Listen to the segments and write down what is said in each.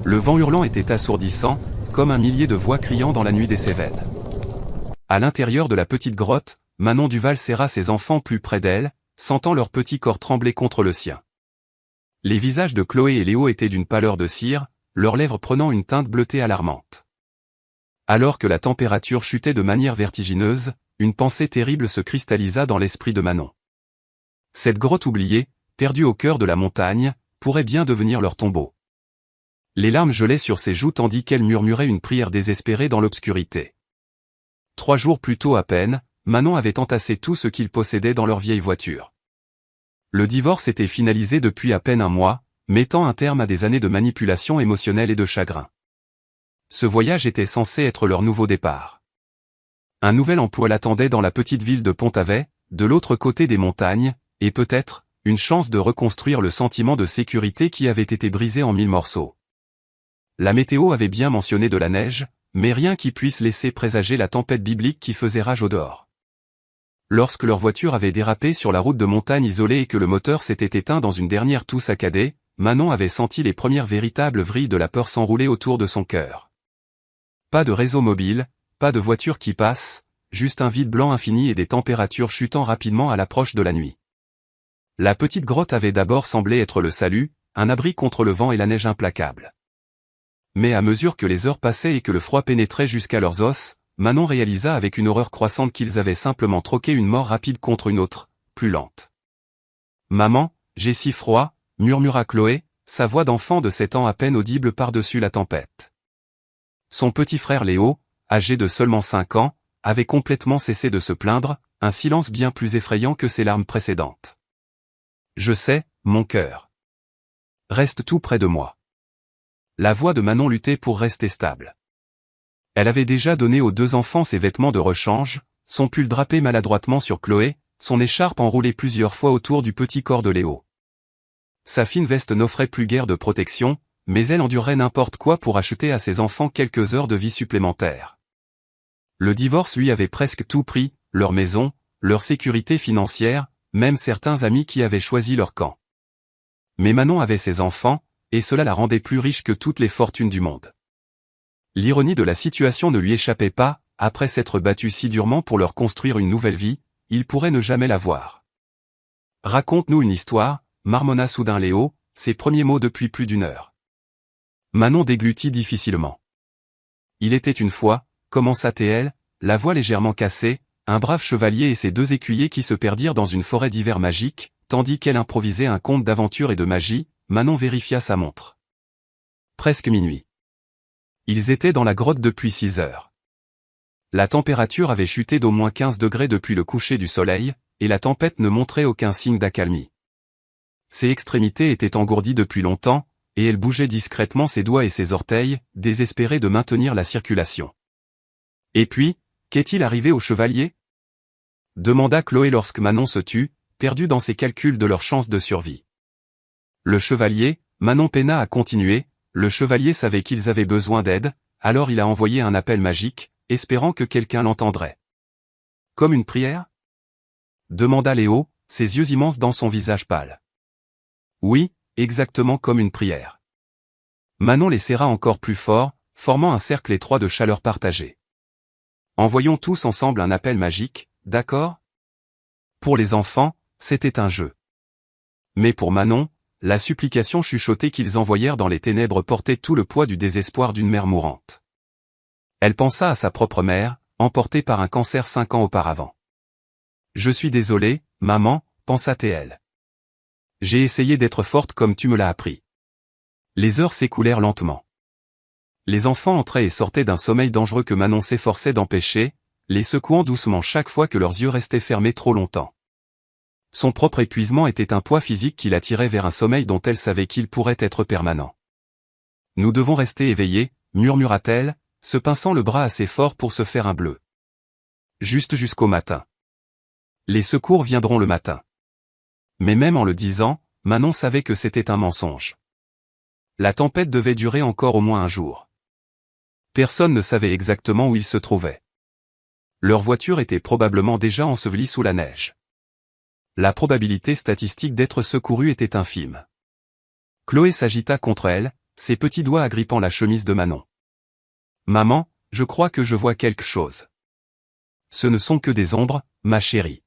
Le vent hurlant était assourdissant, comme un millier de voix criant dans la nuit des Cévennes. À l'intérieur de la petite grotte, Manon Duval serra ses enfants plus près d'elle, sentant leur petit corps trembler contre le sien. Les visages de Chloé et Léo étaient d'une pâleur de cire, leurs lèvres prenant une teinte bleutée alarmante. Alors que la température chutait de manière vertigineuse, une pensée terrible se cristallisa dans l'esprit de Manon. Cette grotte oubliée, perdue au cœur de la montagne, pourrait bien devenir leur tombeau. Les larmes gelaient sur ses joues tandis qu'elle murmurait une prière désespérée dans l'obscurité. 3 jours plus tôt à peine, Manon avait entassé tout ce qu'ils possédaient dans leur vieille voiture. Le divorce était finalisé depuis à peine un mois, mettant un terme à des années de manipulation émotionnelle et de chagrin. Ce voyage était censé être leur nouveau départ. Un nouvel emploi l'attendait dans la petite ville de Pont-Avet, de l'autre côté des montagnes, et peut-être, une chance de reconstruire le sentiment de sécurité qui avait été brisé en 1000 morceaux. La météo avait bien mentionné de la neige, mais rien qui puisse laisser présager la tempête biblique qui faisait rage au dehors. Lorsque leur voiture avait dérapé sur la route de montagne isolée et que le moteur s'était éteint dans une dernière toux saccadée, Manon avait senti les premières véritables vrilles de la peur s'enrouler autour de son cœur. Pas de réseau mobile, pas de voiture qui passe, juste un vide blanc infini et des températures chutant rapidement à l'approche de la nuit. La petite grotte avait d'abord semblé être le salut, un abri contre le vent et la neige implacable. Mais à mesure que les heures passaient et que le froid pénétrait jusqu'à leurs os, Manon réalisa avec une horreur croissante qu'ils avaient simplement troqué une mort rapide contre une autre, plus lente. « Maman, j'ai si froid », murmura Chloé, sa voix d'enfant de 7 ans à peine audible par-dessus la tempête. Son petit frère Léo, âgé de seulement 5 ans, avait complètement cessé de se plaindre, un silence bien plus effrayant que ses larmes précédentes. « Je sais, mon cœur. Reste tout près de moi. » La voix de Manon luttait pour rester stable. Elle avait déjà donné aux 2 enfants ses vêtements de rechange, son pull drapé maladroitement sur Chloé, son écharpe enroulée plusieurs fois autour du petit corps de Léo. Sa fine veste n'offrait plus guère de protection, mais elle endurerait n'importe quoi pour acheter à ses enfants quelques heures de vie supplémentaires. Le divorce lui avait presque tout pris, leur maison, leur sécurité financière, même certains amis qui avaient choisi leur camp. Mais Manon avait ses enfants, et cela la rendait plus riche que toutes les fortunes du monde. L'ironie de la situation ne lui échappait pas, après s'être battu si durement pour leur construire une nouvelle vie, il pourrait ne jamais la voir. « Raconte-nous une histoire », marmonna soudain Léo, ses premiers mots depuis plus d'1 heure. Manon déglutit difficilement. « Il était une fois », commença-t-elle, la voix légèrement cassée, un brave chevalier et ses 2 écuyers qui se perdirent dans une forêt d'hiver magique, tandis qu'elle improvisait un conte d'aventure et de magie. Manon vérifia sa montre. Presque minuit. Ils étaient dans la grotte depuis 6 heures. La température avait chuté d'au moins 15 degrés depuis le coucher du soleil, et la tempête ne montrait aucun signe d'accalmie. Ses extrémités étaient engourdies depuis longtemps, et elle bougeait discrètement ses doigts et ses orteils, désespérée de maintenir la circulation. « Et puis, qu'est-il arrivé au chevalier ?» demanda Chloé lorsque Manon se tut, perdue dans ses calculs de leurs chances de survie. Le chevalier, Manon peina à continuer, le chevalier savait qu'ils avaient besoin d'aide, alors il a envoyé un appel magique, espérant que quelqu'un l'entendrait. « Comme une prière ?» demanda Léo, ses yeux immenses dans son visage pâle. « Oui, exactement comme une prière. » Manon les serra encore plus fort, formant un cercle étroit de chaleur partagée. « Envoyons tous ensemble un appel magique, d'accord ? » Pour les enfants, c'était un jeu. Mais pour Manon, la supplication chuchotée qu'ils envoyèrent dans les ténèbres portait tout le poids du désespoir d'une mère mourante. Elle pensa à sa propre mère, emportée par un cancer 5 ans auparavant. « Je suis désolée, maman », pensa-t-elle. « J'ai essayé d'être forte comme tu me l'as appris. » Les heures s'écoulèrent lentement. Les enfants entraient et sortaient d'un sommeil dangereux que Manon s'efforçait d'empêcher, les secouant doucement chaque fois que leurs yeux restaient fermés trop longtemps. Son propre épuisement était un poids physique qui l'attirait vers un sommeil dont elle savait qu'il pourrait être permanent. « Nous devons rester éveillés », murmura-t-elle, se pinçant le bras assez fort pour se faire un bleu. « Juste jusqu'au matin. Les secours viendront le matin. » Mais même en le disant, Manon savait que c'était un mensonge. La tempête devait durer encore au moins un jour. Personne ne savait exactement où ils se trouvaient. Leur voiture était probablement déjà ensevelie sous la neige. La probabilité statistique d'être secouru était infime. Chloé s'agita contre elle, ses petits doigts agrippant la chemise de Manon. « Maman, je crois que je vois quelque chose. »« Ce ne sont que des ombres, ma chérie. »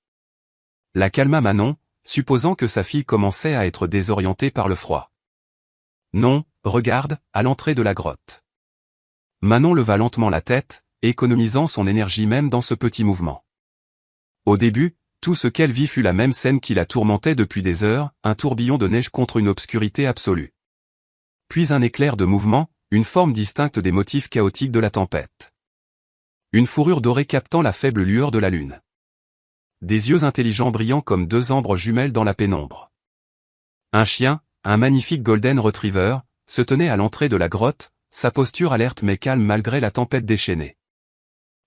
La calma Manon, supposant que sa fille commençait à être désorientée par le froid. « Non, regarde, à l'entrée de la grotte. » Manon leva lentement la tête, économisant son énergie même dans ce petit mouvement. Au début, tout ce qu'elle vit fut la même scène qui la tourmentait depuis des heures, un tourbillon de neige contre une obscurité absolue. Puis un éclair de mouvement, une forme distincte des motifs chaotiques de la tempête. Une fourrure dorée captant la faible lueur de la lune. Des yeux intelligents brillant comme deux ombres jumelles dans la pénombre. Un chien, un magnifique golden retriever, se tenait à l'entrée de la grotte, sa posture alerte mais calme malgré la tempête déchaînée.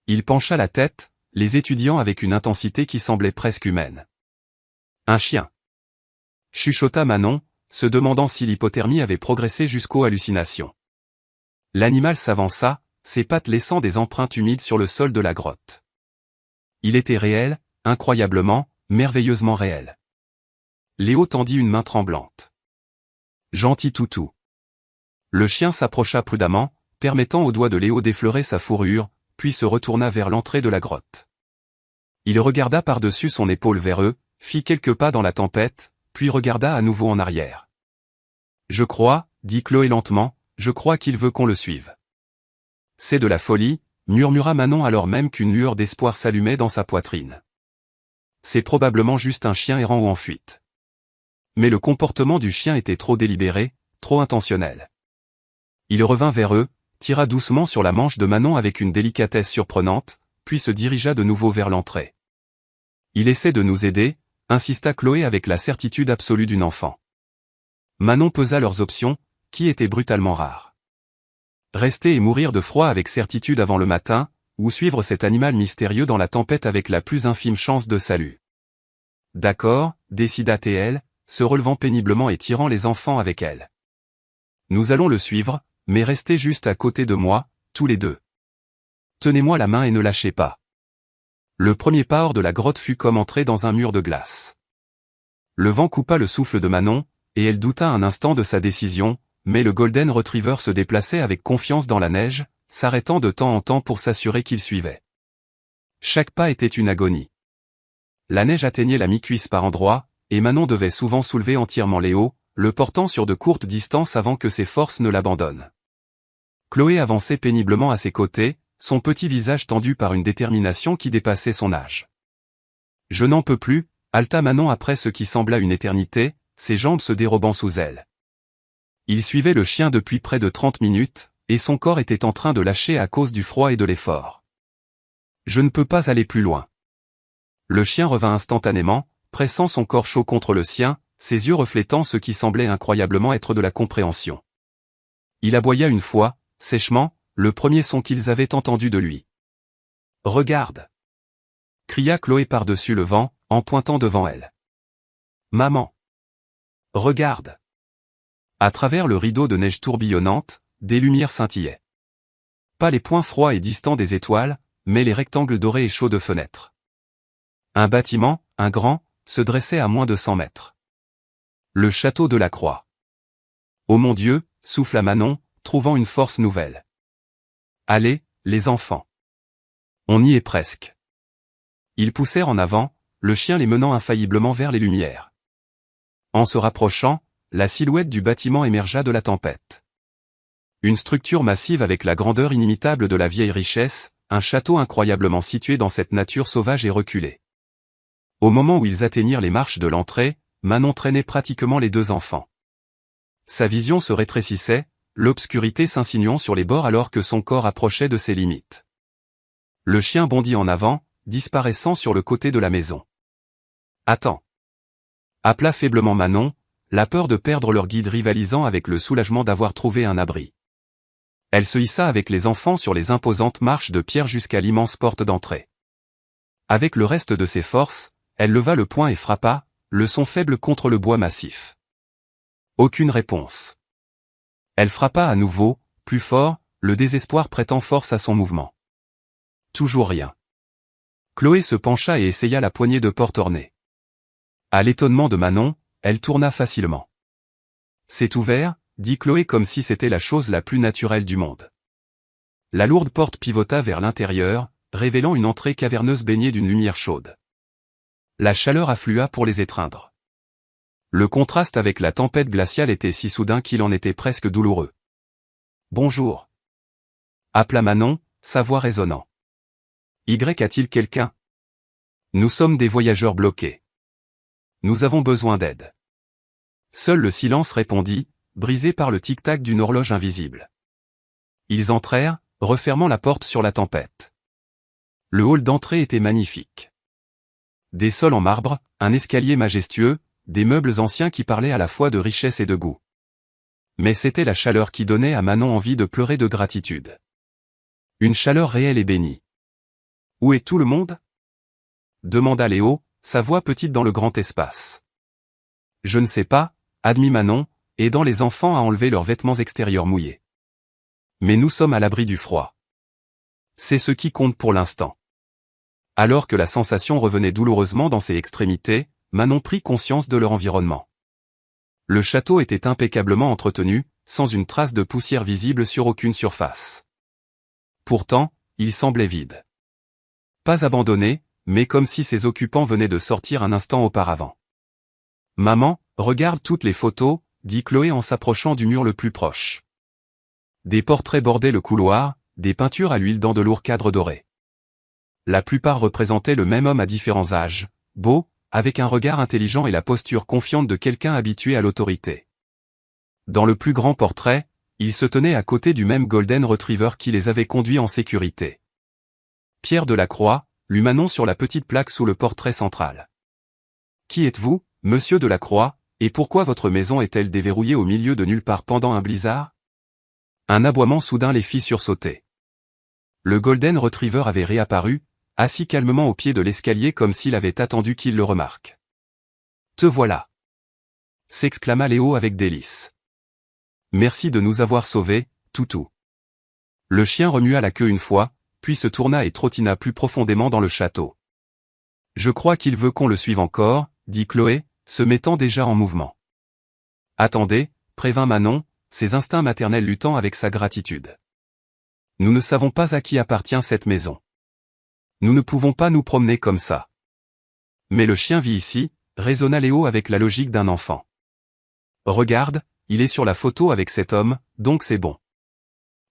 Il pencha la tête, les étudiant avec une intensité qui semblait presque humaine. Un chien. Chuchota Manon, se demandant si l'hypothermie avait progressé jusqu'aux hallucinations. L'animal s'avança, ses pattes laissant des empreintes humides sur le sol de la grotte. Il était réel, incroyablement, merveilleusement réel. Léo tendit une main tremblante. Gentil toutou. Le chien s'approcha prudemment, permettant aux doigts de Léo d'effleurer sa fourrure, puis se retourna vers l'entrée de la grotte. Il regarda par-dessus son épaule vers eux, fit quelques pas dans la tempête, puis regarda à nouveau en arrière. « Je crois, » dit Chloé lentement, « je crois qu'il veut qu'on le suive. »« C'est de la folie, » murmura Manon alors même qu'une lueur d'espoir s'allumait dans sa poitrine. « C'est probablement juste un chien errant ou en fuite. » Mais le comportement du chien était trop délibéré, trop intentionnel. Il revint vers eux, tira doucement sur la manche de Manon avec une délicatesse surprenante, puis se dirigea de nouveau vers l'entrée. « Il essaie de nous aider », insista Chloé avec la certitude absolue d'une enfant. Manon pesa leurs options, qui étaient brutalement rares. Rester et mourir de froid avec certitude avant le matin, ou suivre cet animal mystérieux dans la tempête avec la plus infime chance de salut. « D'accord, » décida-t-elle, se relevant péniblement et tirant les enfants avec elle. « Nous allons le suivre, mais restez juste à côté de moi, tous les deux. Tenez-moi la main et ne lâchez pas. » Le premier pas hors de la grotte fut comme entrer dans un mur de glace. Le vent coupa le souffle de Manon, et elle douta un instant de sa décision, mais le golden retriever se déplaçait avec confiance dans la neige, s'arrêtant de temps en temps pour s'assurer qu'il suivait. Chaque pas était une agonie. La neige atteignait la mi-cuisse par endroits, et Manon devait souvent soulever entièrement Léo, le portant sur de courtes distances avant que ses forces ne l'abandonnent. Chloé avançait péniblement à ses côtés, son petit visage tendu par une détermination qui dépassait son âge. « Je n'en peux plus », haleta Manon après ce qui sembla une éternité, ses jambes se dérobant sous elle. Il suivait le chien depuis près de 30 minutes, et son corps était en train de lâcher à cause du froid et de l'effort. « Je ne peux pas aller plus loin. » Le chien revint instantanément, pressant son corps chaud contre le sien, ses yeux reflétant ce qui semblait incroyablement être de la compréhension. Il aboya une fois, sèchement, le premier son qu'ils avaient entendu de lui. « Regarde !» cria Chloé par-dessus le vent, en pointant devant elle. « Maman ! Regarde !» À travers le rideau de neige tourbillonnante, des lumières scintillaient. Pas les points froids et distants des étoiles, mais les rectangles dorés et chauds de fenêtres. Un bâtiment, un grand, se dressait à moins de 100 mètres. Le château de la Croix. « Oh mon Dieu !» souffla Manon, trouvant une force nouvelle. « Allez, les enfants. On y est presque. » Ils poussèrent en avant, le chien les menant infailliblement vers les lumières. En se rapprochant, la silhouette du bâtiment émergea de la tempête. Une structure massive avec la grandeur inimitable de la vieille richesse, un château incroyablement situé dans cette nature sauvage et reculée. Au moment où ils atteignirent les marches de l'entrée, Manon traînait pratiquement les deux enfants. Sa vision se rétrécissait, l'obscurité s'insinuant sur les bords alors que son corps approchait de ses limites. Le chien bondit en avant, disparaissant sur le côté de la maison. « Attends !» appela faiblement Manon, la peur de perdre leur guide rivalisant avec le soulagement d'avoir trouvé un abri. Elle se hissa avec les enfants sur les imposantes marches de pierre jusqu'à l'immense porte d'entrée. Avec le reste de ses forces, elle leva le poing et frappa, le son faible contre le bois massif. Aucune réponse. Elle frappa à nouveau, plus fort, le désespoir prêtant force à son mouvement. Toujours rien. Chloé se pencha et essaya la poignée de porte ornée. À l'étonnement de Manon, elle tourna facilement. « C'est ouvert » dit Chloé comme si c'était la chose la plus naturelle du monde. La lourde porte pivota vers l'intérieur, révélant une entrée caverneuse baignée d'une lumière chaude. La chaleur afflua pour les étreindre. Le contraste avec la tempête glaciale était si soudain qu'il en était presque douloureux. « Bonjour » appela Manon, sa voix résonnant. « Y a-t-il quelqu'un ? Nous sommes des voyageurs bloqués. Nous avons besoin d'aide. » Seul le silence répondit, brisé par le tic-tac d'une horloge invisible. Ils entrèrent, refermant la porte sur la tempête. Le hall d'entrée était magnifique. Des sols en marbre, un escalier majestueux, des meubles anciens qui parlaient à la fois de richesse et de goût. Mais c'était la chaleur qui donnait à Manon envie de pleurer de gratitude. Une chaleur réelle et bénie. « Où est tout le monde ?» demanda Léo, sa voix petite dans le grand espace. « Je ne sais pas » admit Manon, aidant les enfants à enlever leurs vêtements extérieurs mouillés. « Mais nous sommes à l'abri du froid. C'est ce qui compte pour l'instant. » Alors que la sensation revenait douloureusement dans ses extrémités, Manon prit conscience de leur environnement. Le château était impeccablement entretenu, sans une trace de poussière visible sur aucune surface. Pourtant, il semblait vide. Pas abandonné, mais comme si ses occupants venaient de sortir un instant auparavant. « Maman, regarde toutes les photos » dit Chloé en s'approchant du mur le plus proche. Des portraits bordaient le couloir, des peintures à l'huile dans de lourds cadres dorés. La plupart représentaient le même homme à différents âges, beau, avec un regard intelligent et la posture confiante de quelqu'un habitué à l'autorité. Dans le plus grand portrait, il se tenait à côté du même Golden Retriever qui les avait conduits en sécurité. Pierre Delacroix, lut Manon sur la petite plaque sous le portrait central. « Qui êtes-vous, monsieur Delacroix, et pourquoi votre maison est-elle déverrouillée au milieu de nulle part pendant un blizzard ?» Un aboiement soudain les fit sursauter. Le Golden Retriever avait réapparu, assis calmement au pied de l'escalier comme s'il avait attendu qu'il le remarque. « Te voilà !» s'exclama Léo avec délice. « Merci de nous avoir sauvés, Toutou. » Le chien remua la queue une fois, puis se tourna et trottina plus profondément dans le château. « Je crois qu'il veut qu'on le suive encore, » dit Chloé, se mettant déjà en mouvement. « Attendez, » prévint Manon, ses instincts maternels luttant avec sa gratitude. « Nous ne savons pas à qui appartient cette maison. Nous ne pouvons pas nous promener comme ça. » Mais le chien vit ici, raisonna Léo avec la logique d'un enfant. « Regarde, il est sur la photo avec cet homme, donc c'est bon. »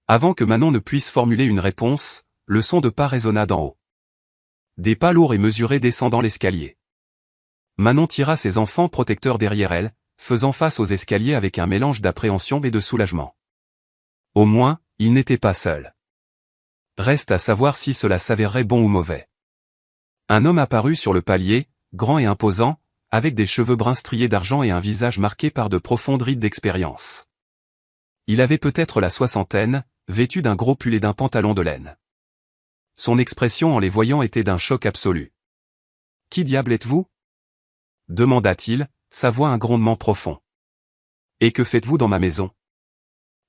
Avant que Manon ne puisse formuler une réponse, le son de pas résonna d'en haut. Des pas lourds et mesurés descendant l'escalier. Manon tira ses enfants protecteurs derrière elle, faisant face aux escaliers avec un mélange d'appréhension et de soulagement. Au moins, il n'était pas seul. Reste à savoir si cela s'avérerait bon ou mauvais. Un homme apparut sur le palier, grand et imposant, avec des cheveux bruns striés d'argent et un visage marqué par de profondes rides d'expérience. Il avait peut-être la soixantaine, vêtu d'un gros pull et d'un pantalon de laine. Son expression en les voyant était d'un choc absolu. « Qui diable êtes-vous » demanda-t-il, sa voix un grondement profond. « Et que faites-vous dans ma maison »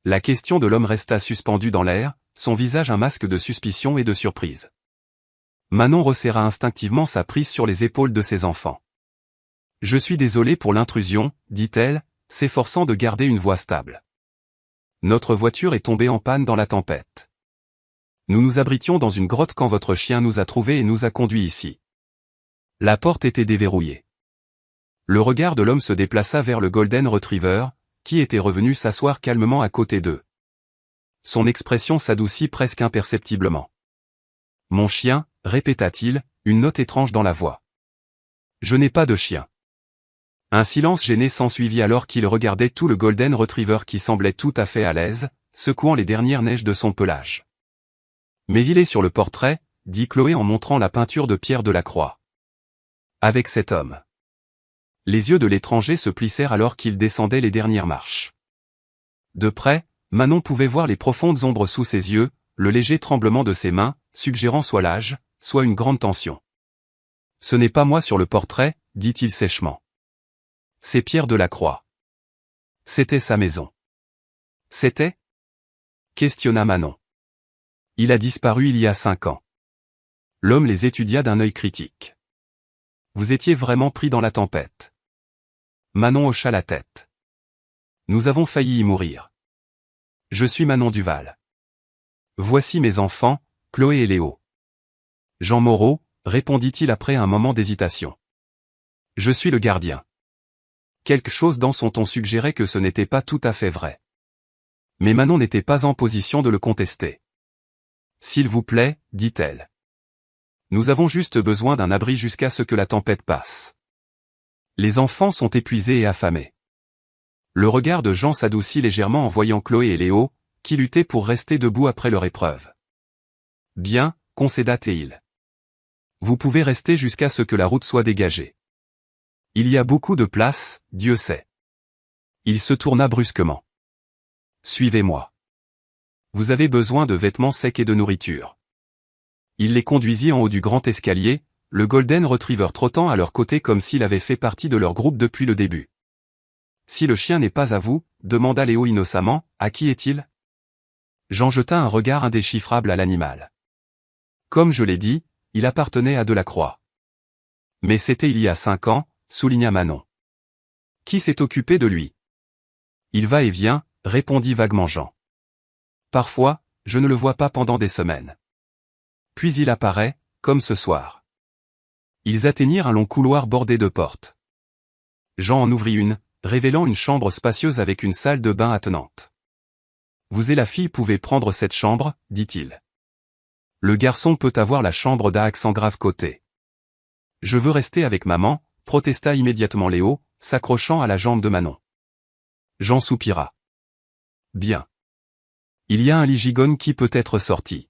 La question de l'homme resta suspendue dans l'air, son visage un masque de suspicion et de surprise. Manon resserra instinctivement sa prise sur les épaules de ses enfants. « Je suis désolée pour l'intrusion, » dit-elle, s'efforçant de garder une voix stable. « Notre voiture est tombée en panne dans la tempête. Nous nous abritions dans une grotte quand votre chien nous a trouvés et nous a conduits ici. La porte était déverrouillée. » Le regard de l'homme se déplaça vers le Golden Retriever, qui était revenu s'asseoir calmement à côté d'eux. Son expression s'adoucit presque imperceptiblement. « Mon chien » répéta-t-il, une note étrange dans la voix. « Je n'ai pas de chien. » Un silence gêné s'ensuivit alors qu'il regardait tout le Golden Retriever qui semblait tout à fait à l'aise, secouant les dernières neiges de son pelage. « Mais il est sur le portrait, » dit Chloé en montrant la peinture de Pierre Delacroix. « Avec cet homme. » Les yeux de l'étranger se plissèrent alors qu'il descendait les dernières marches. De près, Manon pouvait voir les profondes ombres sous ses yeux, le léger tremblement de ses mains, suggérant soit l'âge, soit une grande tension. « Ce n'est pas moi sur le portrait, » dit-il sèchement. « C'est Pierre Delacroix. » C'était sa maison. « C'était » questionna Manon. « Il a disparu il y a 5 ans. » L'homme les étudia d'un œil critique. « Vous étiez vraiment pris dans la tempête. » Manon hocha la tête. Nous avons failli y mourir. Je suis Manon Duval. Voici mes enfants, Chloé et Léo. Jean Moreau, répondit-il après un moment d'hésitation. Je suis le gardien. Quelque chose dans son ton suggérait que ce n'était pas tout à fait vrai. Mais Manon n'était pas en position de le contester. S'il vous plaît, dit-elle. Nous avons juste besoin d'un abri jusqu'à ce que la tempête passe. Les enfants sont épuisés et affamés. Le regard de Jean s'adoucit légèrement en voyant Chloé et Léo, qui luttaient pour rester debout après leur épreuve. Bien, concéda-t-il. Vous pouvez rester jusqu'à ce que la route soit dégagée. Il y a beaucoup de place, Dieu sait. Il se tourna brusquement. Suivez-moi. Vous avez besoin de vêtements secs et de nourriture. Il les conduisit en haut du grand escalier, le Golden Retriever trottant à leur côté comme s'il avait fait partie de leur groupe depuis le début. Si le chien n'est pas à vous, demanda Léo innocemment, à qui est-il? Jean jeta un regard indéchiffrable à l'animal. Comme je l'ai dit, il appartenait à Delacroix. Mais c'était il y a 5 ans, souligna Manon. Qui s'est occupé de lui? Il va et vient, répondit vaguement Jean. Parfois, je ne le vois pas pendant des semaines. Puis il apparaît, comme ce soir. Ils atteignirent un long couloir bordé de portes. Jean en ouvrit une, révélant une chambre spacieuse avec une salle de bain attenante. Vous et la fille pouvez prendre cette chambre, dit-il. Le garçon peut avoir la chambre d'à accent grave côté. Je veux rester avec maman, protesta immédiatement Léo, s'accrochant à la jambe de Manon. Jean soupira. Bien. Il y a un lit gigogne qui peut être sorti.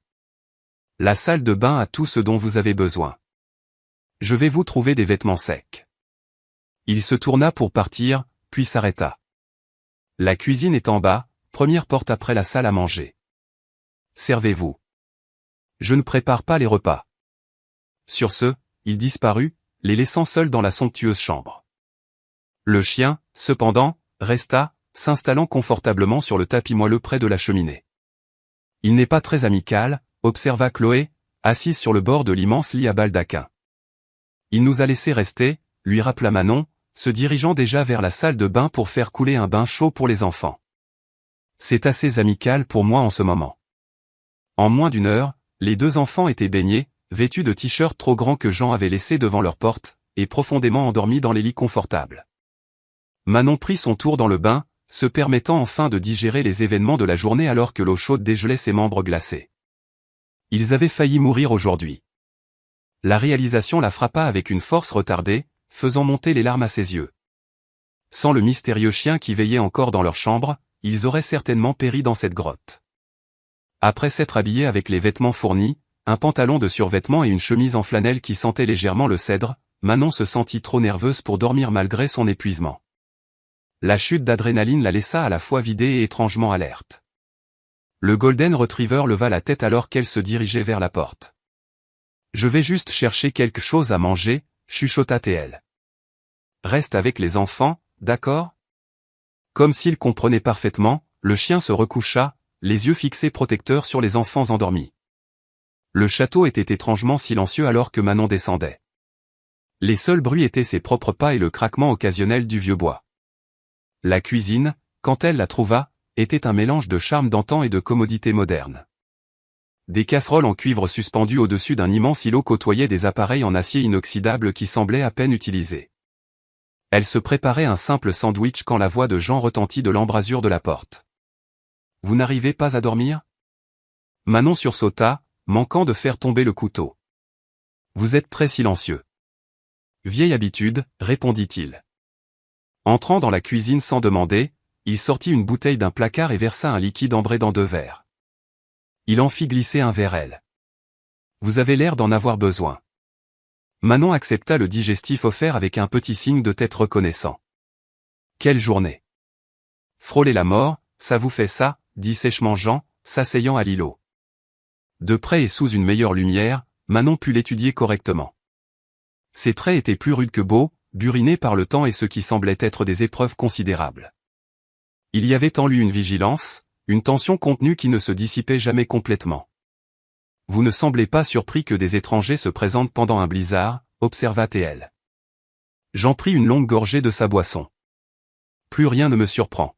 La salle de bain a tout ce dont vous avez besoin. Je vais vous trouver des vêtements secs. Il se tourna pour partir, puis s'arrêta. La cuisine est en bas, première porte après la salle à manger. Servez-vous. Je ne prépare pas les repas. Sur ce, il disparut, les laissant seuls dans la somptueuse chambre. Le chien, cependant, resta, s'installant confortablement sur le tapis moelleux près de la cheminée. Il n'est pas très amical, observa Chloé, assise sur le bord de l'immense lit à baldaquin. Il nous a laissé rester, lui rappela Manon, se dirigeant déjà vers la salle de bain pour faire couler un bain chaud pour les enfants. C'est assez amical pour moi en ce moment. En moins d'1 heure, les 2 enfants étaient baignés, vêtus de t-shirts trop grands que Jean avait laissés devant leur porte, et profondément endormis dans les lits confortables. Manon prit son tour dans le bain, se permettant enfin de digérer les événements de la journée alors que l'eau chaude dégelait ses membres glacés. Ils avaient failli mourir aujourd'hui. La réalisation la frappa avec une force retardée, faisant monter les larmes à ses yeux. Sans le mystérieux chien qui veillait encore dans leur chambre, ils auraient certainement péri dans cette grotte. Après s'être habillés avec les vêtements fournis, un pantalon de survêtement et une chemise en flanelle qui sentait légèrement le cèdre, Manon se sentit trop nerveuse pour dormir malgré son épuisement. La chute d'adrénaline la laissa à la fois vidée et étrangement alerte. Le Golden Retriever leva la tête alors qu'elle se dirigeait vers la porte. « Je vais juste chercher quelque chose à manger », chuchota-t-elle. « Reste avec les enfants, d'accord ?» Comme s'il comprenait parfaitement, le chien se recoucha, les yeux fixés protecteurs sur les enfants endormis. Le château était étrangement silencieux alors que Manon descendait. Les seuls bruits étaient ses propres pas et le craquement occasionnel du vieux bois. La cuisine, quand elle la trouva, était un mélange de charme d'antan et de commodité moderne. Des casseroles en cuivre suspendues au-dessus d'un immense îlot côtoyaient des appareils en acier inoxydable qui semblaient à peine utilisés. Elle se préparait un simple sandwich quand la voix de Jean retentit de l'embrasure de la porte. « Vous n'arrivez pas à dormir ?» Manon sursauta, manquant de faire tomber le couteau. « Vous êtes très silencieux. »« Vieille habitude, » répondit-il. Entrant dans la cuisine sans demander, il sortit une bouteille d'un placard et versa un liquide ambré dans 2 verres. Il en fit glisser un vers elle. « Vous avez l'air d'en avoir besoin. » Manon accepta le digestif offert avec un petit signe de tête reconnaissant. « Quelle journée !»« Frôler la mort, ça vous fait ça ?» dit sèchement Jean, s'asseyant à l'îlot. De près et sous une meilleure lumière, Manon put l'étudier correctement. Ses traits étaient plus rudes que beaux, burinés par le temps et ce qui semblait être des épreuves considérables. Il y avait en lui une vigilance, une tension contenue qui ne se dissipait jamais complètement. « Vous ne semblez pas surpris que des étrangers se présentent pendant un blizzard, observa-t-elle. Jean prit une longue gorgée de sa boisson. Plus rien ne me surprend.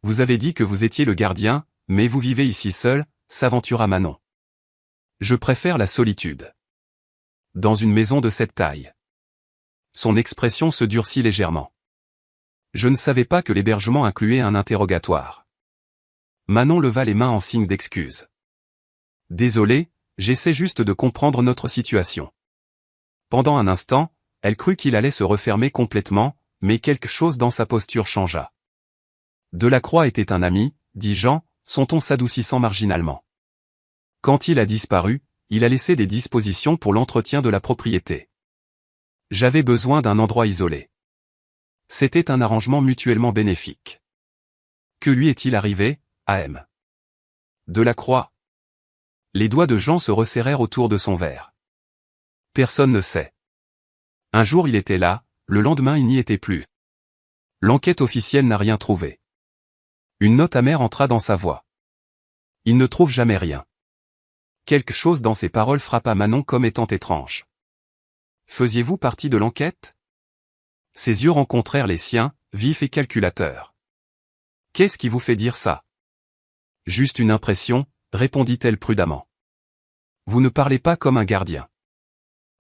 Vous avez dit que vous étiez le gardien, mais vous vivez ici seul, s'aventura Manon. Je préfère la solitude. Dans une maison de cette taille. Son expression se durcit légèrement. Je ne savais pas que l'hébergement incluait un interrogatoire. Manon leva les mains en signe d'excuse. Désolé, j'essaie juste de comprendre notre situation. Pendant un instant, elle crut qu'il allait se refermer complètement, mais quelque chose dans sa posture changea. Delacroix était un ami, dit Jean, son ton s'adoucissant marginalement. Quand il a disparu, il a laissé des dispositions pour l'entretien de la propriété. J'avais besoin d'un endroit isolé. C'était un arrangement mutuellement bénéfique. Que lui est-il arrivé, A.M. Delacroix. Les doigts de Jean se resserrèrent autour de son verre. Personne ne sait. Un jour il était là, le lendemain il n'y était plus. L'enquête officielle n'a rien trouvé. Une note amère entra dans sa voix. Il ne trouve jamais rien. Quelque chose dans ses paroles frappa Manon comme étant étrange. Faisiez-vous partie de l'enquête? Ses yeux rencontrèrent les siens, vifs et calculateurs. Qu'est-ce qui vous fait dire ça? Juste une impression, répondit-elle prudemment. Vous ne parlez pas comme un gardien.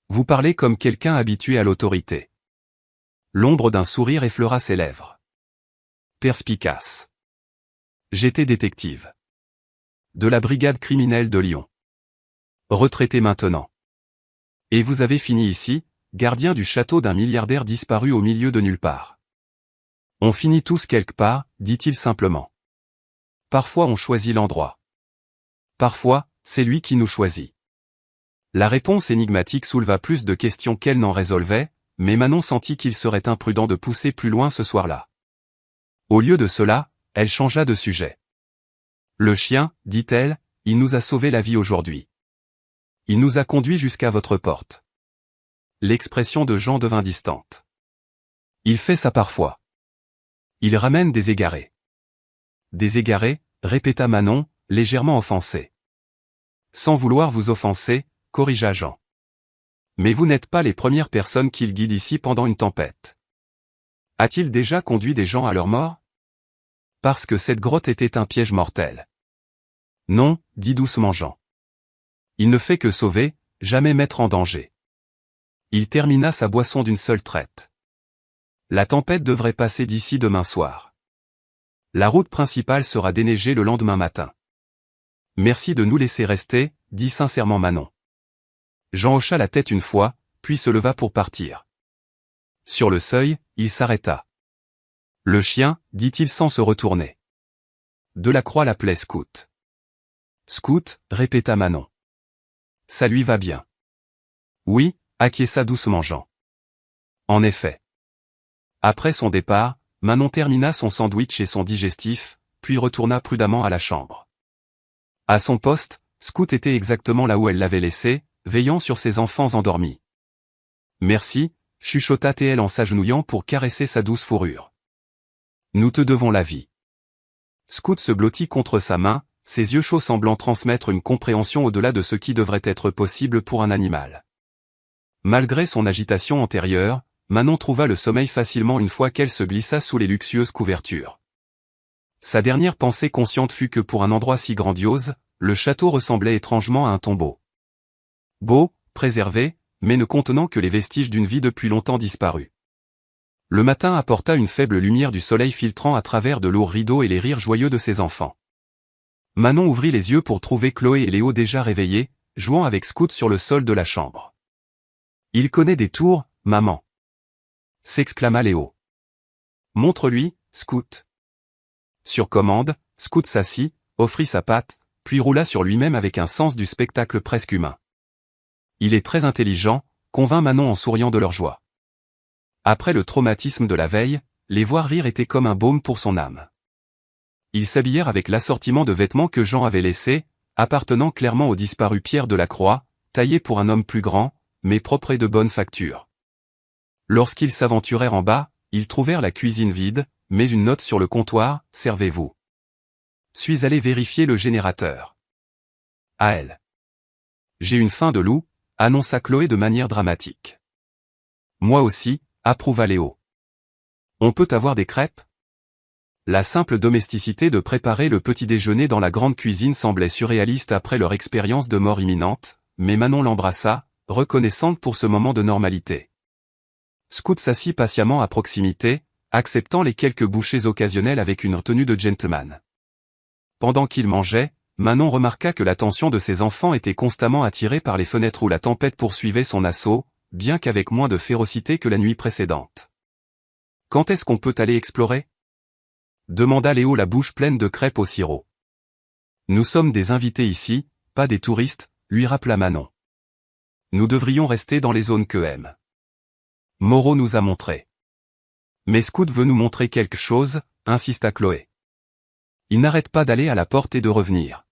Vous parlez comme quelqu'un habitué à l'autorité. L'ombre d'un sourire effleura ses lèvres. Perspicace. J'étais détective. De la brigade criminelle de Lyon. Retraité maintenant. Et vous avez fini ici, gardien du château d'un milliardaire disparu au milieu de nulle part. On finit tous quelque part, dit-il simplement. Parfois on choisit l'endroit. Parfois, c'est lui qui nous choisit. La réponse énigmatique souleva plus de questions qu'elle n'en résolvait, mais Manon sentit qu'il serait imprudent de pousser plus loin ce soir-là. Au lieu de cela, elle changea de sujet. Le chien, dit-elle, il nous a sauvé la vie aujourd'hui. Il nous a conduits jusqu'à votre porte. L'expression de Jean devint distante. Il fait ça parfois. Il ramène des égarés. Des égarés, répéta Manon, légèrement offensée. Sans vouloir vous offenser, corrigea Jean. Mais vous n'êtes pas les premières personnes qu'il guide ici pendant une tempête. A-t-il déjà conduit des gens à leur mort? Parce que cette grotte était un piège mortel. Non, dit doucement Jean. Il ne fait que sauver, jamais mettre en danger. Il termina sa boisson d'une seule traite. La tempête devrait passer d'ici demain soir. La route principale sera déneigée le lendemain matin. Merci de nous laisser rester, dit sincèrement Manon. Jean hocha la tête une fois, puis se leva pour partir. Sur le seuil, il s'arrêta. Le chien, dit-il sans se retourner. Delacroix l'appelait Scout. Scout, répéta Manon. Ça lui va bien. Oui, acquiesça doucement Jean. En effet. Après son départ, Manon termina son sandwich et son digestif, puis retourna prudemment à la chambre. À son poste, Scout était exactement là où elle l'avait laissé, veillant sur ses enfants endormis. Merci, chuchota-t-elle en s'agenouillant pour caresser sa douce fourrure. Nous te devons la vie. Scout se blottit contre sa main, ses yeux chauds semblant transmettre une compréhension au-delà de ce qui devrait être possible pour un animal. Malgré son agitation antérieure, Manon trouva le sommeil facilement une fois qu'elle se glissa sous les luxueuses couvertures. Sa dernière pensée consciente fut que pour un endroit si grandiose, le château ressemblait étrangement à un tombeau. Beau, préservé, mais ne contenant que les vestiges d'une vie depuis longtemps disparue. Le matin apporta une faible lumière du soleil filtrant à travers de lourds rideaux et les rires joyeux de ses enfants. Manon ouvrit les yeux pour trouver Chloé et Léo déjà réveillés, jouant avec Scout sur le sol de la chambre. « Il connaît des tours, maman !» s'exclama Léo. « Montre-lui, Scout. » Sur commande, Scout s'assit, offrit sa patte, puis roula sur lui-même avec un sens du spectacle presque humain. « Il est très intelligent », convint Manon en souriant de leur joie. Après le traumatisme de la veille, les voir rire était comme un baume pour son âme. Ils s'habillèrent avec l'assortiment de vêtements que Jean avait laissé, appartenant clairement au disparu Pierre Delacroix, taillé pour un homme plus grand, mais propre et de bonne facture. Lorsqu'ils s'aventurèrent en bas, ils trouvèrent la cuisine vide, mais une note sur le comptoir, « Servez-vous. Suis allé vérifier le générateur. » À elle. « J'ai une faim de loup », annonça Chloé de manière dramatique. « Moi aussi », approuva Léo. « On peut avoir des crêpes ?» La simple domesticité de préparer le petit déjeuner dans la grande cuisine semblait surréaliste après leur expérience de mort imminente, mais Manon l'embrassa, reconnaissante pour ce moment de normalité. Scoot s'assit patiemment à proximité, acceptant les quelques bouchées occasionnelles avec une retenue de gentleman. Pendant qu'il mangeait, Manon remarqua que l'attention de ses enfants était constamment attirée par les fenêtres où la tempête poursuivait son assaut, bien qu'avec moins de férocité que la nuit précédente. « Quand est-ce qu'on peut aller explorer ?» demanda Léo la bouche pleine de crêpes au sirop. « Nous sommes des invités ici, pas des touristes, lui rappela Manon. Nous devrions rester dans les zones que aime. Moreau nous a montré. Mais Scoot veut nous montrer quelque chose, insista Chloé. Il n'arrête pas d'aller à la porte et de revenir.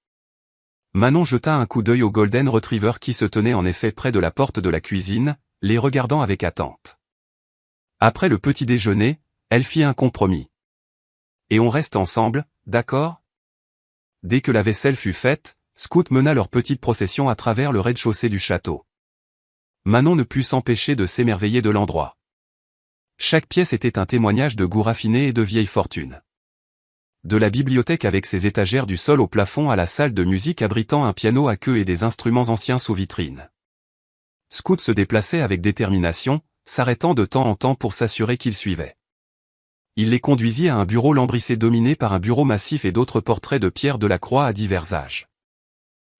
Manon jeta un coup d'œil au Golden Retriever qui se tenait en effet près de la porte de la cuisine, les regardant avec attente. Après le petit déjeuner, elle fit un compromis. Et on reste ensemble, d'accord ? Dès que la vaisselle fut faite, Scoot mena leur petite procession à travers le rez-de-chaussée du château. Manon ne put s'empêcher de s'émerveiller de l'endroit. Chaque pièce était un témoignage de goût raffiné et de vieille fortune. De la bibliothèque avec ses étagères du sol au plafond à la salle de musique abritant un piano à queue et des instruments anciens sous vitrine. Scoot se déplaçait avec détermination, s'arrêtant de temps en temps pour s'assurer qu'il suivait. Il les conduisit à un bureau lambrissé dominé par un bureau massif et d'autres portraits de Pierre Delacroix à divers âges.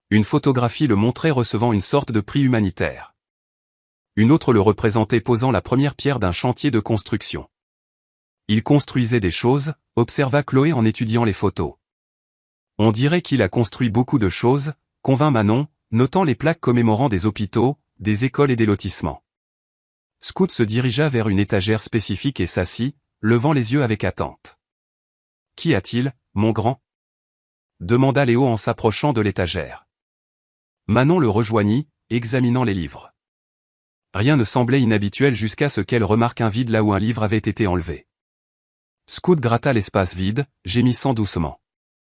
Une photographie le montrait recevant une sorte de prix humanitaire. Une autre le représentait posant la première pierre d'un chantier de construction. Il construisait des choses, observa Chloé en étudiant les photos. On dirait qu'il a construit beaucoup de choses, convint Manon, notant les plaques commémorant des hôpitaux, des écoles et des lotissements. Scoot se dirigea vers une étagère spécifique et s'assit, levant les yeux avec attente. « Qu'y a-t-il, mon grand ?» demanda Léo en s'approchant de l'étagère. Manon le rejoignit, examinant les livres. Rien ne semblait inhabituel jusqu'à ce qu'elle remarque un vide là où un livre avait été enlevé. Scoot gratta l'espace vide, gémissant doucement.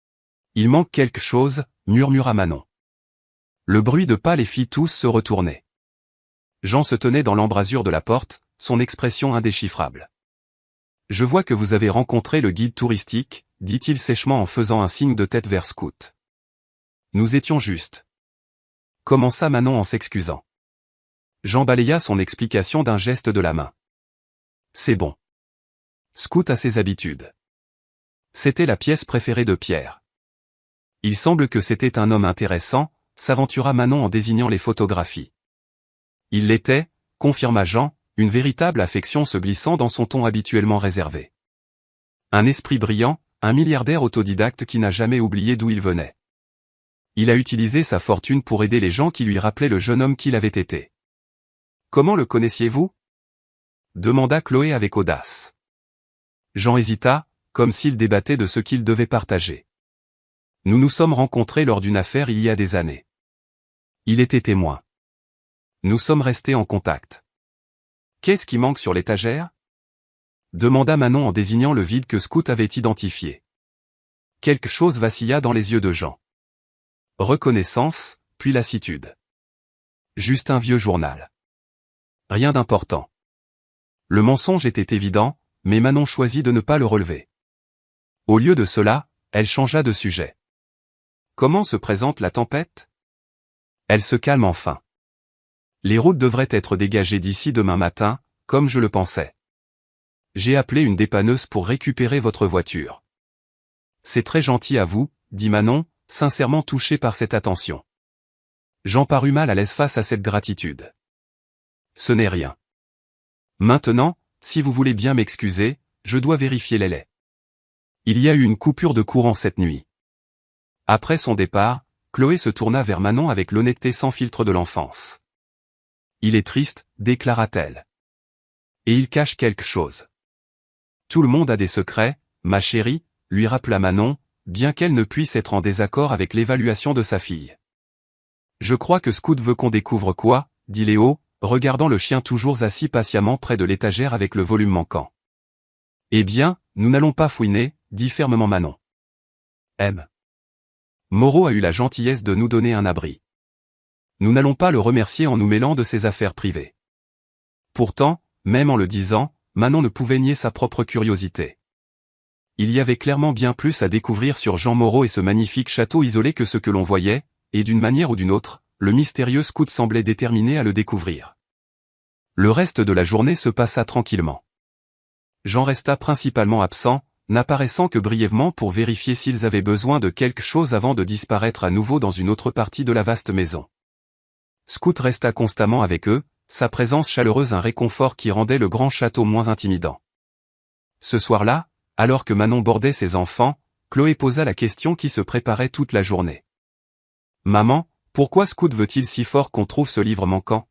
« Il manque quelque chose », murmura Manon. Le bruit de pas les fit tous se retourner. Jean se tenait dans l'embrasure de la porte, son expression indéchiffrable. « Je vois que vous avez rencontré le guide touristique, » dit-il sèchement en faisant un signe de tête vers Scoot. « Nous étions justes. » commença Manon en s'excusant. Jean balaya son explication d'un geste de la main. « C'est bon. Scoot a ses habitudes. » C'était la pièce préférée de Pierre. « Il semble que c'était un homme intéressant », s'aventura Manon en désignant les photographies. « Il l'était », confirma Jean, une véritable affection se glissant dans son ton habituellement réservé. Un esprit brillant, un milliardaire autodidacte qui n'a jamais oublié d'où il venait. Il a utilisé sa fortune pour aider les gens qui lui rappelaient le jeune homme qu'il avait été. « Comment le connaissiez-vous » demanda Chloé avec audace. Jean hésita, comme s'il débattait de ce qu'il devait partager. « Nous nous sommes rencontrés lors d'une affaire il y a des années. Il était témoin. Nous sommes restés en contact. » « Qu'est-ce qui manque sur l'étagère » demanda Manon en désignant le vide que Scoot avait identifié. Quelque chose vacilla dans les yeux de Jean. Reconnaissance, puis lassitude. Juste un vieux journal. Rien d'important. Le mensonge était évident, mais Manon choisit de ne pas le relever. Au lieu de cela, elle changea de sujet. Comment se présente la tempête ? Elle se calme enfin. Les routes devraient être dégagées d'ici demain matin, comme je le pensais. J'ai appelé une dépanneuse pour récupérer votre voiture. C'est très gentil à vous, dit Manon, sincèrement touchée par cette attention. Jean parut mal à l'aise face à cette gratitude. Ce n'est rien. Maintenant, si vous voulez bien m'excuser, je dois vérifier les laits. Il y a eu une coupure de courant cette nuit. Après son départ, Chloé se tourna vers Manon avec l'honnêteté sans filtre de l'enfance. Il est triste, déclara-t-elle. Et il cache quelque chose. Tout le monde a des secrets, ma chérie, lui rappela Manon, bien qu'elle ne puisse être en désaccord avec l'évaluation de sa fille. Je crois que Scoot veut qu'on découvre quoi, dit Léo, regardant le chien toujours assis patiemment près de l'étagère avec le volume manquant. Eh bien, nous n'allons pas fouiner, dit fermement Manon. M. Moreau a eu la gentillesse de nous donner un abri. Nous n'allons pas le remercier en nous mêlant de ses affaires privées. Pourtant, même en le disant, Manon ne pouvait nier sa propre curiosité. il y avait clairement bien plus à découvrir sur Jean Moreau et ce magnifique château isolé que ce que l'on voyait, et d'une manière ou d'une autre, le mystérieux scout semblait déterminé à le découvrir. Le reste de la journée se passa tranquillement. Jean resta principalement absent, n'apparaissant que brièvement pour vérifier s'ils avaient besoin de quelque chose avant de disparaître à nouveau dans une autre partie de la vaste maison. Scout resta constamment avec eux, sa présence chaleureuse un réconfort qui rendait le grand château moins intimidant. Ce soir-là, alors que Manon bordait ses enfants, Chloé posa la question qui se préparait toute la journée. « Maman, pourquoi Scout veut-il si fort qu'on trouve ce livre manquant ?»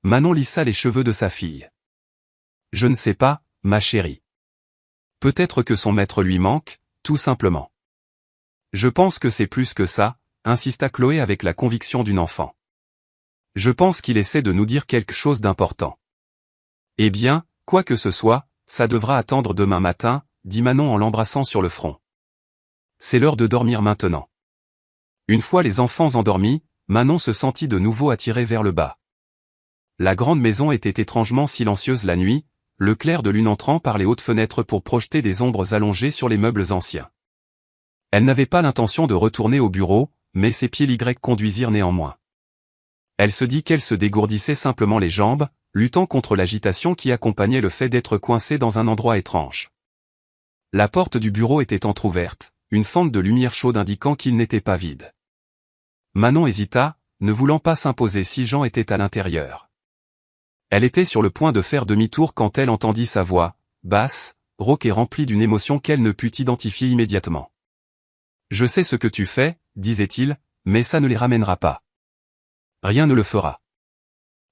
Manon lissa les cheveux de sa fille. « Je ne sais pas, ma chérie. Peut-être que son maître lui manque, tout simplement. »« Je pense que c'est plus que ça, » insista Chloé avec la conviction d'une enfant. « Je pense qu'il essaie de nous dire quelque chose d'important. »« Eh bien, quoi que ce soit, ça devra attendre demain matin, » dit Manon en l'embrassant sur le front. « C'est l'heure de dormir maintenant. » Une fois les enfants endormis, Manon se sentit de nouveau attirée vers le bas. La grande maison était étrangement silencieuse la nuit, le clair de lune entrant par les hautes fenêtres pour projeter des ombres allongées sur les meubles anciens. Elle n'avait pas l'intention de retourner au bureau, mais ses pieds Y conduisirent néanmoins. Elle se dit qu'elle se dégourdissait simplement les jambes, luttant contre l'agitation qui accompagnait le fait d'être coincée dans un endroit étrange. La porte du bureau était entr'ouverte, une fente de lumière chaude indiquant qu'il n'était pas vide. Manon hésita, ne voulant pas s'imposer si Jean était à l'intérieur. Elle était sur le point de faire demi-tour quand elle entendit sa voix, basse, rauque et remplie d'une émotion qu'elle ne put identifier immédiatement. « Je sais ce que tu fais, » disait-il, « mais ça ne les ramènera pas. Rien ne le fera. »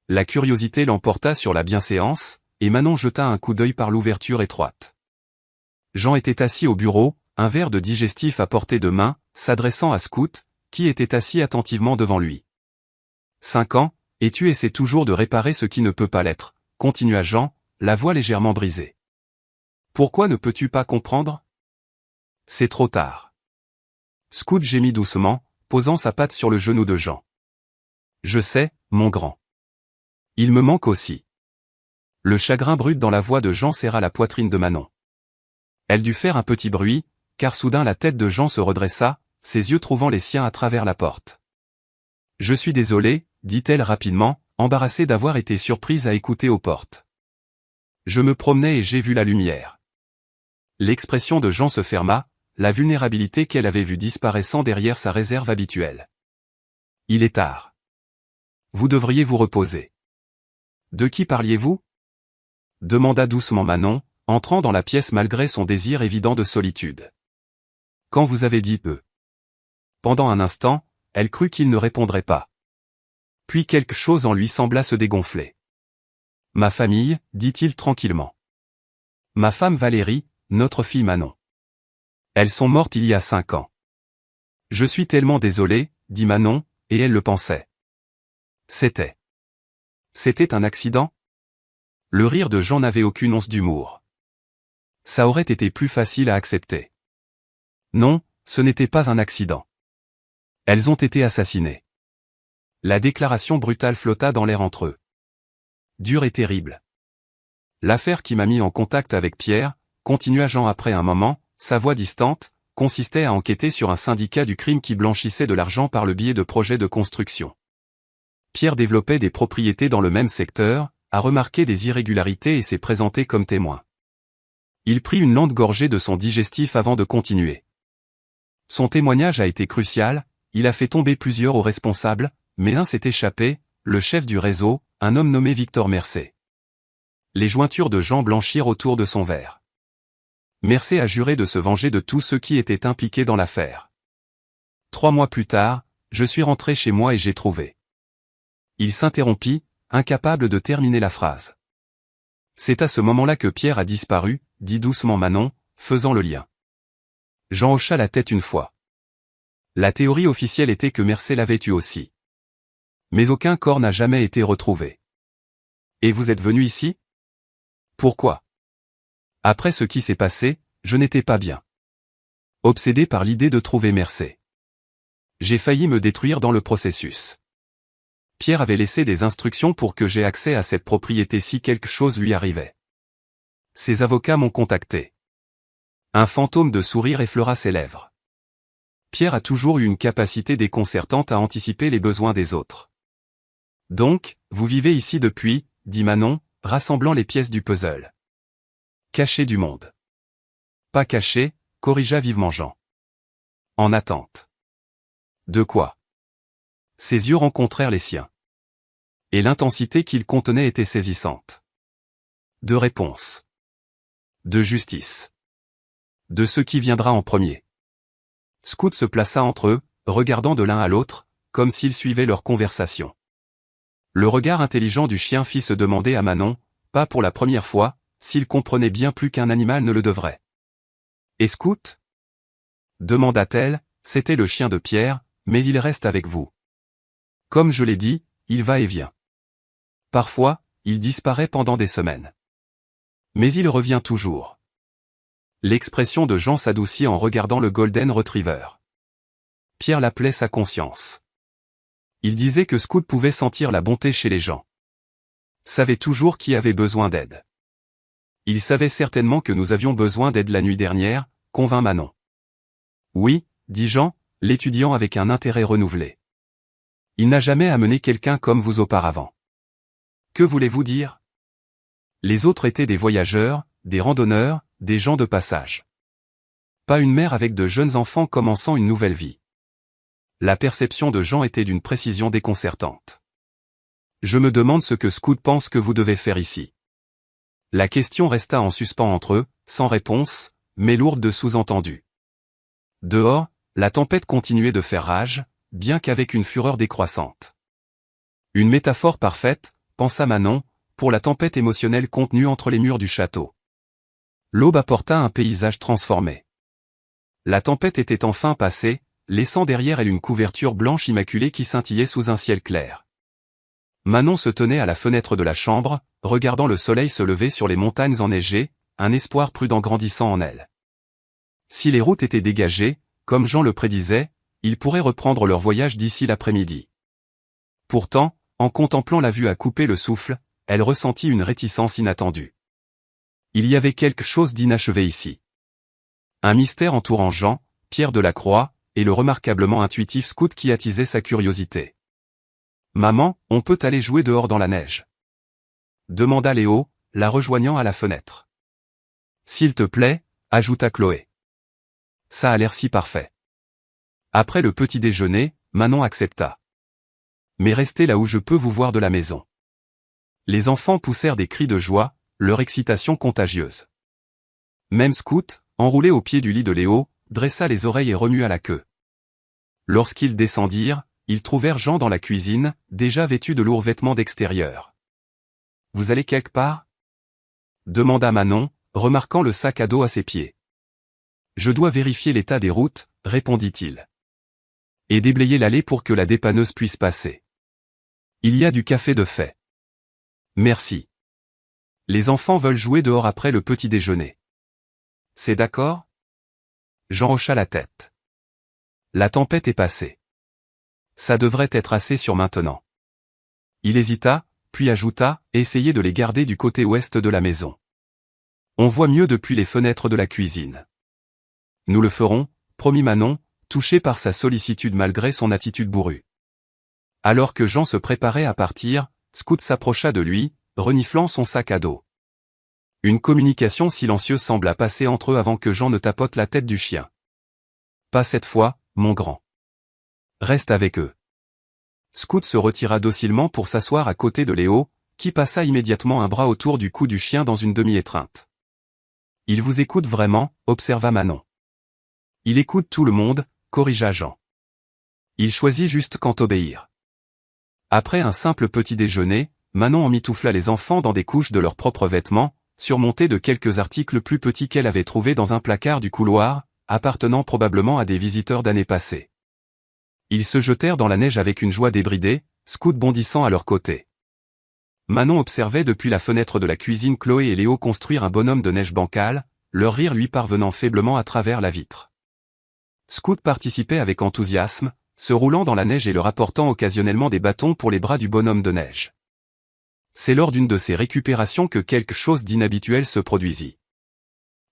La curiosité l'emporta sur la bienséance, et Manon jeta un coup d'œil par l'ouverture étroite. Jean était assis au bureau, un verre de digestif à portée de main, s'adressant à Scout, qui était assis attentivement devant lui. « 5 ans, et tu essaies toujours de réparer ce qui ne peut pas l'être, » continua Jean, la voix légèrement brisée. « Pourquoi ne peux-tu pas comprendre ? C'est trop tard. » Scout gémit doucement, posant sa patte sur le genou de Jean. « Je sais, mon grand. Il me manque aussi. » Le chagrin brut dans la voix de Jean serra la poitrine de Manon. Elle dut faire un petit bruit, car soudain la tête de Jean se redressa, ses yeux trouvant les siens à travers la porte. « Je suis désolée, » dit-elle rapidement, embarrassée d'avoir été surprise à écouter aux portes. « Je me promenais et j'ai vu la lumière. » L'expression de Jean se ferma, la vulnérabilité qu'elle avait vue disparaissant derrière sa réserve habituelle. « Il est tard. Vous devriez vous reposer. »« De qui parliez-vous » demanda doucement Manon, entrant dans la pièce malgré son désir évident de solitude. « Quand vous avez dit « eux ». Pendant un instant, elle crut qu'il ne répondrait pas. Puis quelque chose en lui sembla se dégonfler. « Ma famille, » dit-il tranquillement. « Ma femme Valérie, notre fille Manon. Elles sont mortes il y a 5 ans. »« Je suis tellement désolé, » dit Manon, et elle le pensait. C'était un accident ? Le rire de Jean n'avait aucune once d'humour. Ça aurait été plus facile à accepter. Non, ce n'était pas un accident. Elles ont été assassinées. La déclaration brutale flotta dans l'air entre eux. Dur et terrible. L'affaire qui m'a mis en contact avec Pierre, continua Jean après un moment, sa voix distante, consistait à enquêter sur un syndicat du crime qui blanchissait de l'argent par le biais de projets de construction. Pierre développait des propriétés dans le même secteur, a remarqué des irrégularités et s'est présenté comme témoin. Il prit une lente gorgée de son digestif avant de continuer. Son témoignage a été crucial, il a fait tomber plusieurs aux responsables, mais un s'est échappé, le chef du réseau, un homme nommé Victor Mercé. Les jointures de Jean blanchirent autour de son verre. Mercé a juré de se venger de tous ceux qui étaient impliqués dans l'affaire. 3 mois plus tard, je suis rentré chez moi et j'ai trouvé. Il s'interrompit, incapable de terminer la phrase. C'est à ce moment-là que Pierre a disparu, dit doucement Manon, faisant le lien. Jean hocha la tête une fois. La théorie officielle était que Mercé l'avait tué aussi. Mais aucun corps n'a jamais été retrouvé. Et vous êtes venu ici ? Pourquoi ? Après ce qui s'est passé, je n'étais pas bien. Obsédé par l'idée de trouver Mercé. J'ai failli me détruire dans le processus. Pierre avait laissé des instructions pour que j'aie accès à cette propriété si quelque chose lui arrivait. Ses avocats m'ont contacté. Un fantôme de sourire effleura ses lèvres. Pierre a toujours eu une capacité déconcertante à anticiper les besoins des autres. Donc, vous vivez ici depuis, dit Manon, rassemblant les pièces du puzzle. Caché du monde. Pas caché, corrigea vivement Jean. En attente. De quoi? Ses yeux rencontrèrent les siens. Et l'intensité qu'ils contenaient était saisissante. De réponse. De justice. De ce qui viendra en premier. Scout se plaça entre eux, regardant de l'un à l'autre, comme s'ils suivaient leur conversation. Le regard intelligent du chien fit se demander à Manon, pas pour la première fois, s'il comprenait bien plus qu'un animal ne le devrait. Et Scout? Demanda-t-elle, c'était le chien de Pierre, mais il reste avec vous. Comme je l'ai dit, il va et vient. Parfois, il disparaît pendant des semaines. Mais il revient toujours. L'expression de Jean s'adoucit en regardant le Golden Retriever. Pierre l'appelait sa conscience. Il disait que Scout pouvait sentir la bonté chez les gens. Savait toujours qui avait besoin d'aide. Il savait certainement que nous avions besoin d'aide la nuit dernière, convint Manon. Oui, dit Jean, l'étudiant avec un intérêt renouvelé. Il n'a jamais amené quelqu'un comme vous auparavant. Que voulez-vous dire? Les autres étaient des voyageurs, des randonneurs, des gens de passage. Pas une mère avec de jeunes enfants commençant une nouvelle vie. La perception de Jean était d'une précision déconcertante. Je me demande ce que Scout pense que vous devez faire ici. La question resta en suspens entre eux, sans réponse, mais lourde de sous-entendus. Dehors, la tempête continuait de faire rage, bien qu'avec une fureur décroissante. Une métaphore parfaite, pensa Manon, pour la tempête émotionnelle contenue entre les murs du château. L'aube apporta un paysage transformé. La tempête était enfin passée, laissant derrière elle une couverture blanche immaculée qui scintillait sous un ciel clair. Manon se tenait à la fenêtre de la chambre, regardant le soleil se lever sur les montagnes enneigées, un espoir prudent grandissant en elle. Si les routes étaient dégagées, comme Jean le prédisait, ils pourraient reprendre leur voyage d'ici l'après-midi. Pourtant, en contemplant la vue à couper le souffle, elle ressentit une réticence inattendue. Il y avait quelque chose d'inachevé ici. Un mystère entourant Jean, Pierre de la Croix, et le remarquablement intuitif Scout qui attisait sa curiosité. « Maman, on peut aller jouer dehors dans la neige ?» demanda Léo, la rejoignant à la fenêtre. « S'il te plaît, » ajouta Chloé. « Ça a l'air si parfait. » Après le petit déjeuner, Manon accepta. « Mais restez là où je peux vous voir de la maison. » Les enfants poussèrent des cris de joie, leur excitation contagieuse. Même Scout, enroulé au pied du lit de Léo, dressa les oreilles et remua la queue. Lorsqu'ils descendirent, ils trouvèrent Jean dans la cuisine, déjà vêtu de lourds vêtements d'extérieur. « Vous allez quelque part ?» demanda Manon, remarquant le sac à dos à ses pieds. « Je dois vérifier l'état des routes, » répondit-il. « Et déblayer l'allée pour que la dépanneuse puisse passer. Il y a du café de fait. » « Merci. Les enfants veulent jouer dehors après le petit déjeuner. »« C'est d'accord ?» Jean hocha la tête. La tempête est passée. Ça devrait être assez sûr maintenant. Il hésita, puis ajouta, essayez de les garder du côté ouest de la maison. On voit mieux depuis les fenêtres de la cuisine. Nous le ferons, promit Manon, touchée par sa sollicitude malgré son attitude bourrue. Alors que Jean se préparait à partir, Scout s'approcha de lui, reniflant son sac à dos. Une communication silencieuse sembla passer entre eux avant que Jean ne tapote la tête du chien. « Pas cette fois, mon grand. Reste avec eux. » Scout se retira docilement pour s'asseoir à côté de Léo, qui passa immédiatement un bras autour du cou du chien dans une demi-étreinte. « Il vous écoute vraiment, » observa Manon. « Il écoute tout le monde, » corrigea Jean. Il choisit juste quand obéir. Après un simple petit déjeuner, Manon emmitoufla les enfants dans des couches de leurs propres vêtements, surmontés de quelques articles plus petits qu'elle avait trouvés dans un placard du couloir, appartenant probablement à des visiteurs d'années passées. Ils se jetèrent dans la neige avec une joie débridée, Scout bondissant à leur côté. Manon observait depuis la fenêtre de la cuisine Chloé et Léo construire un bonhomme de neige bancal, leur rire lui parvenant faiblement à travers la vitre. Scout participait avec enthousiasme, se roulant dans la neige et leur apportant occasionnellement des bâtons pour les bras du bonhomme de neige. C'est lors d'une de ces récupérations que quelque chose d'inhabituel se produisit.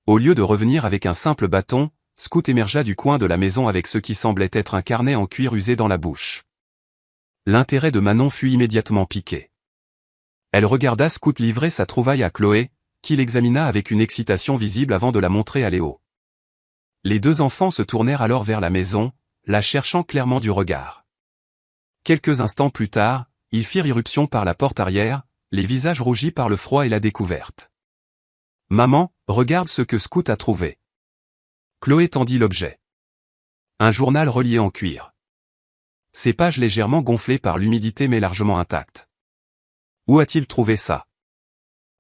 Au lieu de revenir avec un simple bâton, Scout émergea du coin de la maison avec ce qui semblait être un carnet en cuir usé dans la bouche. L'intérêt de Manon fut immédiatement piqué. Elle regarda Scout livrer sa trouvaille à Chloé, qui l'examina avec une excitation visible avant de la montrer à Léo. Les deux enfants se tournèrent alors vers la maison, la cherchant clairement du regard. Quelques instants plus tard, ils firent irruption par la porte arrière, les visages rougis par le froid et la découverte. « Maman, regarde ce que Scout a trouvé. » Chloé tendit l'objet. Un journal relié en cuir. Ses pages légèrement gonflées par l'humidité mais largement intactes. « Où a-t-il trouvé ça ?»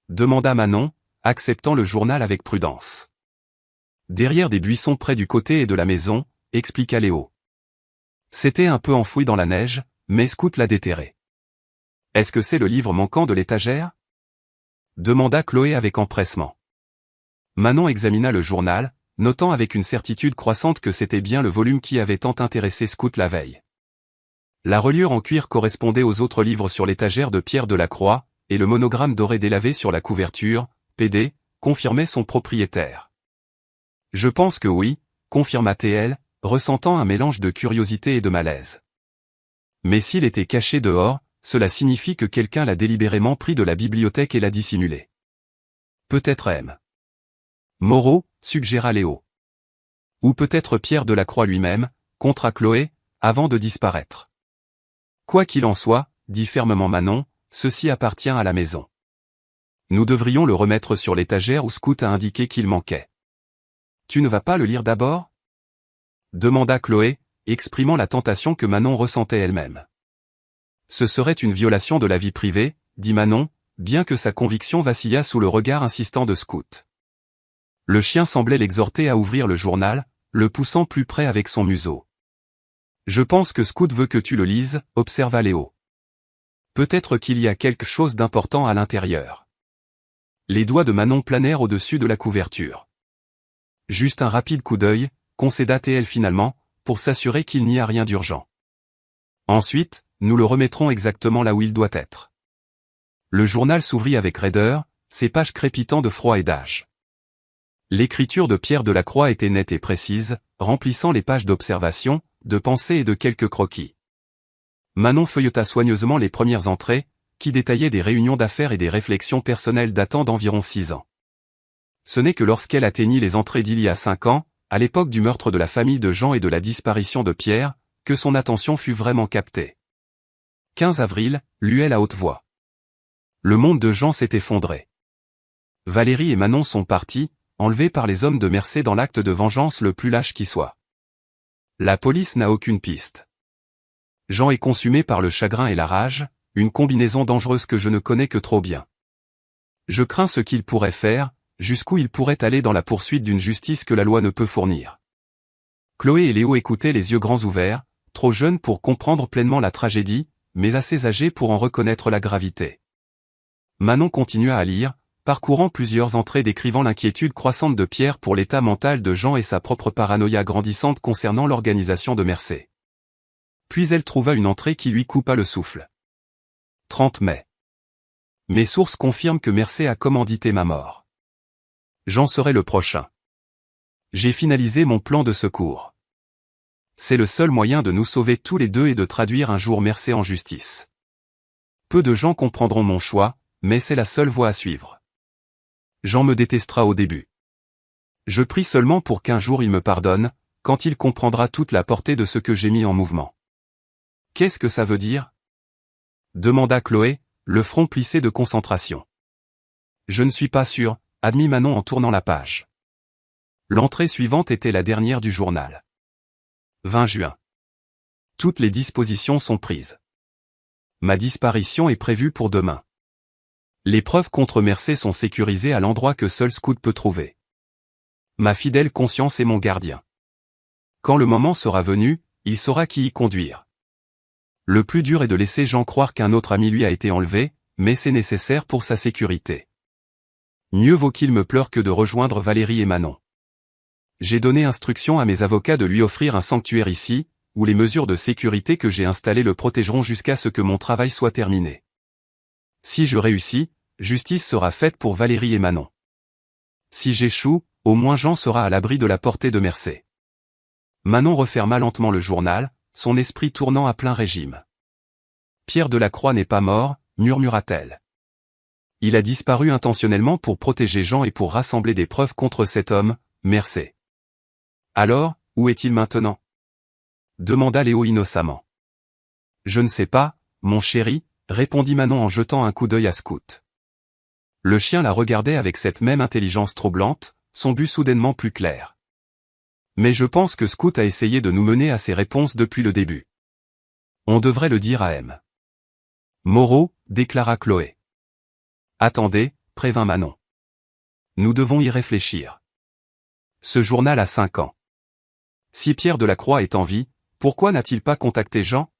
demanda Manon, acceptant le journal avec prudence. « Derrière des buissons près du côté et de la maison, » expliqua Léo. C'était un peu enfoui dans la neige, mais Scout l'a déterré. « Est-ce que c'est le livre manquant de l'étagère ?» demanda Chloé avec empressement. Manon examina le journal, notant avec une certitude croissante que c'était bien le volume qui avait tant intéressé Scout la veille. La reliure en cuir correspondait aux autres livres sur l'étagère de Pierre Delacroix, et le monogramme doré délavé sur la couverture, PD, confirmait son propriétaire. « Je pense que oui », confirma TL, ressentant un mélange de curiosité et de malaise. Mais s'il était caché dehors, cela signifie que quelqu'un l'a délibérément pris de la bibliothèque et l'a dissimulé. Peut-être M. Moreau, suggéra Léo. Ou peut-être Pierre Delacroix lui-même, contra Chloé, avant de disparaître. Quoi qu'il en soit, dit fermement Manon, ceci appartient à la maison. Nous devrions le remettre sur l'étagère où Scout a indiqué qu'il manquait. Tu ne vas pas le lire d'abord ? demanda Chloé, exprimant la tentation que Manon ressentait elle-même. Ce serait une violation de la vie privée, dit Manon, bien que sa conviction vacillât sous le regard insistant de Scout. Le chien semblait l'exhorter à ouvrir le journal, le poussant plus près avec son museau. « Je pense que Scout veut que tu le lises, » observa Léo. « Peut-être qu'il y a quelque chose d'important à l'intérieur. » Les doigts de Manon planèrent au-dessus de la couverture. « Juste un rapide coup d'œil, » concéda TL finalement, pour s'assurer qu'il n'y a rien d'urgent. Ensuite, nous le remettrons exactement là où il doit être. Le journal s'ouvrit avec raideur, ses pages crépitant de froid et d'âge. L'écriture de Pierre Delacroix était nette et précise, remplissant les pages d'observations, de pensées et de quelques croquis. Manon feuilleta soigneusement les premières entrées, qui détaillaient des réunions d'affaires et des réflexions personnelles datant d'environ 6 ans. Ce n'est que lorsqu'elle atteignit les entrées d'il y a 5 ans, à l'époque du meurtre de la famille de Jean et de la disparition de Pierre, que son attention fut vraiment captée. 15 avril, lut-elle à haute voix. Le monde de Jean s'est effondré. Valérie et Manon sont partis, enlevés par les hommes de Mercé dans l'acte de vengeance le plus lâche qui soit. La police n'a aucune piste. Jean est consumé par le chagrin et la rage, une combinaison dangereuse que je ne connais que trop bien. Je crains ce qu'il pourrait faire, jusqu'où il pourrait aller dans la poursuite d'une justice que la loi ne peut fournir. Chloé et Léo écoutaient les yeux grands ouverts, trop jeunes pour comprendre pleinement la tragédie, mais assez âgés pour en reconnaître la gravité. Manon continua à lire, parcourant plusieurs entrées décrivant l'inquiétude croissante de Pierre pour l'état mental de Jean et sa propre paranoïa grandissante concernant l'organisation de Mercé. Puis elle trouva une entrée qui lui coupa le souffle. 30 mai. Mes sources confirment que Mercé a commandité ma mort. J'en serai le prochain. J'ai finalisé mon plan de secours. C'est le seul moyen de nous sauver tous les deux et de traduire un jour Mercé en justice. Peu de gens comprendront mon choix, mais c'est la seule voie à suivre. Jean me détestera au début. Je prie seulement pour qu'un jour il me pardonne, quand il comprendra toute la portée de ce que j'ai mis en mouvement. Qu'est-ce que ça veut dire ? demanda Chloé, le front plissé de concentration. Je ne suis pas sûr, admit Manon en tournant la page. L'entrée suivante était la dernière du journal. 20 juin. Toutes les dispositions sont prises. Ma disparition est prévue pour demain. Les preuves contre Mercé sont sécurisées à l'endroit que seul Scout peut trouver. Ma fidèle conscience est mon gardien. Quand le moment sera venu, il saura qui y conduire. Le plus dur est de laisser Jean croire qu'un autre ami lui a été enlevé, mais c'est nécessaire pour sa sécurité. Mieux vaut qu'il me pleure que de rejoindre Valérie et Manon. J'ai donné instruction à mes avocats de lui offrir un sanctuaire ici, où les mesures de sécurité que j'ai installées le protégeront jusqu'à ce que mon travail soit terminé. Si je réussis, justice sera faite pour Valérie et Manon. Si j'échoue, au moins Jean sera à l'abri de la portée de Mercé. Manon referma lentement le journal, son esprit tournant à plein régime. Pierre Delacroix n'est pas mort, murmura-t-elle. Il a disparu intentionnellement pour protéger Jean et pour rassembler des preuves contre cet homme, Mercé. Alors, où est-il maintenant? Demanda Léo innocemment. Je ne sais pas, mon chéri, répondit Manon en jetant un coup d'œil à Scout. Le chien la regardait avec cette même intelligence troublante, son but soudainement plus clair. Mais je pense que Scout a essayé de nous mener à ses réponses depuis le début. On devrait le dire à M. Moreau, déclara Chloé. Attendez, prévint Manon. Nous devons y réfléchir. Ce journal a 5 ans. Si Pierre Delacroix est en vie, pourquoi n'a-t-il pas contacté Jean?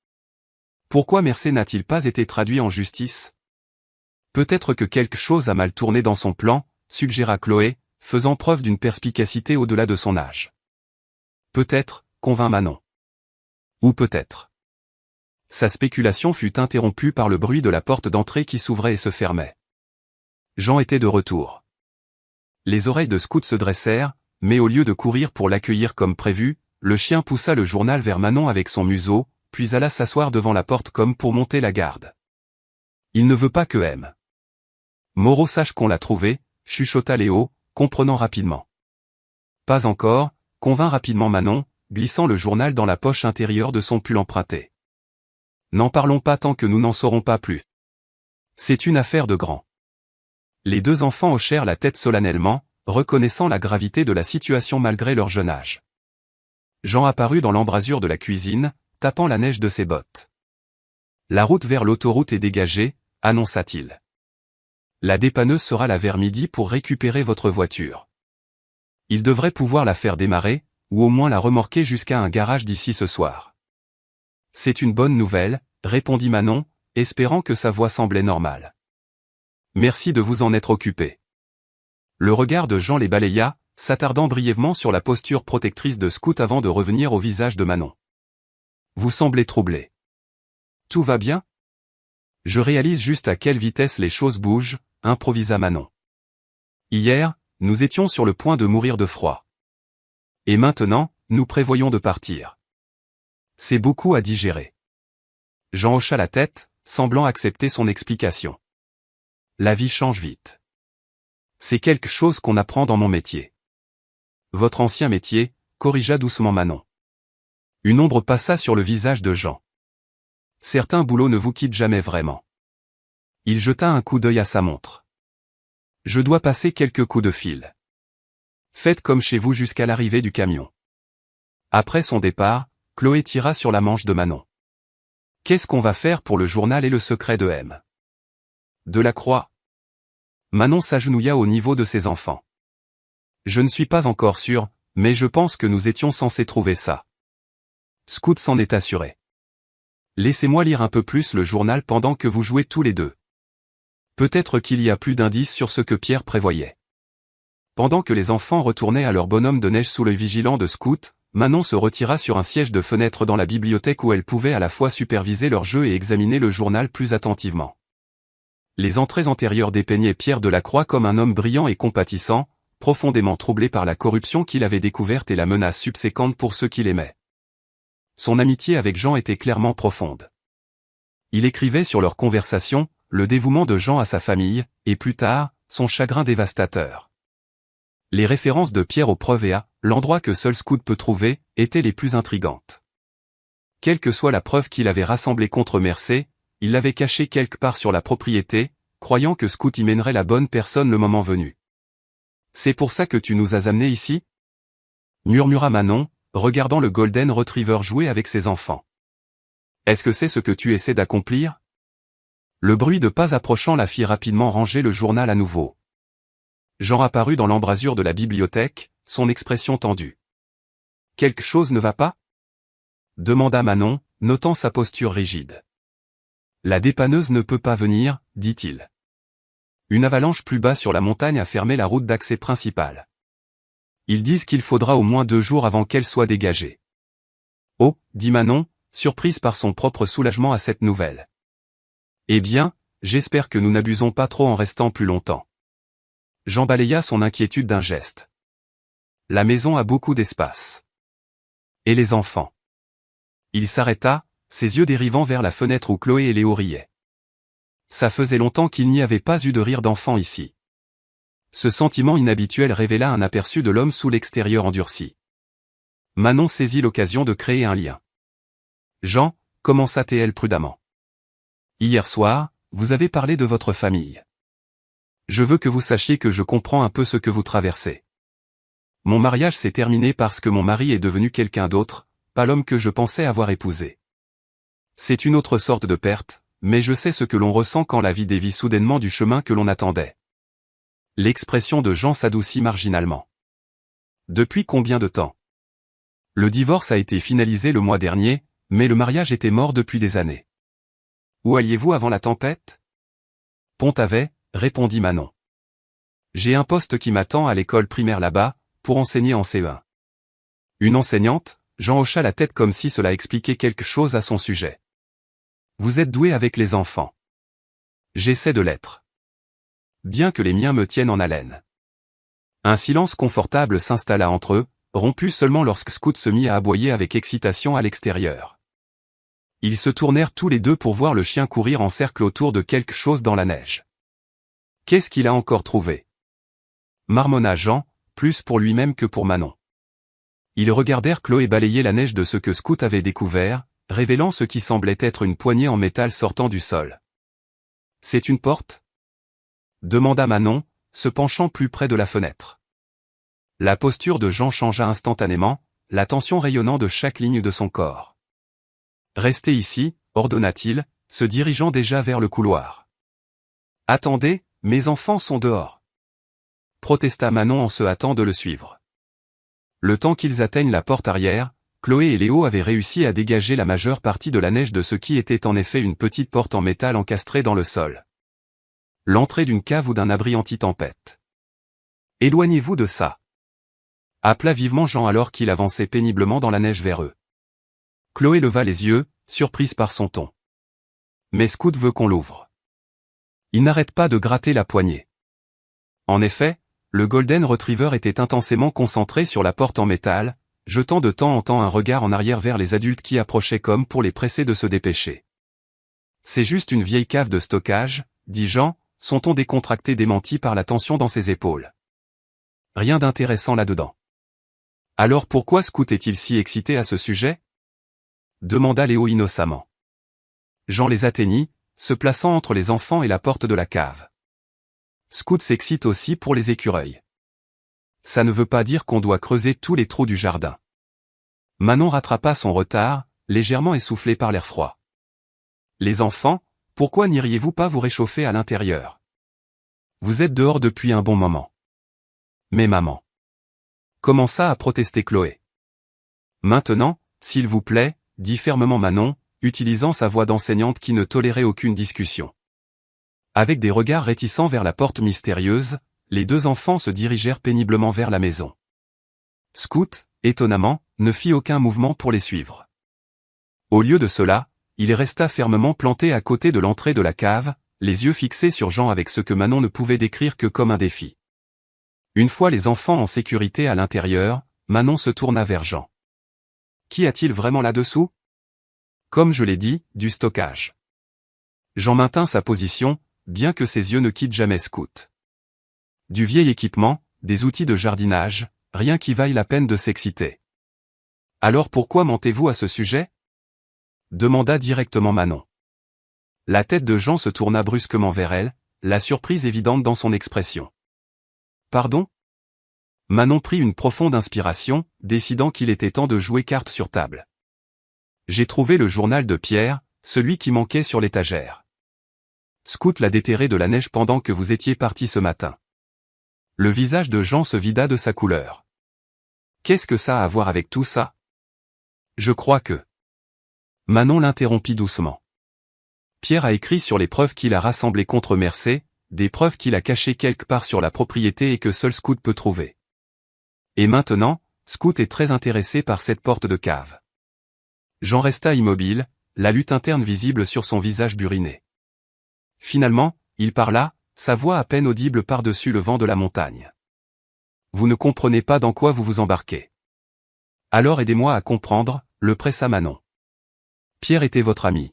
Pourquoi Mercé n'a-t-il pas été traduit en justice? Peut-être que quelque chose a mal tourné dans son plan, suggéra Chloé, faisant preuve d'une perspicacité au-delà de son âge. Peut-être, convint Manon. Ou peut-être. Sa spéculation fut interrompue par le bruit de la porte d'entrée qui s'ouvrait et se fermait. Jean était de retour. Les oreilles de Scout se dressèrent, mais au lieu de courir pour l'accueillir comme prévu, le chien poussa le journal vers Manon avec son museau, puis alla s'asseoir devant la porte comme pour monter la garde. Il ne veut pas que M. Moreau sache qu'on l'a trouvé, chuchota Léo, comprenant rapidement. Pas encore, convint rapidement Manon, glissant le journal dans la poche intérieure de son pull emprunté. N'en parlons pas tant que nous n'en saurons pas plus. C'est une affaire de grand. Les deux enfants hochèrent la tête solennellement, reconnaissant la gravité de la situation malgré leur jeune âge. Jean apparut dans l'embrasure de la cuisine, tapant la neige de ses bottes. La route vers l'autoroute est dégagée, annonça-t-il. La dépanneuse sera là vers midi pour récupérer votre voiture. Il devrait pouvoir la faire démarrer, ou au moins la remorquer jusqu'à un garage d'ici ce soir. C'est une bonne nouvelle, répondit Manon, espérant que sa voix semblait normale. Merci de vous en être occupé. Le regard de Jean les balaya, s'attardant brièvement sur la posture protectrice de Scout avant de revenir au visage de Manon. Vous semblez troublé. Tout va bien? Je réalise juste à quelle vitesse les choses bougent, improvisa Manon. Hier, nous étions sur le point de mourir de froid. Et maintenant, nous prévoyons de partir. C'est beaucoup à digérer. Jean hocha la tête, semblant accepter son explication. La vie change vite. C'est quelque chose qu'on apprend dans mon métier. Votre ancien métier, corrigea doucement Manon. Une ombre passa sur le visage de Jean. Certains boulots ne vous quittent jamais vraiment. Il jeta un coup d'œil à sa montre. Je dois passer quelques coups de fil. Faites comme chez vous jusqu'à l'arrivée du camion. Après son départ, Chloé tira sur la manche de Manon. Qu'est-ce qu'on va faire pour le journal et le secret de M. Delacroix? Manon s'agenouilla au niveau de ses enfants. Je ne suis pas encore sûr, mais je pense que nous étions censés trouver ça. Scout s'en est assuré. Laissez-moi lire un peu plus le journal pendant que vous jouez tous les deux. Peut-être qu'il y a plus d'indices sur ce que Pierre prévoyait. Pendant que les enfants retournaient à leur bonhomme de neige sous l'œil vigilant de Scout, Manon se retira sur un siège de fenêtre dans la bibliothèque où elle pouvait à la fois superviser leur jeu et examiner le journal plus attentivement. Les entrées antérieures dépeignaient Pierre Delacroix comme un homme brillant et compatissant, profondément troublé par la corruption qu'il avait découverte et la menace subséquente pour ceux qu'il aimait. Son amitié avec Jean était clairement profonde. Il écrivait sur leur conversation, le dévouement de Jean à sa famille, et plus tard, son chagrin dévastateur. Les références de Pierre aux preuves et à l'endroit que seul Scout peut trouver, étaient les plus intrigantes. Quelle que soit la preuve qu'il avait rassemblée contre Mercé, il l'avait cachée quelque part sur la propriété, croyant que Scout y mènerait la bonne personne le moment venu. C'est pour ça que tu nous as amenés ici? Murmura Manon, regardant le Golden Retriever jouer avec ses enfants. Est-ce que c'est ce que tu essaies d'accomplir? Le bruit de pas approchant la fit rapidement ranger le journal à nouveau. Jean apparut dans l'embrasure de la bibliothèque, son expression tendue. Quelque chose ne va pas? Demanda Manon, notant sa posture rigide. La dépanneuse ne peut pas venir, dit-il. Une avalanche plus bas sur la montagne a fermé la route d'accès principale. Ils disent qu'il faudra au moins 2 jours avant qu'elle soit dégagée. Oh, dit Manon, surprise par son propre soulagement à cette nouvelle. Eh bien, j'espère que nous n'abusons pas trop en restant plus longtemps. Jean balaya son inquiétude d'un geste. La maison a beaucoup d'espace. Et les enfants? Il s'arrêta, ses yeux dérivant vers la fenêtre où Chloé et Léo riaient. Ça faisait longtemps qu'il n'y avait pas eu de rire d'enfant ici. Ce sentiment inhabituel révéla un aperçu de l'homme sous l'extérieur endurci. Manon saisit l'occasion de créer un lien. Jean, commença-t-elle prudemment. Hier soir, vous avez parlé de votre famille. Je veux que vous sachiez que je comprends un peu ce que vous traversez. Mon mariage s'est terminé parce que mon mari est devenu quelqu'un d'autre, pas l'homme que je pensais avoir épousé. C'est une autre sorte de perte, mais je sais ce que l'on ressent quand la vie dévie soudainement du chemin que l'on attendait. L'expression de Jean s'adoucit marginalement. Depuis combien de temps? Le divorce a été finalisé le mois dernier, mais le mariage était mort depuis des années. Où alliez-vous avant la tempête? Pont-Avet, répondit Manon. J'ai un poste qui m'attend à l'école primaire là-bas, pour enseigner en CE1. Une enseignante? Jean hocha la tête comme si cela expliquait quelque chose à son sujet. Vous êtes doué avec les enfants. J'essaie de l'être. Bien que les miens me tiennent en haleine. Un silence confortable s'installa entre eux, rompu seulement lorsque Scout se mit à aboyer avec excitation à l'extérieur. Ils se tournèrent tous les deux pour voir le chien courir en cercle autour de quelque chose dans la neige. Qu'est-ce qu'il a encore trouvé? Marmonna Jean, plus pour lui-même que pour Manon. Ils regardèrent Chloé balayer la neige de ce que Scout avait découvert, révélant ce qui semblait être une poignée en métal sortant du sol. C'est une porte? Demanda Manon, se penchant plus près de la fenêtre. La posture de Jean changea instantanément, la tension rayonnant de chaque ligne de son corps. Restez ici, ordonna-t-il, se dirigeant déjà vers le couloir. Attendez, mes enfants sont dehors. Protesta Manon en se hâtant de le suivre. Le temps qu'ils atteignent la porte arrière, Chloé et Léo avaient réussi à dégager la majeure partie de la neige de ce qui était en effet une petite porte en métal encastrée dans le sol. L'entrée d'une cave ou d'un abri anti-tempête. Éloignez-vous de ça. Appela vivement Jean alors qu'il avançait péniblement dans la neige vers eux. Chloé leva les yeux, surprise par son ton. Mais Scout veut qu'on l'ouvre. Il n'arrête pas de gratter la poignée. En effet, le Golden Retriever était intensément concentré sur la porte en métal, jetant de temps en temps un regard en arrière vers les adultes qui approchaient comme pour les presser de se dépêcher. C'est juste une vieille cave de stockage, dit Jean, son ton décontracté démenti par la tension dans ses épaules. Rien d'intéressant là-dedans. Alors pourquoi Scout est-il si excité à ce sujet? Demanda Léo innocemment. Jean les atteignit, se plaçant entre les enfants et la porte de la cave. Scout s'excite aussi pour les écureuils. Ça ne veut pas dire qu'on doit creuser tous les trous du jardin. Manon rattrapa son retard, légèrement essoufflé par l'air froid. Les enfants, pourquoi n'iriez-vous pas vous réchauffer à l'intérieur? Vous êtes dehors depuis un bon moment. Mais maman. Commença à protester Chloé. Maintenant, s'il vous plaît, dit fermement Manon, utilisant sa voix d'enseignante qui ne tolérait aucune discussion. Avec des regards réticents vers la porte mystérieuse, les deux enfants se dirigèrent péniblement vers la maison. Scout, étonnamment, ne fit aucun mouvement pour les suivre. Au lieu de cela, il resta fermement planté à côté de l'entrée de la cave, les yeux fixés sur Jean avec ce que Manon ne pouvait décrire que comme un défi. Une fois les enfants en sécurité à l'intérieur, Manon se tourna vers Jean. Qu'y a-t-il vraiment là-dessous? Comme je l'ai dit, du stockage. Jean maintint sa position, bien que ses yeux ne quittent jamais Scout. Du vieil équipement, des outils de jardinage, rien qui vaille la peine de s'exciter. Alors pourquoi mentez-vous à ce sujet? Demanda directement Manon. La tête de Jean se tourna brusquement vers elle, la surprise évidente dans son expression. Pardon? Manon prit une profonde inspiration, décidant qu'il était temps de jouer carte sur table. J'ai trouvé le journal de Pierre, celui qui manquait sur l'étagère. Scout l'a déterré de la neige pendant que vous étiez parti ce matin. Le visage de Jean se vida de sa couleur. Qu'est-ce que ça a à voir avec tout ça? Je crois que... Manon l'interrompit doucement. Pierre a écrit sur les preuves qu'il a rassemblées contre Mercé, des preuves qu'il a cachées quelque part sur la propriété et que seul Scout peut trouver. Et maintenant, Scout est très intéressé par cette porte de cave. Jean resta immobile, la lutte interne visible sur son visage buriné. Finalement, il parla, sa voix à peine audible par-dessus le vent de la montagne. vous ne comprenez pas dans quoi vous vous embarquez. Alors aidez-moi à comprendre, le pressa Manon. Pierre était votre ami.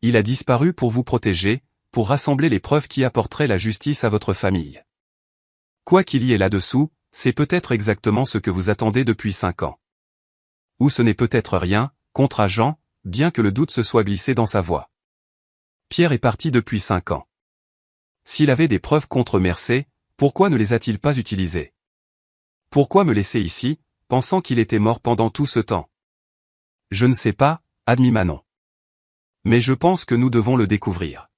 Il a disparu pour vous protéger, pour rassembler les preuves qui apporteraient la justice à votre famille. Quoi qu'il y ait là-dessous, c'est peut-être exactement ce que vous attendez depuis 5 ans. Ou ce n'est peut-être rien, contre Jean, bien que le doute se soit glissé dans sa voix. Pierre est parti depuis 5 ans. S'il avait des preuves contre Mercé, pourquoi ne les a-t-il pas utilisées? Pourquoi me laisser ici, pensant qu'il était mort pendant tout ce temps? Je ne sais pas, admit Manon. Mais je pense que nous devons le découvrir.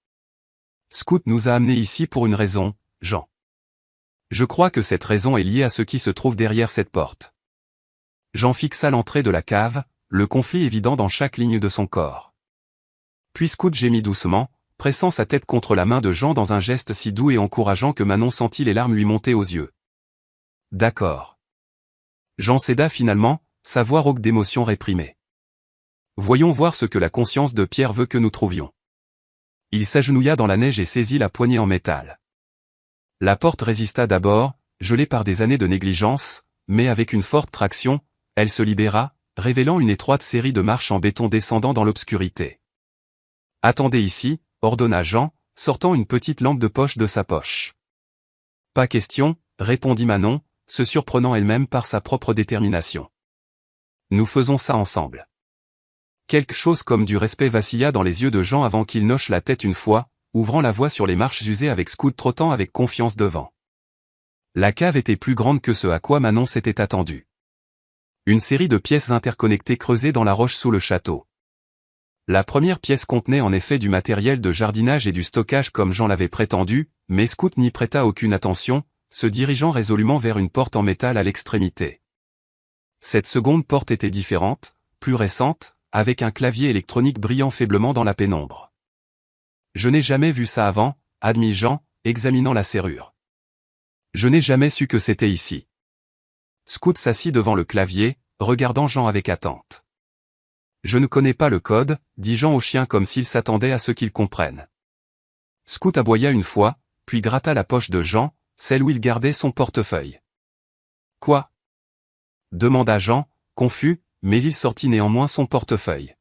Scout nous a amenés ici pour une raison, Jean. Je crois que cette raison est liée à ce qui se trouve derrière cette porte. Jean fixa l'entrée de la cave, le conflit évident dans chaque ligne de son corps. Puis Scout gémit doucement, pressant sa tête contre la main de Jean dans un geste si doux et encourageant que Manon sentit les larmes lui monter aux yeux. D'accord. Jean céda finalement, sa voix rauque d'émotion réprimée. Voyons voir ce que la conscience de Pierre veut que nous trouvions. Il s'agenouilla dans la neige et saisit la poignée en métal. La porte résista d'abord, gelée par des années de négligence, mais avec une forte traction, elle se libéra, révélant une étroite série de marches en béton descendant dans l'obscurité. « Attendez ici », ordonna Jean, sortant une petite lampe de poche de sa poche. « Pas question », répondit Manon, se surprenant elle-même par sa propre détermination. « Nous faisons ça ensemble. » Quelque chose comme du respect vacilla dans les yeux de Jean avant qu'il n'hoche la tête une fois, ouvrant la voie sur les marches usées avec Scout trottant avec confiance devant. La cave était plus grande que ce à quoi Manon s'était attendue. Une série de pièces interconnectées creusées dans la roche sous le château. La première pièce contenait en effet du matériel de jardinage et du stockage comme Jean l'avait prétendu, mais Scout n'y prêta aucune attention, se dirigeant résolument vers une porte en métal à l'extrémité. Cette seconde porte était différente, plus récente, avec un clavier électronique brillant faiblement dans la pénombre. « Je n'ai jamais vu ça avant », admit Jean, examinant la serrure. « Je n'ai jamais su que c'était ici. » Scout s'assit devant le clavier, regardant Jean avec attente. « Je ne connais pas le code », dit Jean au chien comme s'il s'attendait à ce qu'il comprenne. Scout aboya une fois, puis gratta la poche de Jean, celle où il gardait son portefeuille. « Quoi ?» demanda Jean, confus, mais il sortit néanmoins son portefeuille.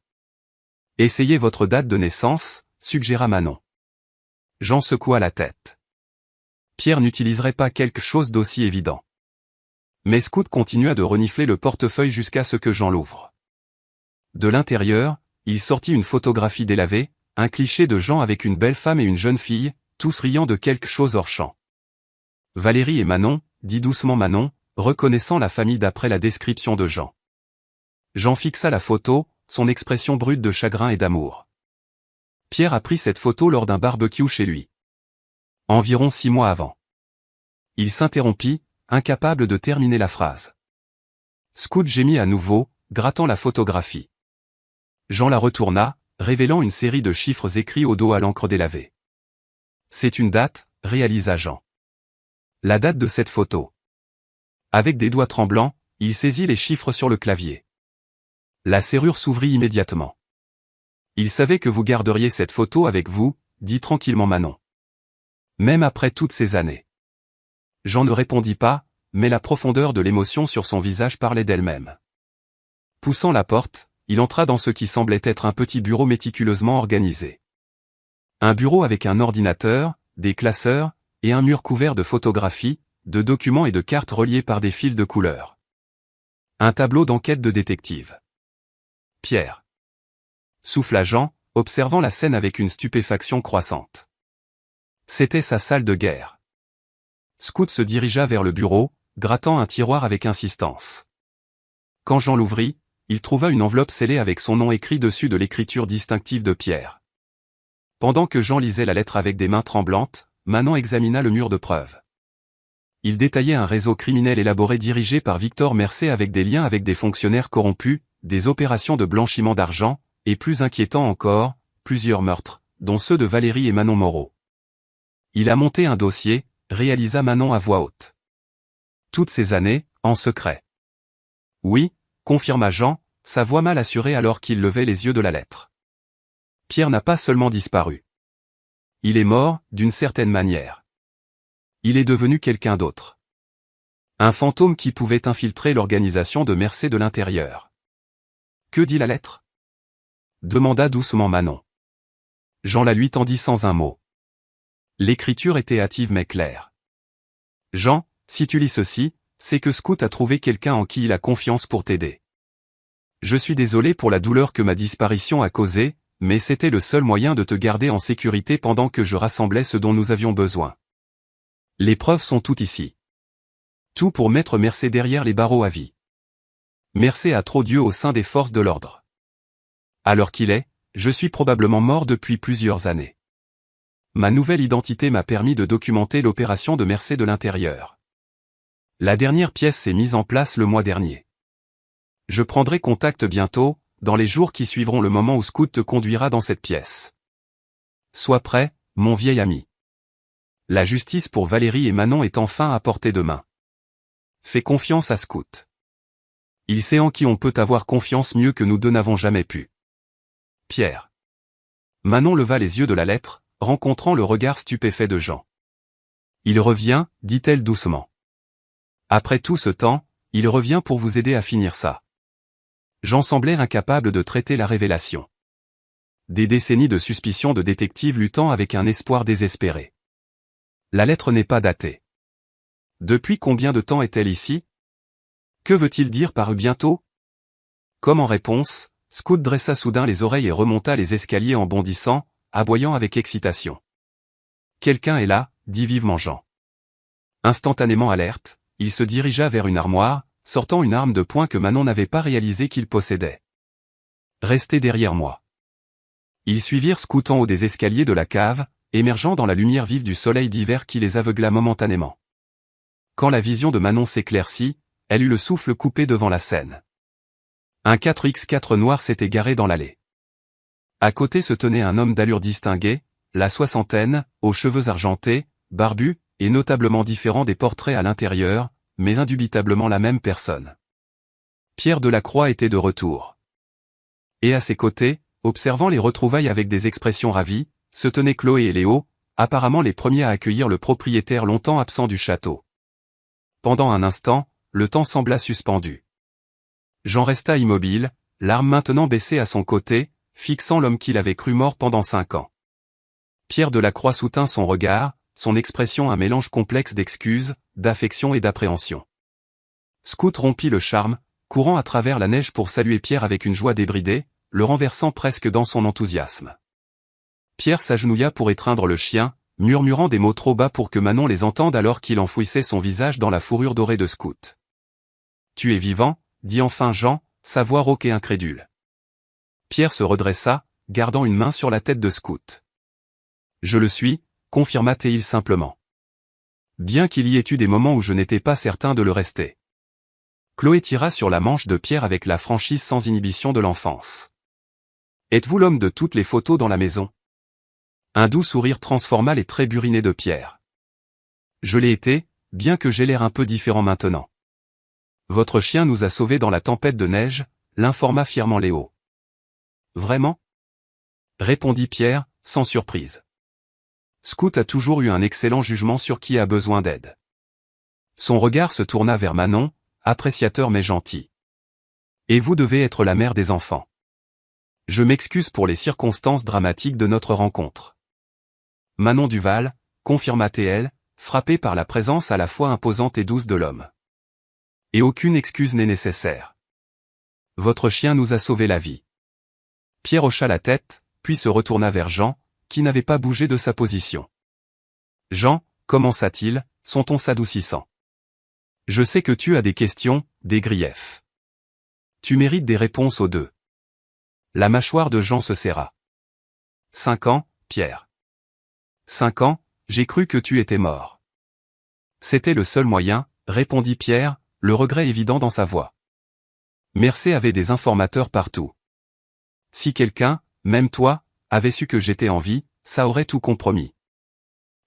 « Essayez votre date de naissance », suggéra Manon. Jean secoua la tête. Pierre n'utiliserait pas quelque chose d'aussi évident. Mais Scout continua de renifler le portefeuille jusqu'à ce que Jean l'ouvre. De l'intérieur, il sortit une photographie délavée, un cliché de Jean avec une belle femme et une jeune fille, tous riant de quelque chose hors champ. « Valérie et Manon », dit doucement Manon, reconnaissant la famille d'après la description de Jean. Jean fixa la photo, son expression brute de chagrin et d'amour. Pierre a pris cette photo lors d'un barbecue chez lui. Environ 6 mois avant. Il s'interrompit, incapable de terminer la phrase. Scout gémit à nouveau, grattant la photographie. Jean la retourna, révélant une série de chiffres écrits au dos à l'encre délavée. C'est une date, réalisa Jean. La date de cette photo. Avec des doigts tremblants, il saisit les chiffres sur le clavier. La serrure s'ouvrit immédiatement. Il savait que vous garderiez cette photo avec vous, dit tranquillement Manon. Même après toutes ces années. Jean ne répondit pas, mais la profondeur de l'émotion sur son visage parlait d'elle-même. Poussant la porte, il entra dans ce qui semblait être un petit bureau méticuleusement organisé. Un bureau avec un ordinateur, des classeurs, et un mur couvert de photographies, de documents et de cartes reliées par des fils de couleur. Un tableau d'enquête de détective. Pierre. Souffla Jean, observant la scène avec une stupéfaction croissante. C'était sa salle de guerre. Scout se dirigea vers le bureau, grattant un tiroir avec insistance. Quand Jean l'ouvrit, il trouva une enveloppe scellée avec son nom écrit dessus de l'écriture distinctive de Pierre. Pendant que Jean lisait la lettre avec des mains tremblantes, Manon examina le mur de preuves. Il détaillait un réseau criminel élaboré dirigé par Victor Mercé avec des liens avec des fonctionnaires corrompus, des opérations de blanchiment d'argent, et plus inquiétant encore, plusieurs meurtres, dont ceux de Valérie et Manon Moreau. Il a monté un dossier, réalisa Manon à voix haute. Toutes ces années, en secret. Oui, confirma Jean, sa voix mal assurée alors qu'il levait les yeux de la lettre. Pierre n'a pas seulement disparu. Il est mort, d'une certaine manière. Il est devenu quelqu'un d'autre. Un fantôme qui pouvait infiltrer l'organisation de Mercé de l'intérieur. Que dit la lettre? Demanda doucement Manon. Jean la lui tendit sans un mot. L'écriture était hâtive mais claire. Jean, si tu lis ceci, c'est que Scout a trouvé quelqu'un en qui il a confiance pour t'aider. Je suis désolé pour la douleur que ma disparition a causée, mais c'était le seul moyen de te garder en sécurité pendant que je rassemblais ce dont nous avions besoin. Les preuves sont toutes ici. Tout pour mettre Mercé derrière les barreaux à vie. Mercé a trop d'yeux au sein des forces de l'ordre. À l'heure qu'il est, je suis probablement mort depuis plusieurs années. Ma nouvelle identité m'a permis de documenter l'opération de Mercé de l'intérieur. La dernière pièce s'est mise en place le mois dernier. Je prendrai contact bientôt, dans les jours qui suivront le moment où Scout te conduira dans cette pièce. Sois prêt, mon vieil ami. La justice pour Valérie et Manon est enfin à portée de main. Fais confiance à Scout. Il sait en qui on peut avoir confiance mieux que nous deux n'avons jamais pu. Pierre. Manon leva les yeux de la lettre, rencontrant le regard stupéfait de Jean. Il revient, dit-elle doucement. Après tout ce temps, il revient pour vous aider à finir ça. Jean semblait incapable de traiter la révélation. Des décennies de suspicion de détective luttant avec un espoir désespéré. La lettre n'est pas datée. Depuis combien de temps est-elle ici? Que veut-il dire par bientôt? Comme en réponse, Scout dressa soudain les oreilles et remonta les escaliers en bondissant, aboyant avec excitation. Quelqu'un est là, dit vivement Jean. Instantanément alerte, il se dirigea vers une armoire, sortant une arme de poing que Manon n'avait pas réalisé qu'il possédait. Restez derrière moi. Ils suivirent Scout en haut des escaliers de la cave, émergeant dans la lumière vive du soleil d'hiver qui les aveugla momentanément. Quand la vision de Manon s'éclaircit, elle eut le souffle coupé devant la scène. Un 4x4 noir s'était garé dans l'allée. À côté se tenait un homme d'allure distinguée, la soixantaine, aux cheveux argentés, barbu, et notablement différent des portraits à l'intérieur, mais indubitablement la même personne. Pierre Delacroix était de retour. Et à ses côtés, observant les retrouvailles avec des expressions ravies, se tenaient Chloé et Léo, apparemment les premiers à accueillir le propriétaire longtemps absent du château. Pendant un instant, le temps sembla suspendu. Jean resta immobile, l'arme maintenant baissée à son côté, fixant l'homme qu'il avait cru mort pendant 5 ans. Pierre Delacroix soutint son regard, son expression un mélange complexe d'excuses, d'affection et d'appréhension. Scout rompit le charme, courant à travers la neige pour saluer Pierre avec une joie débridée, le renversant presque dans son enthousiasme. Pierre s'agenouilla pour étreindre le chien, murmurant des mots trop bas pour que Manon les entende alors qu'il enfouissait son visage dans la fourrure dorée de Scout. « Tu es vivant ?» dit enfin Jean, sa voix rauque et incrédule. Pierre se redressa, gardant une main sur la tête de Scout. « Je le suis », confirma-t-il simplement. Bien qu'il y ait eu des moments où je n'étais pas certain de le rester. Chloé tira sur la manche de Pierre avec la franchise sans inhibition de l'enfance. « Êtes-vous l'homme de toutes les photos dans la maison ?» Un doux sourire transforma les traits burinés de Pierre. « Je l'ai été, bien que j'ai l'air un peu différent maintenant. » Votre chien nous a sauvés dans la tempête de neige, l'informa fièrement Léo. Vraiment? Répondit Pierre, sans surprise. Scout a toujours eu un excellent jugement sur qui a besoin d'aide. Son regard se tourna vers Manon, appréciateur mais gentil. Et vous devez être la mère des enfants. Je m'excuse pour les circonstances dramatiques de notre rencontre. Manon Duval, confirma-t-elle, frappée par la présence à la fois imposante et douce de l'homme. Et aucune excuse n'est nécessaire. Votre chien nous a sauvé la vie. Pierre hocha la tête, puis se retourna vers Jean, qui n'avait pas bougé de sa position. Jean, commença-t-il, son ton s'adoucissant. Je sais que tu as des questions, des griefs. Tu mérites des réponses aux deux. La mâchoire de Jean se serra. 5 ans, Pierre. 5 ans, j'ai cru que tu étais mort. C'était le seul moyen, répondit Pierre, le regret évident dans sa voix. Mercé avait des informateurs partout. Si quelqu'un, même toi, avait su que j'étais en vie, ça aurait tout compromis.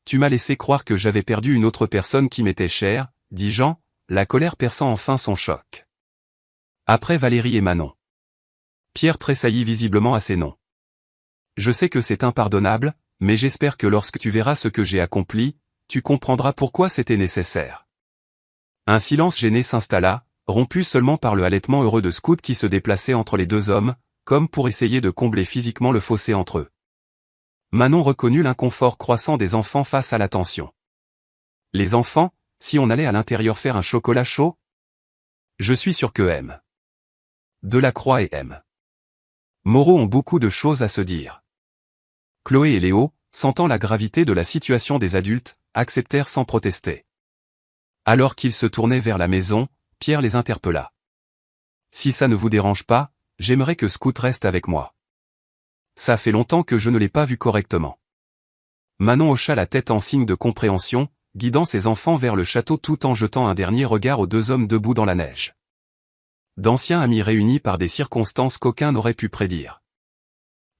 Tu m'as laissé croire que j'avais perdu une autre personne qui m'était chère, dit Jean, la colère perçant enfin son choc. Après Valérie et Manon. Pierre tressaillit visiblement à ces noms. Je sais que c'est impardonnable, mais j'espère que lorsque tu verras ce que j'ai accompli, tu comprendras pourquoi c'était nécessaire. Un silence gêné s'installa, rompu seulement par le halètement heureux de Scout qui se déplaçait entre les deux hommes, comme pour essayer de combler physiquement le fossé entre eux. Manon reconnut l'inconfort croissant des enfants face à la tension. Les enfants, si on allait à l'intérieur faire un chocolat chaud? Je suis sûr que M. Delacroix et M. Moreau ont beaucoup de choses à se dire. Chloé et Léo, sentant la gravité de la situation des adultes, acceptèrent sans protester. Alors qu'ils se tournaient vers la maison, Pierre les interpella. Si ça ne vous dérange pas, j'aimerais que Scout reste avec moi. Ça fait longtemps que je ne l'ai pas vu correctement. Manon hocha la tête en signe de compréhension, guidant ses enfants vers le château tout en jetant un dernier regard aux deux hommes debout dans la neige. D'anciens amis réunis par des circonstances qu'aucun n'aurait pu prédire.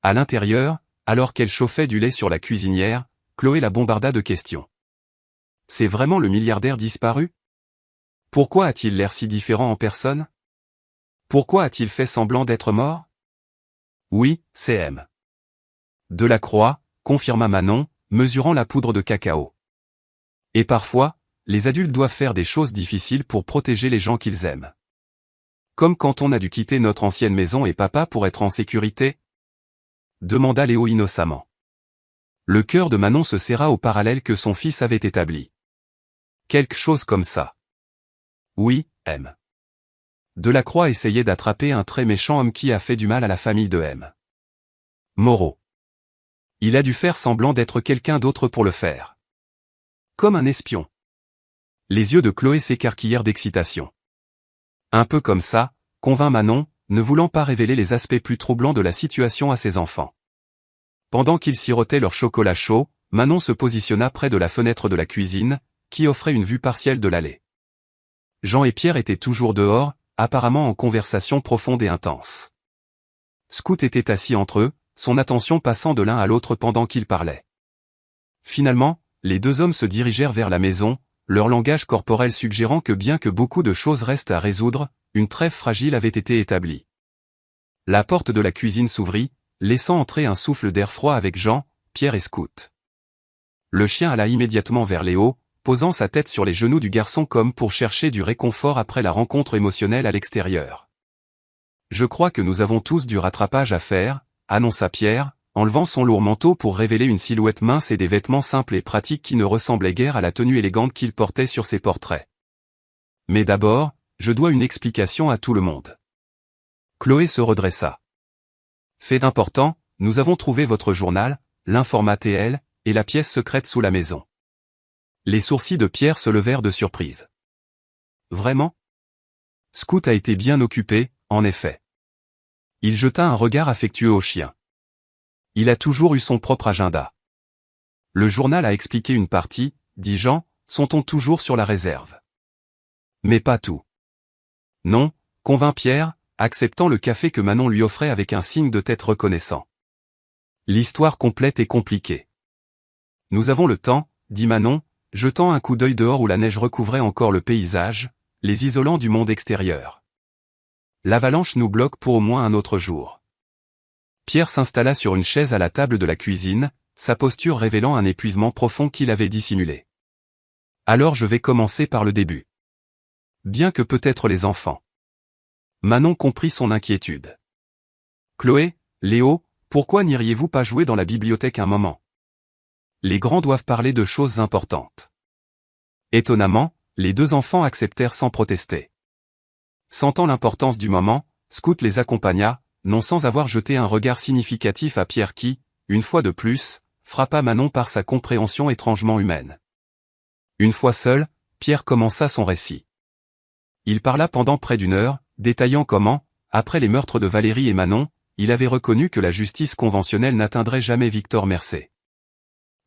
À l'intérieur, alors qu'elle chauffait du lait sur la cuisinière, Chloé la bombarda de questions. C'est vraiment le milliardaire disparu? Pourquoi a-t-il l'air si différent en personne? Pourquoi a-t-il fait semblant d'être mort? Oui, c'est M. Delacroix, confirma Manon, mesurant la poudre de cacao. Et parfois, les adultes doivent faire des choses difficiles pour protéger les gens qu'ils aiment. Comme quand on a dû quitter notre ancienne maison et papa pour être en sécurité? Demanda Léo innocemment. Le cœur de Manon se serra au parallèle que son fils avait établi. Quelque chose comme ça. Oui, M. Delacroix essayait d'attraper un très méchant homme qui a fait du mal à la famille de M. Moreau. Il a dû faire semblant d'être quelqu'un d'autre pour le faire. Comme un espion. Les yeux de Chloé s'écarquillèrent d'excitation. Un peu comme ça, convint Manon, ne voulant pas révéler les aspects plus troublants de la situation à ses enfants. Pendant qu'ils sirotaient leur chocolat chaud, Manon se positionna près de la fenêtre de la cuisine, qui offrait une vue partielle de l'allée. Jean et Pierre étaient toujours dehors, apparemment en conversation profonde et intense. Scout était assis entre eux, son attention passant de l'un à l'autre pendant qu'ils parlaient. Finalement, les deux hommes se dirigèrent vers la maison, leur langage corporel suggérant que bien que beaucoup de choses restent à résoudre, une trêve fragile avait été établie. La porte de la cuisine s'ouvrit, laissant entrer un souffle d'air froid avec Jean, Pierre et Scout. Le chien alla immédiatement vers Léo, posant sa tête sur les genoux du garçon comme pour chercher du réconfort après la rencontre émotionnelle à l'extérieur. Je crois que nous avons tous du rattrapage à faire, annonça Pierre, enlevant son lourd manteau pour révéler une silhouette mince et des vêtements simples et pratiques qui ne ressemblaient guère à la tenue élégante qu'il portait sur ses portraits. Mais d'abord, je dois une explication à tout le monde. Chloé se redressa. Fait important, nous avons trouvé votre journal, l'informat TL, et la pièce secrète sous la maison. Les sourcils de Pierre se levèrent de surprise. Vraiment? Scout a été bien occupé, en effet. Il jeta un regard affectueux au chien. Il a toujours eu son propre agenda. Le journal a expliqué une partie, dit Jean, sont-on toujours sur la réserve? Mais pas tout. Non, convint Pierre, acceptant le café que Manon lui offrait avec un signe de tête reconnaissant. L'histoire complète est compliquée. Nous avons le temps, dit Manon, jetant un coup d'œil dehors où la neige recouvrait encore le paysage, les isolant du monde extérieur. L'avalanche nous bloque pour au moins un autre jour. Pierre s'installa sur une chaise à la table de la cuisine, sa posture révélant un épuisement profond qu'il avait dissimulé. Alors je vais commencer par le début. Bien que peut-être les enfants. Manon comprit son inquiétude. Chloé, Léo, pourquoi n'iriez-vous pas jouer dans la bibliothèque un moment? Les grands doivent parler de choses importantes. Étonnamment, les deux enfants acceptèrent sans protester. Sentant l'importance du moment, Scout les accompagna, non sans avoir jeté un regard significatif à Pierre qui, une fois de plus, frappa Manon par sa compréhension étrangement humaine. Une fois seul, Pierre commença son récit. Il parla pendant près d'une heure, détaillant comment, après les meurtres de Valérie et Manon, il avait reconnu que la justice conventionnelle n'atteindrait jamais Victor Mercé.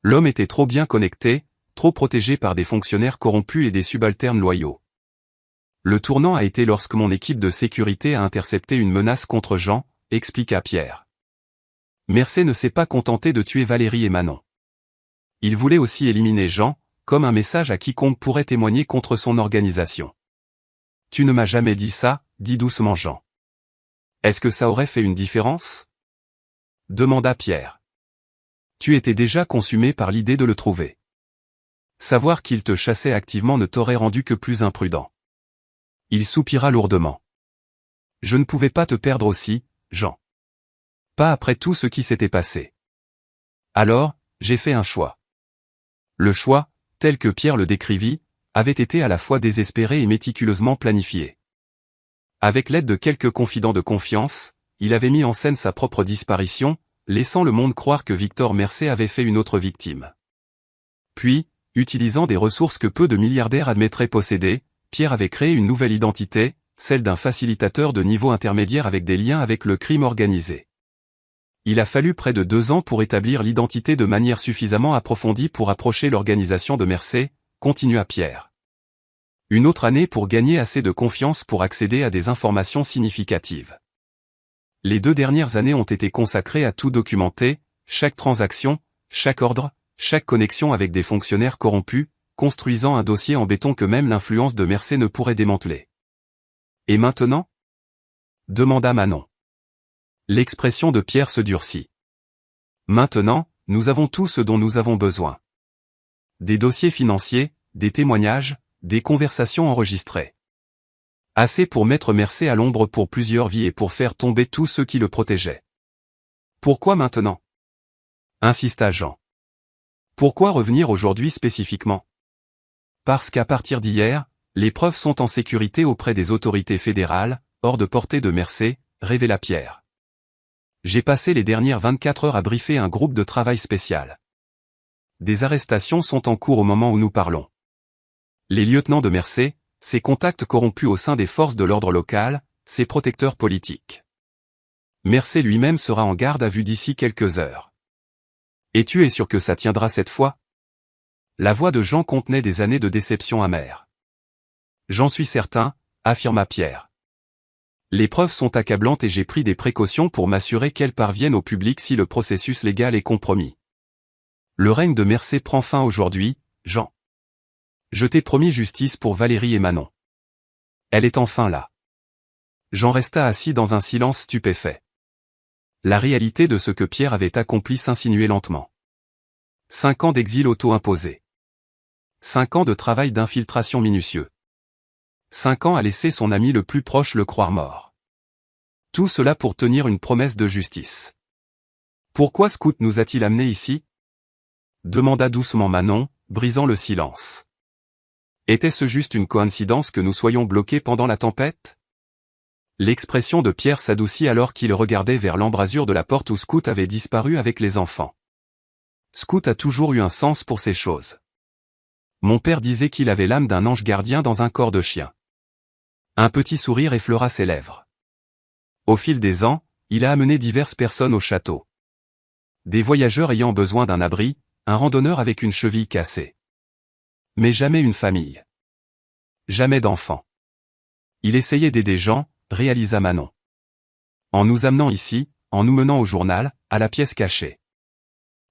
L'homme était trop bien connecté, trop protégé par des fonctionnaires corrompus et des subalternes loyaux. Le tournant a été lorsque mon équipe de sécurité a intercepté une menace contre Jean, expliqua Pierre. Mercé ne s'est pas contenté de tuer Valérie et Manon. Il voulait aussi éliminer Jean, comme un message à quiconque pourrait témoigner contre son organisation. Tu ne m'as jamais dit ça, dit doucement Jean. Est-ce que ça aurait fait une différence? Demanda Pierre. Tu étais déjà consumé par l'idée de le trouver. Savoir qu'il te chassait activement ne t'aurait rendu que plus imprudent. Il soupira lourdement. Je ne pouvais pas te perdre aussi, Jean. Pas après tout ce qui s'était passé. Alors, j'ai fait un choix. Le choix, tel que Pierre le décrivit, avait été à la fois désespéré et méticuleusement planifié. Avec l'aide de quelques confidents de confiance, il avait mis en scène sa propre disparition, laissant le monde croire que Victor Mercé avait fait une autre victime. Puis, utilisant des ressources que peu de milliardaires admettraient posséder, Pierre avait créé une nouvelle identité, celle d'un facilitateur de niveau intermédiaire avec des liens avec le crime organisé. Il a fallu près de 2 ans pour établir l'identité de manière suffisamment approfondie pour approcher l'organisation de Mercé, continua Pierre. Une autre année pour gagner assez de confiance pour accéder à des informations significatives. Les 2 dernières années ont été consacrées à tout documenter, chaque transaction, chaque ordre, chaque connexion avec des fonctionnaires corrompus, construisant un dossier en béton que même l'influence de Mercé ne pourrait démanteler. Et maintenant ? Demanda Manon. L'expression de Pierre se durcit. Maintenant, nous avons tout ce dont nous avons besoin. Des dossiers financiers, des témoignages, des conversations enregistrées. Assez pour mettre Mercé à l'ombre pour plusieurs vies et pour faire tomber tous ceux qui le protégeaient. Pourquoi maintenant ? Insista Jean. Pourquoi revenir aujourd'hui spécifiquement ? Parce qu'à partir d'hier, les preuves sont en sécurité auprès des autorités fédérales, hors de portée de Mercé, révéla Pierre. J'ai passé les dernières 24 heures à briefer un groupe de travail spécial. Des arrestations sont en cours au moment où nous parlons. Les lieutenants de Mercé, ses contacts corrompus au sein des forces de l'ordre local, ses protecteurs politiques. Mercé lui-même sera en garde à vue d'ici quelques heures. Et tu es sûr que ça tiendra cette fois ? La voix de Jean contenait des années de déception amère. J'en suis certain, affirma Pierre. Les preuves sont accablantes et j'ai pris des précautions pour m'assurer qu'elles parviennent au public si le processus légal est compromis. Le règne de Mercé prend fin aujourd'hui, Jean. Je t'ai promis justice pour Valérie et Manon. Elle est enfin là. Jean resta assis dans un silence stupéfait. La réalité de ce que Pierre avait accompli s'insinuait lentement. 5 ans d'exil auto-imposé. 5 ans de travail d'infiltration minutieux. 5 ans à laisser son ami le plus proche le croire mort. Tout cela pour tenir une promesse de justice. Pourquoi Scout nous a-t-il amenés ici ? Demanda doucement Manon, brisant le silence. Était-ce juste une coïncidence que nous soyons bloqués pendant la tempête ? L'expression de Pierre s'adoucit alors qu'il regardait vers l'embrasure de la porte où Scout avait disparu avec les enfants. Scout a toujours eu un sens pour ces choses. Mon père disait qu'il avait l'âme d'un ange gardien dans un corps de chien. Un petit sourire effleura ses lèvres. Au fil des ans, il a amené diverses personnes au château. Des voyageurs ayant besoin d'un abri, un randonneur avec une cheville cassée. Mais jamais une famille. Jamais d'enfants. Il essayait d'aider Jean, réalisa Manon. En nous amenant ici, en nous menant au journal, à la pièce cachée.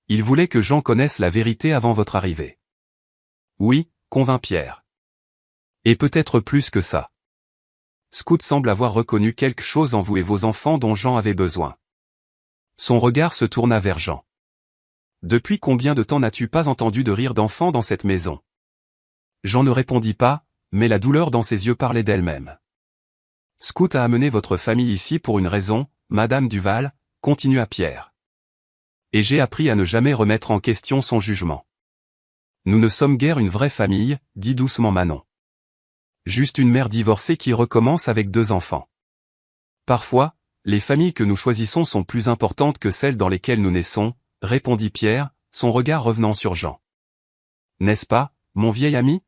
Il voulait que Jean connaisse la vérité avant votre arrivée. Oui, convint Pierre. Et peut-être plus que ça. Scout semble avoir reconnu quelque chose en vous et vos enfants dont Jean avait besoin. Son regard se tourna vers Jean. Depuis combien de temps n'as-tu pas entendu de rire d'enfants dans cette maison ? Jean ne répondit pas, mais la douleur dans ses yeux parlait d'elle-même. Scout a amené votre famille ici pour une raison, Madame Duval, continua Pierre. Et j'ai appris à ne jamais remettre en question son jugement. Nous ne sommes guère une vraie famille, dit doucement Manon. Juste une mère divorcée qui recommence avec 2 enfants. Parfois, les familles que nous choisissons sont plus importantes que celles dans lesquelles nous naissons, répondit Pierre, son regard revenant sur Jean. N'est-ce pas, mon vieil ami ?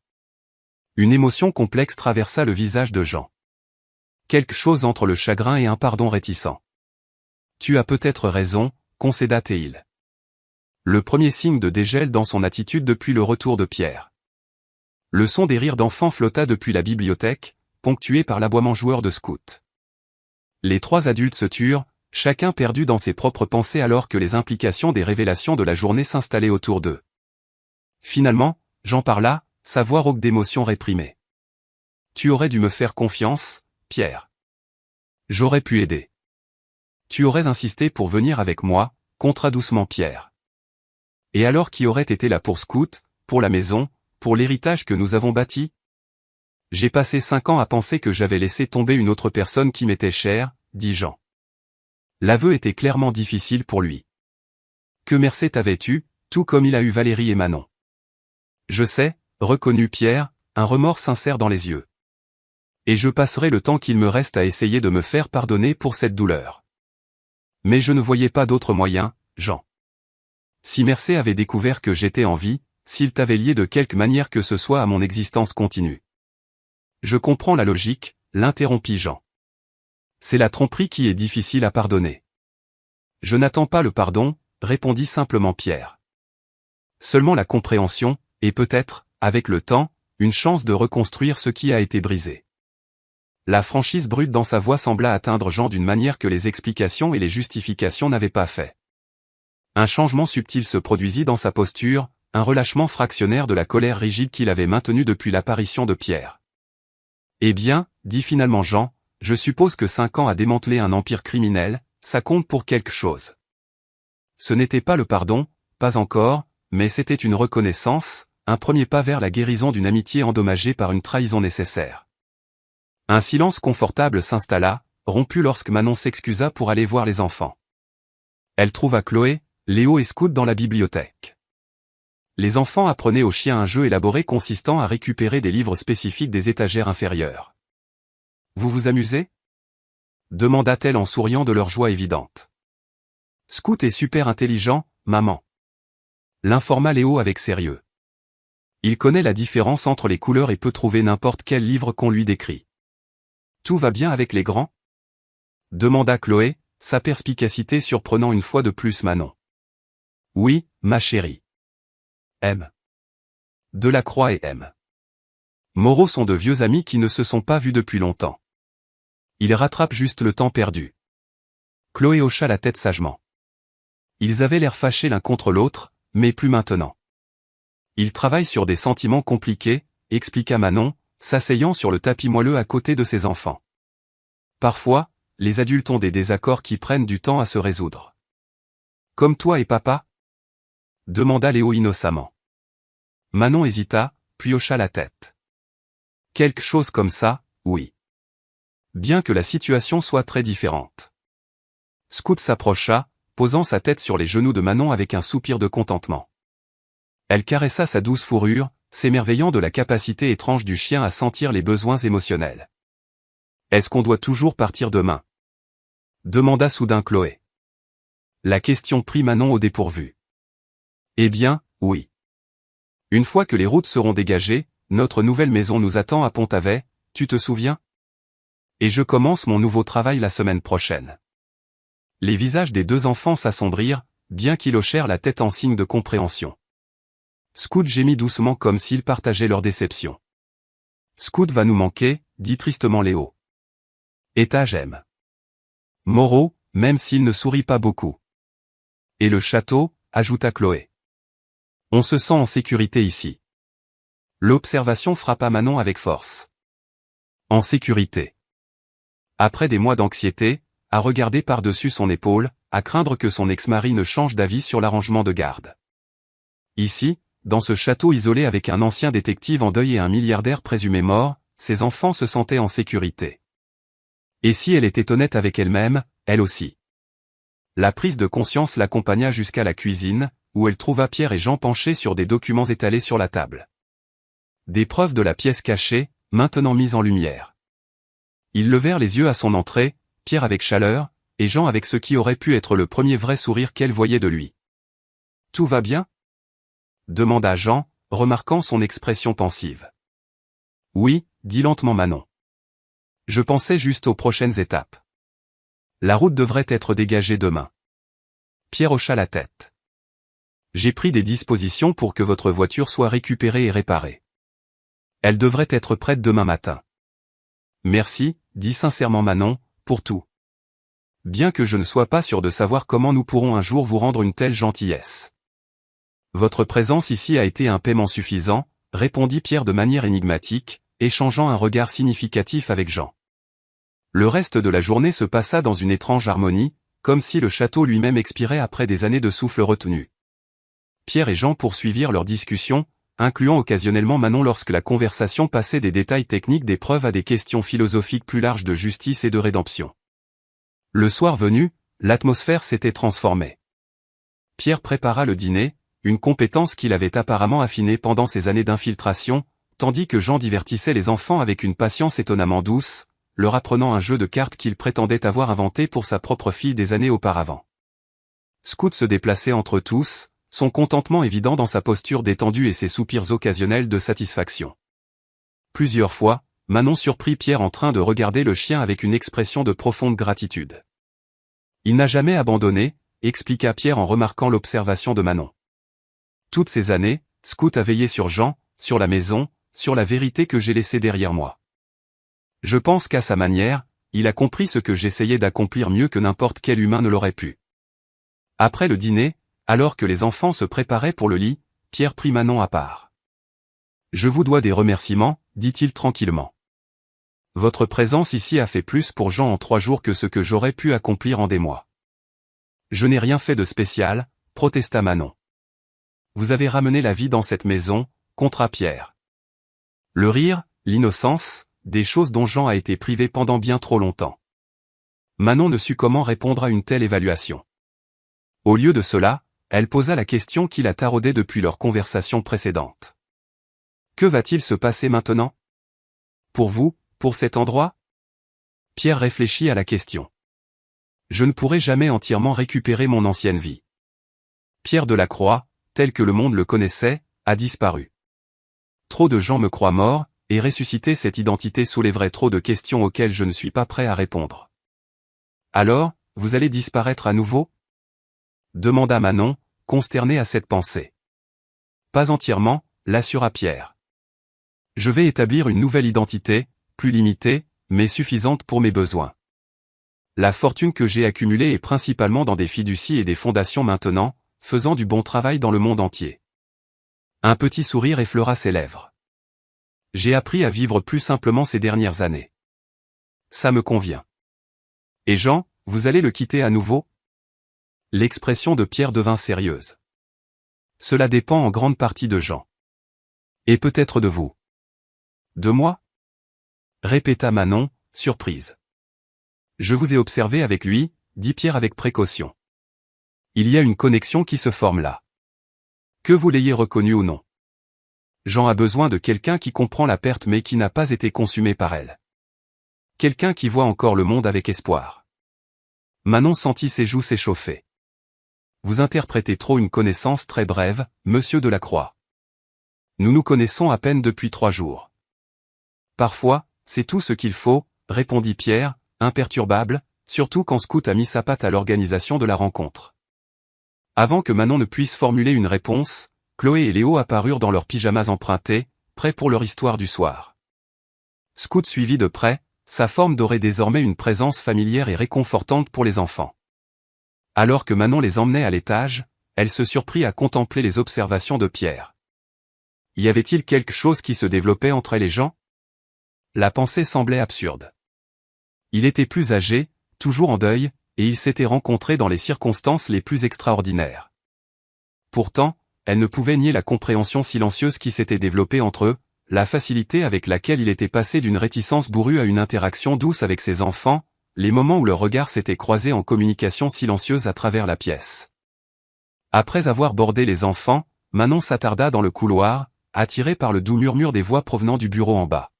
Une émotion complexe traversa le visage de Jean. Quelque chose entre le chagrin et un pardon réticent. Tu as peut-être raison, concéda Théil. Le premier signe de dégel dans son attitude depuis le retour de Pierre. Le son des rires d'enfants flotta depuis la bibliothèque, ponctué par l'aboiement joueur de Scout. Les 3 adultes se turent, chacun perdu dans ses propres pensées alors que les implications des révélations de la journée s'installaient autour d'eux. Finalement, Jean parla, sa voix rauque d'émotion réprimée. Tu aurais dû me faire confiance, Pierre. J'aurais pu aider. Tu aurais insisté pour venir avec moi, contra doucement Pierre. Et alors qui aurait été là pour Scout, pour la maison, pour l'héritage que nous avons bâti? J'ai passé 5 ans à penser que j'avais laissé tomber une autre personne qui m'était chère, dit Jean. L'aveu était clairement difficile pour lui. Que Mercé t'avait eu, tout comme il a eu Valérie et Manon. Je sais, reconnut Pierre, un remords sincère dans les yeux. Et je passerai le temps qu'il me reste à essayer de me faire pardonner pour cette douleur. Mais je ne voyais pas d'autre moyen, Jean. Si Mercé avait découvert que j'étais en vie, s'il t'avait lié de quelque manière que ce soit à mon existence continue. Je comprends la logique, l'interrompit Jean. C'est la tromperie qui est difficile à pardonner. Je n'attends pas le pardon, répondit simplement Pierre. Seulement la compréhension, et peut-être, avec le temps, une chance de reconstruire ce qui a été brisé. La franchise brute dans sa voix sembla atteindre Jean d'une manière que les explications et les justifications n'avaient pas fait. Un changement subtil se produisit dans sa posture, un relâchement fractionnaire de la colère rigide qu'il avait maintenue depuis l'apparition de Pierre. Eh bien, dit finalement Jean, je suppose que 5 ans à démanteler un empire criminel, ça compte pour quelque chose. Ce n'était pas le pardon, pas encore, mais c'était une reconnaissance, un premier pas vers la guérison d'une amitié endommagée par une trahison nécessaire. Un silence confortable s'installa, rompu lorsque Manon s'excusa pour aller voir les enfants. Elle trouva Chloé, Léo et Scout dans la bibliothèque. Les enfants apprenaient aux chiens un jeu élaboré consistant à récupérer des livres spécifiques des étagères inférieures. « Vous vous amusez » demanda-t-elle en souriant de leur joie évidente. « Scout est super intelligent, maman. » L'informa Léo avec sérieux. Il connaît la différence entre les couleurs et peut trouver n'importe quel livre qu'on lui décrit. « Tout va bien avec les grands » demanda Chloé, sa perspicacité surprenant une fois de plus Manon. « Oui, ma chérie. M. Delacroix et M. Moreau sont de vieux amis qui ne se sont pas vus depuis longtemps. Ils rattrapent juste le temps perdu. » Chloé hocha la tête sagement. Ils avaient l'air fâchés l'un contre l'autre, mais plus maintenant. Ils travaillent sur des sentiments compliqués, expliqua Manon, s'asseyant sur le tapis moelleux à côté de ses enfants. Parfois, les adultes ont des désaccords qui prennent du temps à se résoudre. Comme toi et papa ? Demanda Léo innocemment. Manon hésita, puis hocha la tête. Quelque chose comme ça, oui. Bien que la situation soit très différente. Scout s'approcha, posant sa tête sur les genoux de Manon avec un soupir de contentement. Elle caressa sa douce fourrure, s'émerveillant de la capacité étrange du chien à sentir les besoins émotionnels. « Est-ce qu'on doit toujours partir demain ?» demanda soudain Chloé. La question prit Manon au dépourvu. Eh bien, oui. Une fois que les routes seront dégagées, notre nouvelle maison nous attend à Pont-Avet, tu te souviens ? Et je commence mon nouveau travail la semaine prochaine. Les visages des deux enfants s'assombrirent, bien qu'ils hochèrent la tête en signe de compréhension. Scout gémit doucement comme s'il partageait leur déception. Scout va nous manquer, dit tristement Léo. Étage M. Moreau, même s'il ne sourit pas beaucoup. Et le château, ajouta Chloé. On se sent en sécurité ici. L'observation frappa Manon avec force. En sécurité. Après des mois d'anxiété, à regarder par-dessus son épaule, à craindre que son ex-mari ne change d'avis sur l'arrangement de garde. Ici, dans ce château isolé avec un ancien détective en deuil et un milliardaire présumé mort, ses enfants se sentaient en sécurité. Et si elle était honnête avec elle-même, elle aussi. La prise de conscience l'accompagna jusqu'à la cuisine, où elle trouva Pierre et Jean penchés sur des documents étalés sur la table. Des preuves de la pièce cachée, maintenant mises en lumière. Ils levèrent les yeux à son entrée, Pierre avec chaleur, et Jean avec ce qui aurait pu être le premier vrai sourire qu'elle voyait de lui. « Tout va bien ?» demanda Jean, remarquant son expression pensive. « Oui, dit lentement Manon. Je pensais juste aux prochaines étapes. La route devrait être dégagée demain. » Pierre hocha la tête. « J'ai pris des dispositions pour que votre voiture soit récupérée et réparée. Elle devrait être prête demain matin. » Merci, dit sincèrement Manon, pour tout. Bien que je ne sois pas sûr de savoir comment nous pourrons un jour vous rendre une telle gentillesse. Votre présence ici a été un paiement suffisant, répondit Pierre de manière énigmatique, échangeant un regard significatif avec Jean. Le reste de la journée se passa dans une étrange harmonie, comme si le château lui-même expirait après des années de souffle retenu. Pierre et Jean poursuivirent leur discussion, incluant occasionnellement Manon lorsque la conversation passait des détails techniques des preuves à des questions philosophiques plus larges de justice et de rédemption. Le soir venu, l'atmosphère s'était transformée. Pierre prépara le dîner, une compétence qu'il avait apparemment affinée pendant ses années d'infiltration, tandis que Jean divertissait les enfants avec une patience étonnamment douce, leur apprenant un jeu de cartes qu'il prétendait avoir inventé pour sa propre fille des années auparavant. Scout se déplaçait entre tous, son contentement évident dans sa posture détendue et ses soupirs occasionnels de satisfaction. Plusieurs fois, Manon surprit Pierre en train de regarder le chien avec une expression de profonde gratitude. Il n'a jamais abandonné, expliqua Pierre en remarquant l'observation de Manon. Toutes ces années, Scout a veillé sur Jean, sur la maison, sur la vérité que j'ai laissée derrière moi. Je pense qu'à sa manière, il a compris ce que j'essayais d'accomplir mieux que n'importe quel humain ne l'aurait pu. Après le dîner, alors que les enfants se préparaient pour le lit, Pierre prit Manon à part. « Je vous dois des remerciements, dit-il tranquillement. Votre présence ici a fait plus pour Jean en 3 jours que ce que j'aurais pu accomplir en des mois. » « Je n'ai rien fait de spécial, protesta Manon. Vous avez ramené la vie dans cette maison, contra Pierre. Le rire, l'innocence, des choses dont Jean a été privé pendant bien trop longtemps. Manon ne sut comment répondre à une telle évaluation. Au lieu de cela, elle posa la question qui la taraudait depuis leur conversation précédente. Que va-t-il se passer maintenant? Pour vous, pour cet endroit? Pierre réfléchit à la question. Je ne pourrai jamais entièrement récupérer mon ancienne vie. Pierre Delacroix, tel que le monde le connaissait, a disparu. Trop de gens me croient mort, et ressusciter cette identité soulèverait trop de questions auxquelles je ne suis pas prêt à répondre. Alors, vous allez disparaître à nouveau? Demanda Manon, consternée à cette pensée. Pas entièrement, l'assura Pierre. Je vais établir une nouvelle identité, plus limitée, mais suffisante pour mes besoins. La fortune que j'ai accumulée est principalement dans des fiducies et des fondations maintenant, faisant du bon travail dans le monde entier. Un petit sourire effleura ses lèvres. J'ai appris à vivre plus simplement ces dernières années. Ça me convient. Et Jean, vous allez le quitter à nouveau? L'expression de Pierre devint sérieuse. Cela dépend en grande partie de Jean. Et peut-être de vous. De moi? Répéta Manon, surprise. Je vous ai observé avec lui, dit Pierre avec précaution. Il y a une connexion qui se forme là. Que vous l'ayez reconnu ou non. Jean a besoin de quelqu'un qui comprend la perte mais qui n'a pas été consumé par elle. Quelqu'un qui voit encore le monde avec espoir. Manon sentit ses joues s'échauffer. Vous interprétez trop une connaissance très brève, monsieur Delacroix. Nous nous connaissons à peine depuis 3 jours. Parfois, c'est tout ce qu'il faut, répondit Pierre, imperturbable, surtout quand Scout a mis sa patte à l'organisation de la rencontre. Avant que Manon ne puisse formuler une réponse, Chloé et Léo apparurent dans leurs pyjamas empruntés, prêts pour leur histoire du soir. Scout suivit de près, sa forme dorait désormais une présence familière et réconfortante pour les enfants. Alors que Manon les emmenait à l'étage, elle se surprit à contempler les observations de Pierre. Y avait-il quelque chose qui se développait entre elle et Jean? La pensée semblait absurde. Il était plus âgé, toujours en deuil, et ils s'étaient rencontrés dans les circonstances les plus extraordinaires. Pourtant, elle ne pouvait nier la compréhension silencieuse qui s'était développée entre eux, la facilité avec laquelle il était passé d'une réticence bourrue à une interaction douce avec ses enfants, les moments où leurs regards s'étaient croisés en communication silencieuse à travers la pièce. Après avoir bordé les enfants, Manon s'attarda dans le couloir, attirée par le doux murmure des voix provenant du bureau en bas.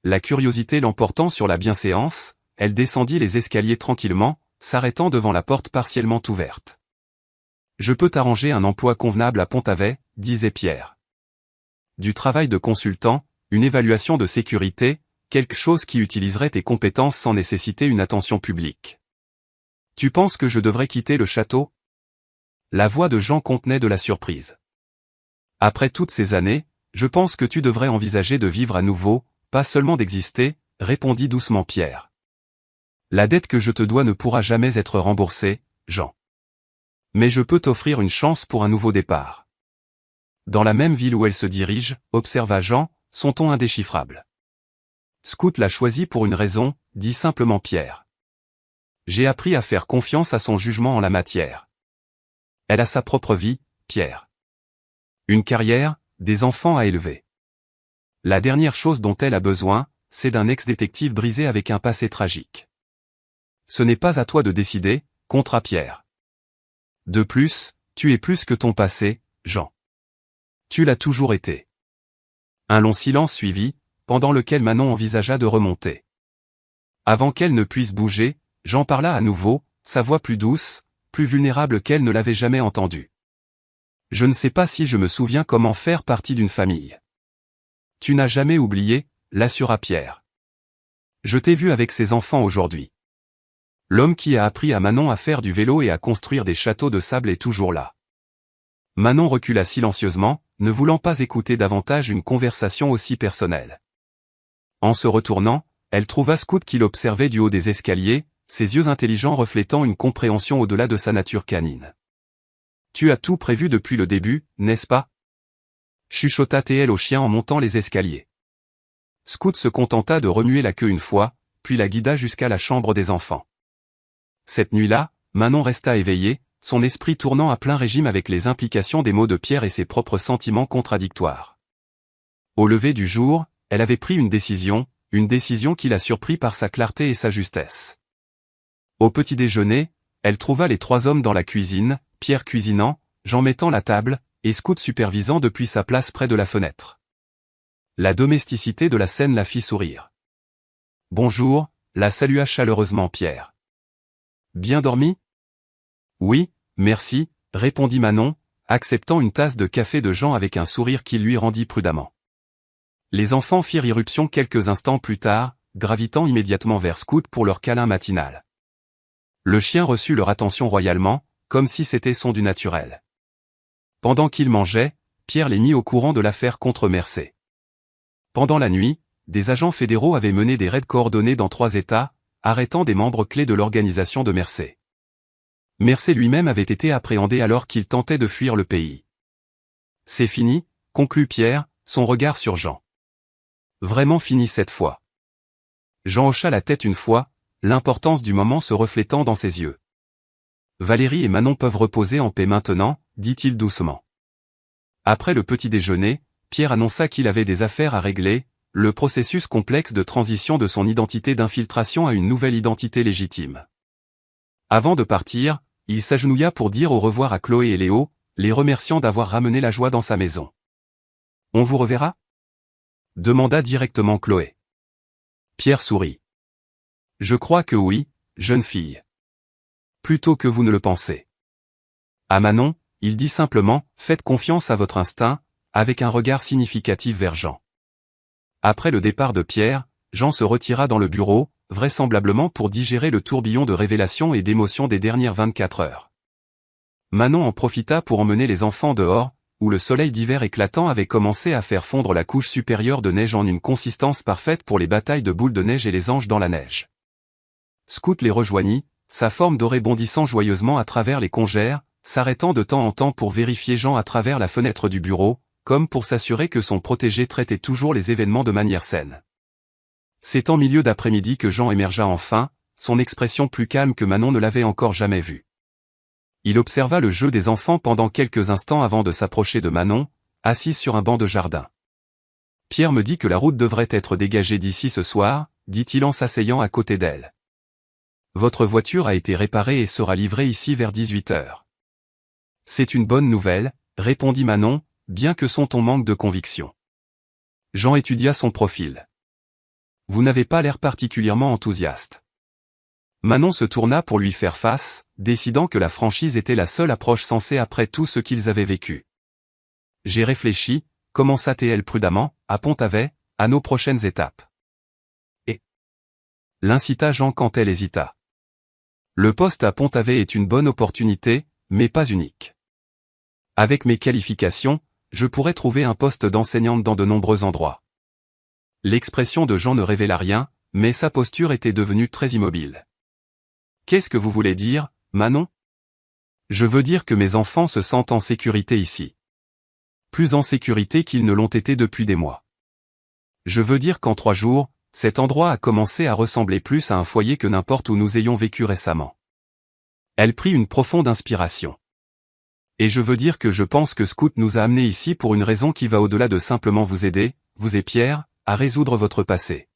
La curiosité l'emportant sur la bienséance, elle descendit les escaliers tranquillement, s'arrêtant devant la porte partiellement ouverte. « Je peux t'arranger un emploi convenable à Pont-Avet, disait Pierre. Du travail de consultant, une évaluation de sécurité, quelque chose qui utiliserait tes compétences sans nécessiter une attention publique. Tu penses que je devrais quitter le château? » La voix de Jean contenait de la surprise. « Après toutes ces années, je pense que tu devrais envisager de vivre à nouveau, pas seulement d'exister, répondit doucement Pierre. La dette que je te dois ne pourra jamais être remboursée, Jean. Mais je peux t'offrir une chance pour un nouveau départ. Dans la même ville où elle se dirige, observa Jean, son ton indéchiffrable. Scout l'a choisi pour une raison, dit simplement Pierre. J'ai appris à faire confiance à son jugement en la matière. Elle a sa propre vie, Pierre. Une carrière, des enfants à élever. La dernière chose dont elle a besoin, c'est d'un ex-détective brisé avec un passé tragique. Ce n'est pas à toi de décider, contra Pierre. De plus, tu es plus que ton passé, Jean. Tu l'as toujours été. Un long silence suivit, pendant lequel Manon envisagea de remonter. Avant qu'elle ne puisse bouger, Jean parla à nouveau, sa voix plus douce, plus vulnérable qu'elle ne l'avait jamais entendue. Je ne sais pas si je me souviens comment faire partie d'une famille. Tu n'as jamais oublié, l'assura Pierre. Je t'ai vu avec ses enfants aujourd'hui. L'homme qui a appris à Manon à faire du vélo et à construire des châteaux de sable est toujours là. Manon recula silencieusement, ne voulant pas écouter davantage une conversation aussi personnelle. En se retournant, elle trouva Scout qui l'observait du haut des escaliers, ses yeux intelligents reflétant une compréhension au-delà de sa nature canine. « Tu as tout prévu depuis le début, n'est-ce pas » chuchota TL au chien en montant les escaliers. Scout se contenta de remuer la queue une fois, puis la guida jusqu'à la chambre des enfants. Cette nuit-là, Manon resta éveillée, son esprit tournant à plein régime avec les implications des mots de Pierre et ses propres sentiments contradictoires. Au lever du jour, elle avait pris une décision qui la surprit par sa clarté et sa justesse. Au petit déjeuner, elle trouva les trois hommes dans la cuisine, Pierre cuisinant, Jean mettant la table, et Scout supervisant depuis sa place près de la fenêtre. La domesticité de la scène la fit sourire. « Bonjour », la salua chaleureusement Pierre. « Bien dormi ?»« Oui, merci », répondit Manon, acceptant une tasse de café de Jean avec un sourire qui lui rendit prudemment. Les enfants firent irruption quelques instants plus tard, gravitant immédiatement vers Scout pour leur câlin matinal. Le chien reçut leur attention royalement, comme si c'était son du naturel. Pendant qu'ils mangeaient, Pierre les mit au courant de l'affaire contre Mercé. Pendant la nuit, des agents fédéraux avaient mené des raids coordonnés dans 3 États, arrêtant des membres clés de l'organisation de Mercé. Mercé lui-même avait été appréhendé alors qu'il tentait de fuir le pays. « C'est fini », conclut Pierre, son regard sur Jean. « Vraiment fini cette fois. » Jean hocha la tête une fois, l'importance du moment se reflétant dans ses yeux. « Valérie et Manon peuvent reposer en paix maintenant, » dit-il doucement. Après le petit déjeuner, Pierre annonça qu'il avait des affaires à régler, le processus complexe de transition de son identité d'infiltration à une nouvelle identité légitime. Avant de partir, il s'agenouilla pour dire au revoir à Chloé et Léo, les remerciant d'avoir ramené la joie dans sa maison. « On vous reverra » demanda directement Chloé. Pierre sourit. « Je crois que oui, jeune fille. Plutôt que vous ne le pensez. » À Manon, il dit simplement « Faites confiance à votre instinct », avec un regard significatif vers Jean. Après le départ de Pierre, Jean se retira dans le bureau, vraisemblablement pour digérer le tourbillon de révélations et d'émotions des dernières 24 heures. Manon en profita pour emmener les enfants dehors, où le soleil d'hiver éclatant avait commencé à faire fondre la couche supérieure de neige en une consistance parfaite pour les batailles de boules de neige et les anges dans la neige. Scout les rejoignit, sa forme dorée bondissant joyeusement à travers les congères, s'arrêtant de temps en temps pour vérifier Jean à travers la fenêtre du bureau, comme pour s'assurer que son protégé traitait toujours les événements de manière saine. C'est en milieu d'après-midi que Jean émergea enfin, son expression plus calme que Manon ne l'avait encore jamais vue. Il observa le jeu des enfants pendant quelques instants avant de s'approcher de Manon, assise sur un banc de jardin. « Pierre me dit que la route devrait être dégagée d'ici ce soir, » dit-il en s'asseyant à côté d'elle. « Votre voiture a été réparée et sera livrée ici vers 18 heures. »« C'est une bonne nouvelle, » répondit Manon, bien que son ton manque de conviction. Jean étudia son profil. « Vous n'avez pas l'air particulièrement enthousiaste. » Manon se tourna pour lui faire face, décidant que la franchise était la seule approche sensée après tout ce qu'ils avaient vécu. « J'ai réfléchi, » commença-t-elle prudemment, « à Pont-Avet, à nos prochaines étapes. » Et l'incita Jean quand elle hésita. « Le poste à Pont-Avet est une bonne opportunité, mais pas unique. Avec mes qualifications, je pourrais trouver un poste d'enseignante dans de nombreux endroits. » L'expression de Jean ne révéla rien, mais sa posture était devenue très immobile. « Qu'est-ce que vous voulez dire, Manon ? » Je veux dire que mes enfants se sentent en sécurité ici. Plus en sécurité qu'ils ne l'ont été depuis des mois. Je veux dire qu'en 3 jours, cet endroit a commencé à ressembler plus à un foyer que n'importe où nous ayons vécu récemment. Elle prit une profonde inspiration. Et je veux dire que je pense que Scout nous a amenés ici pour une raison qui va au-delà de simplement vous aider, vous et Pierre, à résoudre votre passé.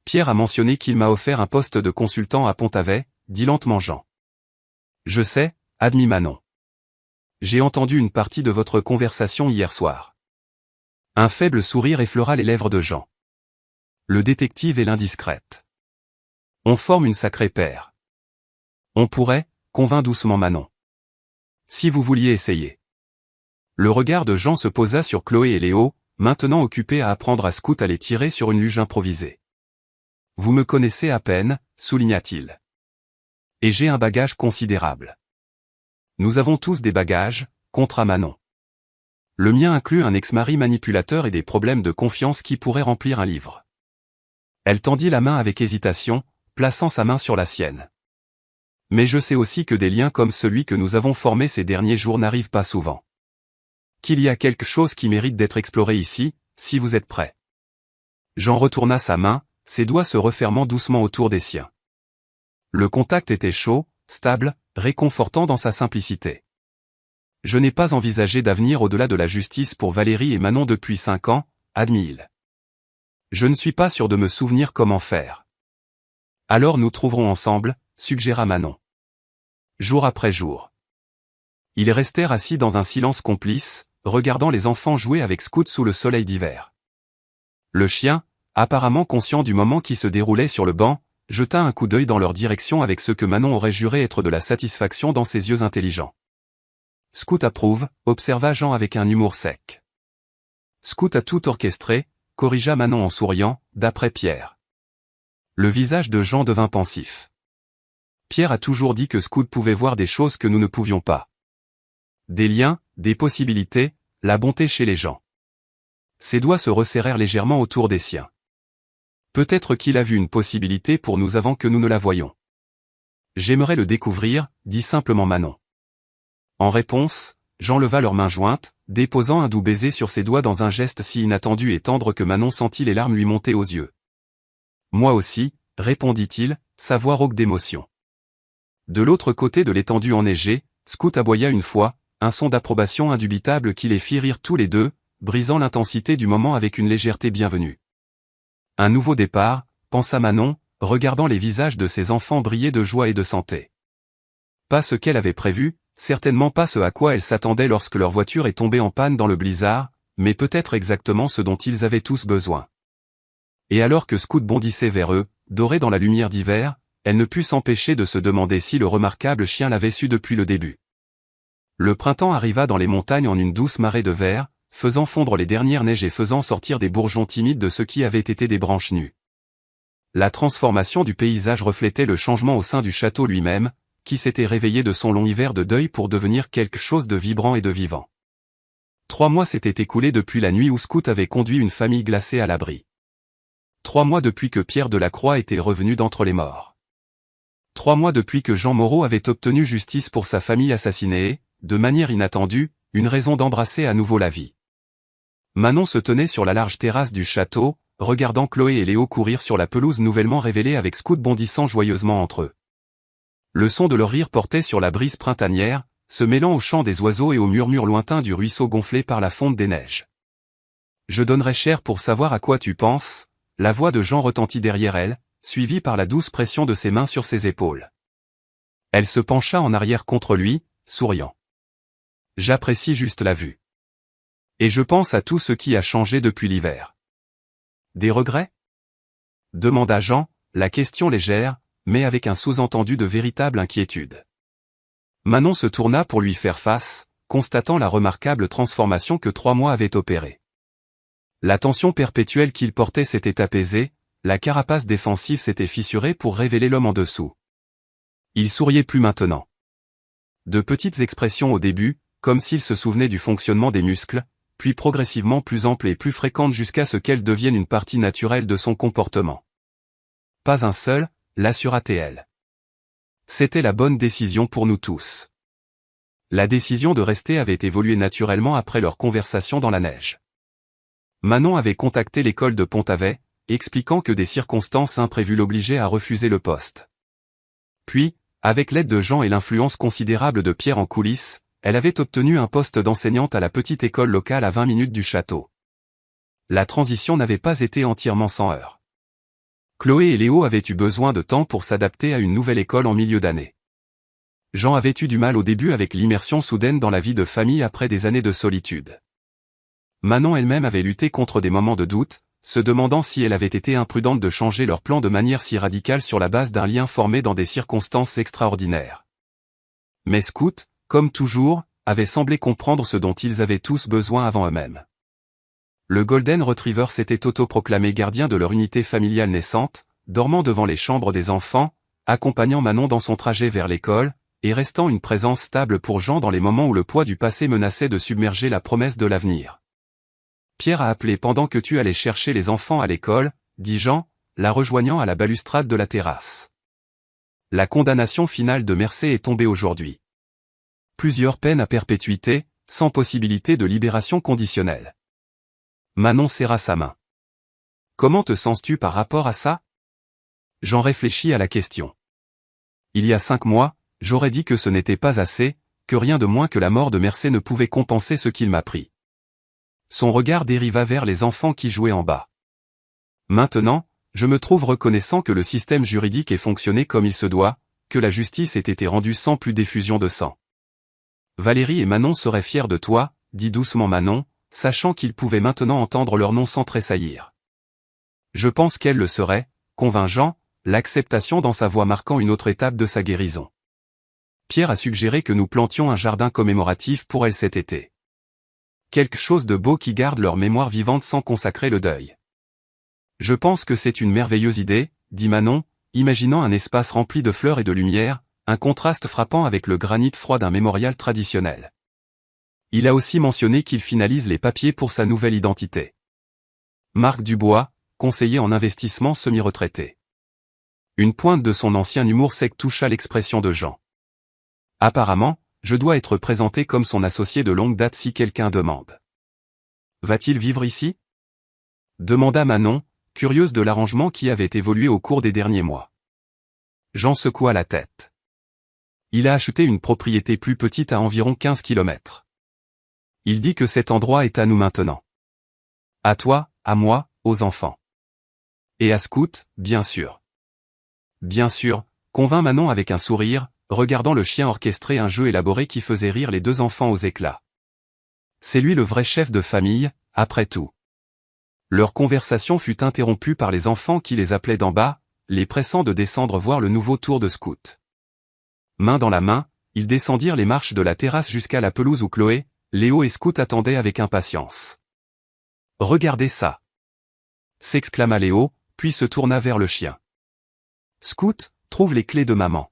Pierre a mentionné qu'il m'a offert un poste de consultant à Pont-Avet, dit lentement Jean. Je sais, admit Manon. J'ai entendu une partie de votre conversation hier soir. Un faible sourire effleura les lèvres de Jean. Le détective et l'indiscrète. On forme une sacrée paire. On pourrait, convint doucement Manon. Si vous vouliez essayer. Le regard de Jean se posa sur Chloé et Léo, maintenant occupés à apprendre à Scout à les tirer sur une luge improvisée. Vous me connaissez à peine, souligna-t-il. Et j'ai un bagage considérable. Nous avons tous des bagages, contra Manon. Le mien inclut un ex-mari manipulateur et des problèmes de confiance qui pourraient remplir un livre. Elle tendit la main avec hésitation, plaçant sa main sur la sienne. Mais je sais aussi que des liens comme celui que nous avons formé ces derniers jours n'arrivent pas souvent. Qu'il y a quelque chose qui mérite d'être exploré ici, si vous êtes prêts. Jean retourna sa main, ses doigts se refermant doucement autour des siens. Le contact était chaud, stable, réconfortant dans sa simplicité. Je n'ai pas envisagé d'avenir au-delà de la justice pour Valérie et Manon depuis 5 ans, admit-il. Je ne suis pas sûr de me souvenir comment faire. Alors nous trouverons ensemble, suggéra Manon. Jour après jour. Ils restèrent assis dans un silence complice, regardant les enfants jouer avec Scout sous le soleil d'hiver. Le chien, apparemment conscient du moment qui se déroulait sur le banc, jeta un coup d'œil dans leur direction avec ce que Manon aurait juré être de la satisfaction dans ses yeux intelligents. Scout approuve, observa Jean avec un humour sec. Scout a tout orchestré, corrigea Manon en souriant, d'après Pierre. Le visage de Jean devint pensif. Pierre a toujours dit que Scout pouvait voir des choses que nous ne pouvions pas. Des liens, des possibilités, la bonté chez les gens. Ses doigts se resserrèrent légèrement autour des siens. Peut-être qu'il a vu une possibilité pour nous avant que nous ne la voyions. J'aimerais le découvrir, dit simplement Manon. En réponse, Jean leva leurs mains jointes, déposant un doux baiser sur ses doigts dans un geste si inattendu et tendre que Manon sentit les larmes lui monter aux yeux. Moi aussi, répondit-il, sa voix rauque d'émotion. De l'autre côté de l'étendue enneigée, Scout aboya une fois, un son d'approbation indubitable qui les fit rire tous les deux, brisant l'intensité du moment avec une légèreté bienvenue. Un nouveau départ, pensa Manon, regardant les visages de ses enfants briller de joie et de santé. Pas ce qu'elle avait prévu, certainement pas ce à quoi elle s'attendait lorsque leur voiture est tombée en panne dans le blizzard, mais peut-être exactement ce dont ils avaient tous besoin. Et alors que Scout bondissait vers eux, doré dans la lumière d'hiver, elle ne put s'empêcher de se demander si le remarquable chien l'avait su depuis le début. Le printemps arriva dans les montagnes en une douce marée de vert, faisant fondre les dernières neiges et faisant sortir des bourgeons timides de ce qui avait été des branches nues. La transformation du paysage reflétait le changement au sein du château lui-même, qui s'était réveillé de son long hiver de deuil pour devenir quelque chose de vibrant et de vivant. 3 mois s'étaient écoulés depuis la nuit où Scout avait conduit une famille glacée à l'abri. 3 mois depuis que Pierre Delacroix était revenu d'entre les morts. 3 mois depuis que Jean Moreau avait obtenu justice pour sa famille assassinée et, de manière inattendue, une raison d'embrasser à nouveau la vie. Manon se tenait sur la large terrasse du château, regardant Chloé et Léo courir sur la pelouse nouvellement révélée avec Scout bondissant joyeusement entre eux. Le son de leur rire portait sur la brise printanière, se mêlant au chant des oiseaux et au murmure lointain du ruisseau gonflé par la fonte des neiges. Je donnerais cher pour savoir à quoi tu penses, la voix de Jean retentit derrière elle, suivie par la douce pression de ses mains sur ses épaules. Elle se pencha en arrière contre lui, souriant. J'apprécie juste la vue. Et je pense à tout ce qui a changé depuis l'hiver. Des regrets? Demanda Jean, la question légère, mais avec un sous-entendu de véritable inquiétude. Manon se tourna pour lui faire face, constatant la remarquable transformation que 3 mois avaient opérée. La tension perpétuelle qu'il portait s'était apaisée, la carapace défensive s'était fissurée pour révéler l'homme en dessous. Il souriait plus maintenant. De petites expressions au début, comme s'il se souvenait du fonctionnement des muscles, puis progressivement plus amples et plus fréquentes jusqu'à ce qu'elles deviennent une partie naturelle de son comportement. Pas un seul, l'assura-t-elle. C'était la bonne décision pour nous tous. La décision de rester avait évolué naturellement après leur conversation dans la neige. Manon avait contacté l'école de Pont-Avet, expliquant que des circonstances imprévues l'obligeaient à refuser le poste. Puis, avec l'aide de Jean et l'influence considérable de Pierre en coulisses, elle avait obtenu un poste d'enseignante à la petite école locale à 20 minutes du château. La transition n'avait pas été entièrement sans heurts. Chloé et Léo avaient eu besoin de temps pour s'adapter à une nouvelle école en milieu d'année. Jean avait eu du mal au début avec l'immersion soudaine dans la vie de famille après des années de solitude. Manon elle-même avait lutté contre des moments de doute, se demandant si elle avait été imprudente de changer leur plan de manière si radicale sur la base d'un lien formé dans des circonstances extraordinaires. Mais Scout, comme toujours, avait semblé comprendre ce dont ils avaient tous besoin avant eux-mêmes. Le Golden Retriever s'était autoproclamé gardien de leur unité familiale naissante, dormant devant les chambres des enfants, accompagnant Manon dans son trajet vers l'école, et restant une présence stable pour Jean dans les moments où le poids du passé menaçait de submerger la promesse de l'avenir. Pierre a appelé pendant que tu allais chercher les enfants à l'école, dit Jean, la rejoignant à la balustrade de la terrasse. La condamnation finale de Mercé est tombée aujourd'hui. Plusieurs peines à perpétuité, sans possibilité de libération conditionnelle. Manon serra sa main. Comment te sens-tu par rapport à ça? Jean réfléchit à la question. Il y a 5 mois, j'aurais dit que ce n'était pas assez, que rien de moins que la mort de Mercé ne pouvait compenser ce qu'il m'a pris. Son regard dériva vers les enfants qui jouaient en bas. Maintenant, je me trouve reconnaissant que le système juridique ait fonctionné comme il se doit, que la justice ait été rendue sans plus d'effusion de sang. Valérie et Manon seraient fiers de toi, dit doucement Manon, sachant qu'ils pouvaient maintenant entendre leur nom sans tressaillir. Je pense qu'elle le serait, convint Jean, l'acceptation dans sa voix marquant une autre étape de sa guérison. Pierre a suggéré que nous plantions un jardin commémoratif pour elle cet été. Quelque chose de beau qui garde leur mémoire vivante sans consacrer le deuil. Je pense que c'est une merveilleuse idée, dit Manon, imaginant un espace rempli de fleurs et de lumière, un contraste frappant avec le granit froid d'un mémorial traditionnel. Il a aussi mentionné qu'il finalise les papiers pour sa nouvelle identité. Marc Dubois, conseiller en investissement semi-retraité. Une pointe de son ancien humour sec toucha l'expression de Jean. Apparemment, je dois être présenté comme son associé de longue date si quelqu'un demande. Va-t-il vivre ici? Demanda Manon, curieuse de l'arrangement qui avait évolué au cours des derniers mois. Jean secoua la tête. Il a acheté une propriété plus petite à environ 15 kilomètres. Il dit que cet endroit est à nous maintenant. À toi, à moi, aux enfants. Et à Scout, bien sûr. Bien sûr, convint Manon avec un sourire, regardant le chien orchestrer un jeu élaboré qui faisait rire les 2 enfants aux éclats. C'est lui le vrai chef de famille, après tout. Leur conversation fut interrompue par les enfants qui les appelaient d'en bas, les pressant de descendre voir le nouveau tour de Scout. Main dans la main, ils descendirent les marches de la terrasse jusqu'à la pelouse où Chloé, Léo et Scout attendaient avec impatience. « Regardez ça !» s'exclama Léo, puis se tourna vers le chien. « Scout, trouve les clés de maman. »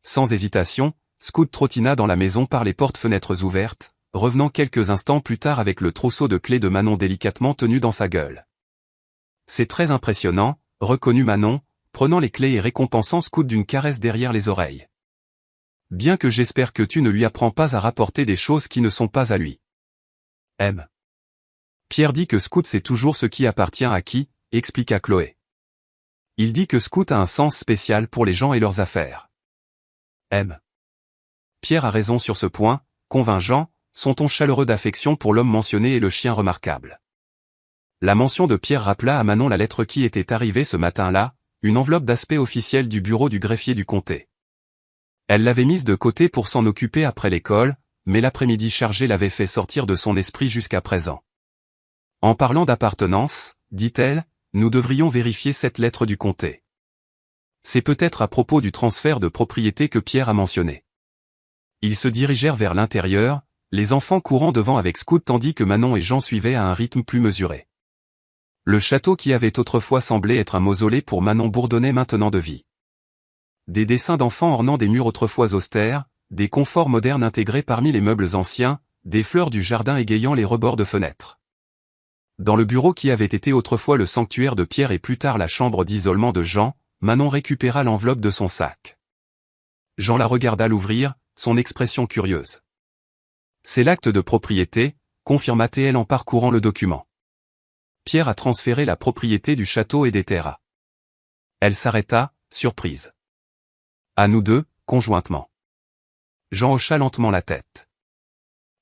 Sans hésitation, Scout trottina dans la maison par les portes-fenêtres ouvertes, revenant quelques instants plus tard avec le trousseau de clés de Manon délicatement tenu dans sa gueule. « C'est très impressionnant, » reconnut Manon, prenant les clés et récompensant Scout d'une caresse derrière les oreilles. « Bien que j'espère que tu ne lui apprends pas à rapporter des choses qui ne sont pas à lui. » M. Pierre dit que Scout sait toujours ce qui appartient à qui, expliqua Chloé. Il dit que Scout a un sens spécial pour les gens et leurs affaires. M. Pierre a raison sur ce point, convint Jean, son ton chaleureux d'affection pour l'homme mentionné et le chien remarquable. La mention de Pierre rappela à Manon la lettre qui était arrivée ce matin-là, une enveloppe d'aspect officiel du bureau du greffier du comté. Elle l'avait mise de côté pour s'en occuper après l'école, mais l'après-midi chargé l'avait fait sortir de son esprit jusqu'à présent. En parlant d'appartenance, dit-elle, nous devrions vérifier cette lettre du comté. C'est peut-être à propos du transfert de propriété que Pierre a mentionné. Ils se dirigèrent vers l'intérieur, les enfants courant devant avec Scout tandis que Manon et Jean suivaient à un rythme plus mesuré. Le château qui avait autrefois semblé être un mausolée pour Manon bourdonnait maintenant de vie. Des dessins d'enfants ornant des murs autrefois austères, des conforts modernes intégrés parmi les meubles anciens, des fleurs du jardin égayant les rebords de fenêtres. Dans le bureau qui avait été autrefois le sanctuaire de Pierre et plus tard la chambre d'isolement de Jean, Manon récupéra l'enveloppe de son sac. Jean la regarda l'ouvrir, son expression curieuse. C'est l'acte de propriété, confirma-t-elle en parcourant le document. Pierre a transféré la propriété du château et des terres. Elle s'arrêta, surprise. À nous deux, conjointement. Jean hocha lentement la tête.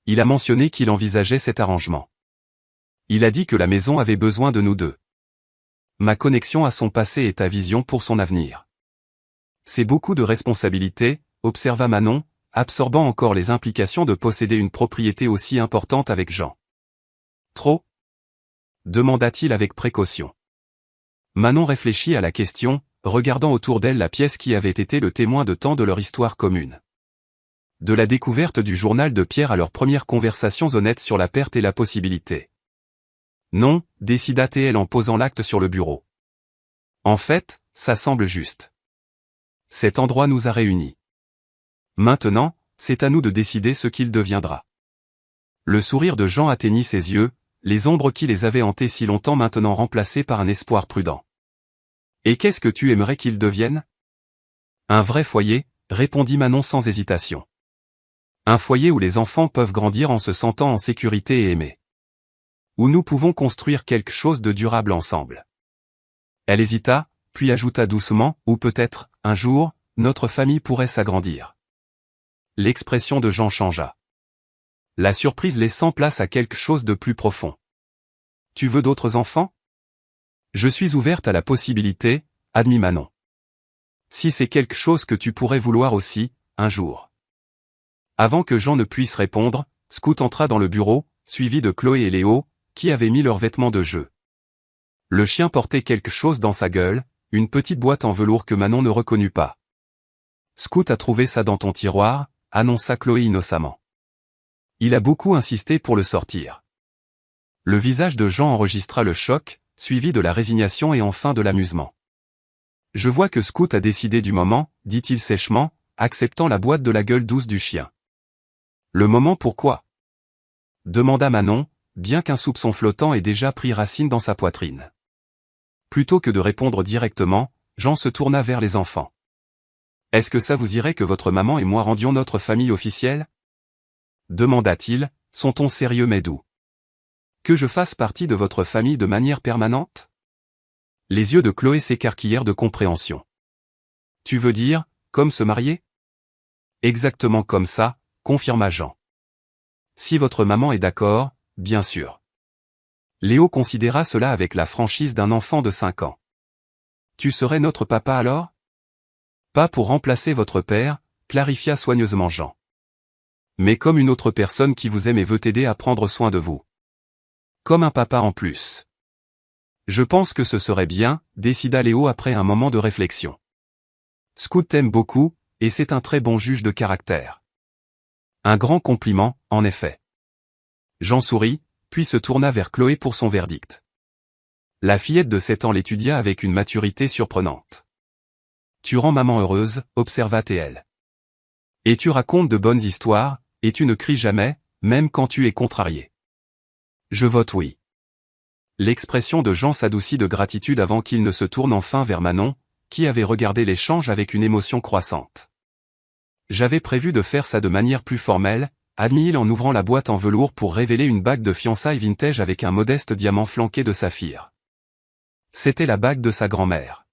Il a mentionné qu'il envisageait cet arrangement. Il a dit que la maison avait besoin de nous deux. Ma connexion à son passé est ta vision pour son avenir. C'est beaucoup de responsabilités, observa Manon, absorbant encore les implications de posséder une propriété aussi importante avec Jean. Trop ? Demanda-t-il avec précaution. Manon réfléchit à la question, regardant autour d'elle la pièce qui avait été le témoin de tant de leur histoire commune. De la découverte du journal de Pierre à leurs premières conversations honnêtes sur la perte et la possibilité. Non, décida-t-elle en posant l'acte sur le bureau. En fait, ça semble juste. Cet endroit nous a réunis. Maintenant, c'est à nous de décider ce qu'il deviendra. Le sourire de Jean atteignit ses yeux, les ombres qui les avaient hantés si longtemps maintenant remplacées par un espoir prudent. Et qu'est-ce que tu aimerais qu'il devienne ? Un vrai foyer, répondit Manon sans hésitation. Un foyer où les enfants peuvent grandir en se sentant en sécurité et aimés. Où nous pouvons construire quelque chose de durable ensemble. Elle hésita, puis ajouta doucement, ou peut-être, un jour, notre famille pourrait s'agrandir. L'expression de Jean changea. La surprise laissant place à quelque chose de plus profond. Tu veux d'autres enfants ? Je suis ouverte à la possibilité, admit Manon. Si c'est quelque chose que tu pourrais vouloir aussi, un jour. Avant que Jean ne puisse répondre, Scout entra dans le bureau, suivi de Chloé et Léo, qui avaient mis leurs vêtements de jeu. Le chien portait quelque chose dans sa gueule, une petite boîte en velours que Manon ne reconnut pas. Scout a trouvé ça dans ton tiroir, annonça Chloé innocemment. Il a beaucoup insisté pour le sortir. Le visage de Jean enregistra le choc, suivi de la résignation et enfin de l'amusement. Je vois que Scout a décidé du moment, dit-il sèchement, acceptant la boîte de la gueule douce du chien. Le moment pourquoi ? Demanda Manon, bien qu'un soupçon flottant ait déjà pris racine dans sa poitrine. Plutôt que de répondre directement, Jean se tourna vers les enfants. Est-ce que ça vous irait que votre maman et moi rendions notre famille officielle ? Demanda-t-il, son ton sérieux mais doux. Que je fasse partie de votre famille de manière permanente ? Les yeux de Chloé s'écarquillèrent de compréhension. Tu veux dire, comme se marier ? Exactement comme ça, confirma Jean. Si votre maman est d'accord, bien sûr. Léo considéra cela avec la franchise d'un enfant de 5 ans. Tu serais notre papa alors ? Pas pour remplacer votre père, clarifia soigneusement Jean. Mais comme une autre personne qui vous aime et veut t'aider à prendre soin de vous. Comme un papa en plus. Je pense que ce serait bien, décida Léo après un moment de réflexion. Scout t'aime beaucoup, et c'est un très bon juge de caractère. Un grand compliment, en effet. Jean sourit, puis se tourna vers Chloé pour son verdict. La fillette de 7 ans l'étudia avec une maturité surprenante. Tu rends maman heureuse, observa-t-elle. Et tu racontes de bonnes histoires, et tu ne cries jamais, même quand tu es contrarié. Je vote oui. L'expression de Jean s'adoucit de gratitude avant qu'il ne se tourne enfin vers Manon, qui avait regardé l'échange avec une émotion croissante. J'avais prévu de faire ça de manière plus formelle, admit-il en ouvrant la boîte en velours pour révéler une bague de fiançailles vintage avec un modeste diamant flanqué de saphir. C'était la bague de sa grand-mère.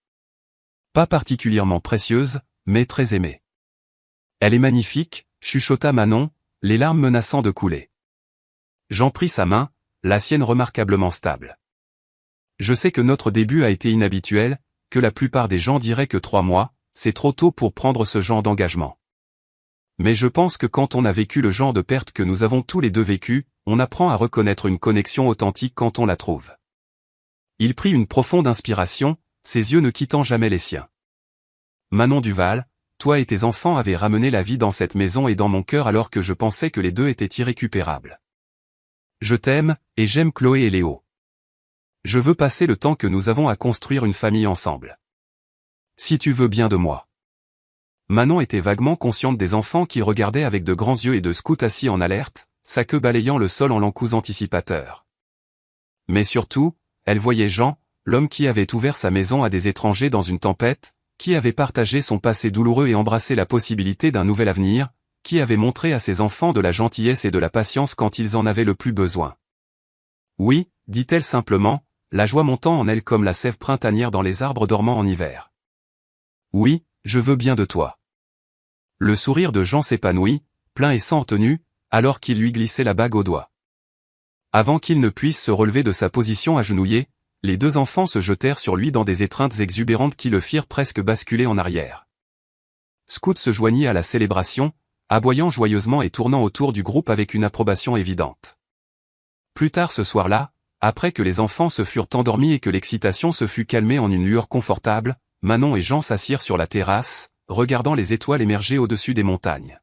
Pas particulièrement précieuse, mais très aimée. Elle est magnifique, chuchota Manon, les larmes menaçant de couler. Jean prit sa main, la sienne remarquablement stable. Je sais que notre début a été inhabituel, que la plupart des gens diraient que 3 mois, c'est trop tôt pour prendre ce genre d'engagement. Mais je pense que quand on a vécu le genre de perte que nous avons tous les deux vécu, on apprend à reconnaître une connexion authentique quand on la trouve. Il prit une profonde inspiration, ses yeux ne quittant jamais les siens. Manon Duval, toi et tes enfants avez ramené la vie dans cette maison et dans mon cœur alors que je pensais que les deux étaient irrécupérables. Je t'aime, et j'aime Chloé et Léo. Je veux passer le temps que nous avons à construire une famille ensemble. Si tu veux bien de moi. Manon était vaguement consciente des enfants qui regardaient avec de grands yeux et de Scout assis en alerte, sa queue balayant le sol en l'encous anticipateur. Mais surtout, elle voyait Jean, l'homme qui avait ouvert sa maison à des étrangers dans une tempête, qui avait partagé son passé douloureux et embrassé la possibilité d'un nouvel avenir, qui avait montré à ses enfants de la gentillesse et de la patience quand ils en avaient le plus besoin. Oui, dit-elle simplement, la joie montant en elle comme la sève printanière dans les arbres dormants en hiver. Oui, je veux bien de toi. Le sourire de Jean s'épanouit, plein et sans retenue, alors qu'il lui glissait la bague au doigt. Avant qu'il ne puisse se relever de sa position agenouillée, les deux enfants se jetèrent sur lui dans des étreintes exubérantes qui le firent presque basculer en arrière. Scout se joignit à la célébration, aboyant joyeusement et tournant autour du groupe avec une approbation évidente. Plus tard ce soir-là, après que les enfants se furent endormis et que l'excitation se fut calmée en une lueur confortable, Manon et Jean s'assirent sur la terrasse, regardant les étoiles émerger au-dessus des montagnes.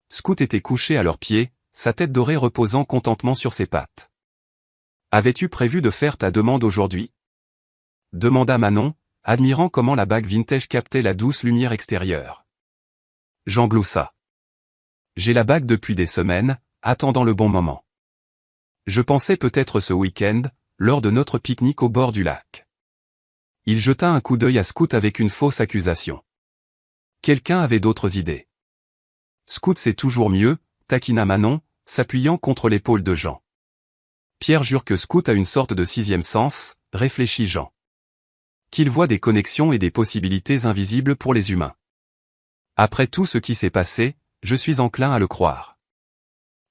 Scout était couché à leurs pieds, sa tête dorée reposant contentement sur ses pattes. « Avais-tu prévu de faire ta demande aujourd'hui » demanda Manon, admirant comment la bague vintage captait la douce lumière extérieure. Jean gloussa. « J'ai la bague depuis des semaines, attendant le bon moment. Je pensais peut-être ce week-end, lors de notre pique-nique au bord du lac. » Il jeta un coup d'œil à Scout avec une fausse accusation. Quelqu'un avait d'autres idées. « Scout c'est toujours mieux, taquina Manon, s'appuyant contre l'épaule de Jean. Pierre jure que Scout a une sorte de sixième sens, réfléchit Jean. Qu'il voit des connexions et des possibilités invisibles pour les humains. Après tout ce qui s'est passé, je suis enclin à le croire.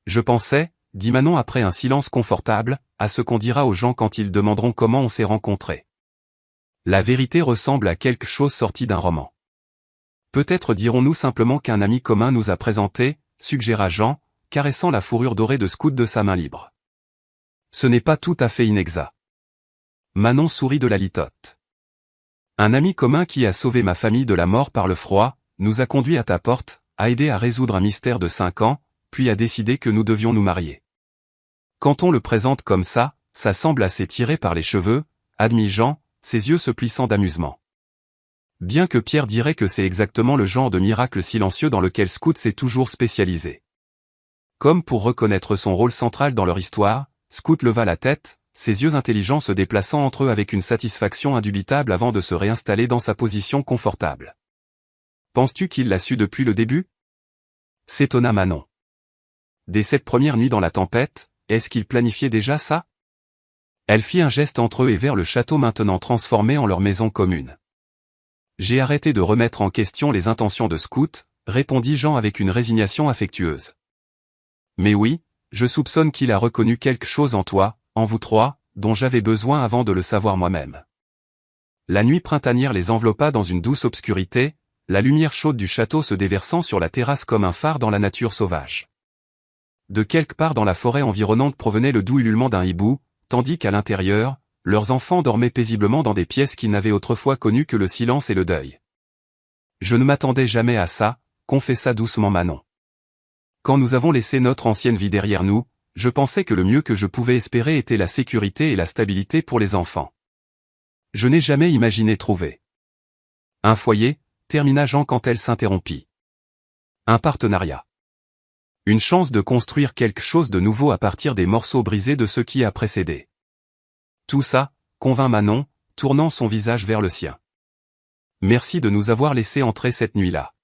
Je pensais, dit Manon après un silence confortable, à ce qu'on dira aux gens quand ils demanderont comment on s'est rencontrés. La vérité ressemble à quelque chose sorti d'un roman. Peut-être dirons-nous simplement qu'un ami commun nous a présenté, suggéra Jean, caressant la fourrure dorée de Scout de sa main libre. Ce n'est pas tout à fait inexact. Manon sourit de la litote. Un ami commun qui a sauvé ma famille de la mort par le froid, nous a conduits à ta porte, a aidé à résoudre un mystère de 5 ans, puis a décidé que nous devions nous marier. Quand on le présente comme ça semble assez tiré par les cheveux, admit Jean, ses yeux se plissant d'amusement. Bien que Pierre dirait que c'est exactement le genre de miracle silencieux dans lequel Scout s'est toujours spécialisé. Comme pour reconnaître son rôle central dans leur histoire, Scout leva la tête, ses yeux intelligents se déplaçant entre eux avec une satisfaction indubitable avant de se réinstaller dans sa position confortable. Penses-tu qu'il l'a su depuis le début ? S'étonna Manon. Dès cette première nuit dans la tempête, est-ce qu'il planifiait déjà ça ? Elle fit un geste entre eux et vers le château maintenant transformé en leur maison commune. J'ai arrêté de remettre en question les intentions de Scout, répondit Jean avec une résignation affectueuse. Mais oui, je soupçonne qu'il a reconnu quelque chose en toi, en vous trois, dont j'avais besoin avant de le savoir moi-même. La nuit printanière les enveloppa dans une douce obscurité, la lumière chaude du château se déversant sur la terrasse comme un phare dans la nature sauvage. De quelque part dans la forêt environnante provenait le doux ululement d'un hibou, tandis qu'à l'intérieur, leurs enfants dormaient paisiblement dans des pièces qui n'avaient autrefois connu que le silence et le deuil. Je ne m'attendais jamais à ça, confessa doucement Manon. Quand nous avons laissé notre ancienne vie derrière nous, je pensais que le mieux que je pouvais espérer était la sécurité et la stabilité pour les enfants. Je n'ai jamais imaginé trouver un foyer, termina Jean quand elle s'interrompit. Un partenariat. Une chance de construire quelque chose de nouveau à partir des morceaux brisés de ce qui a précédé. Tout ça, convint Manon, tournant son visage vers le sien. Merci de nous avoir laissé entrer cette nuit-là.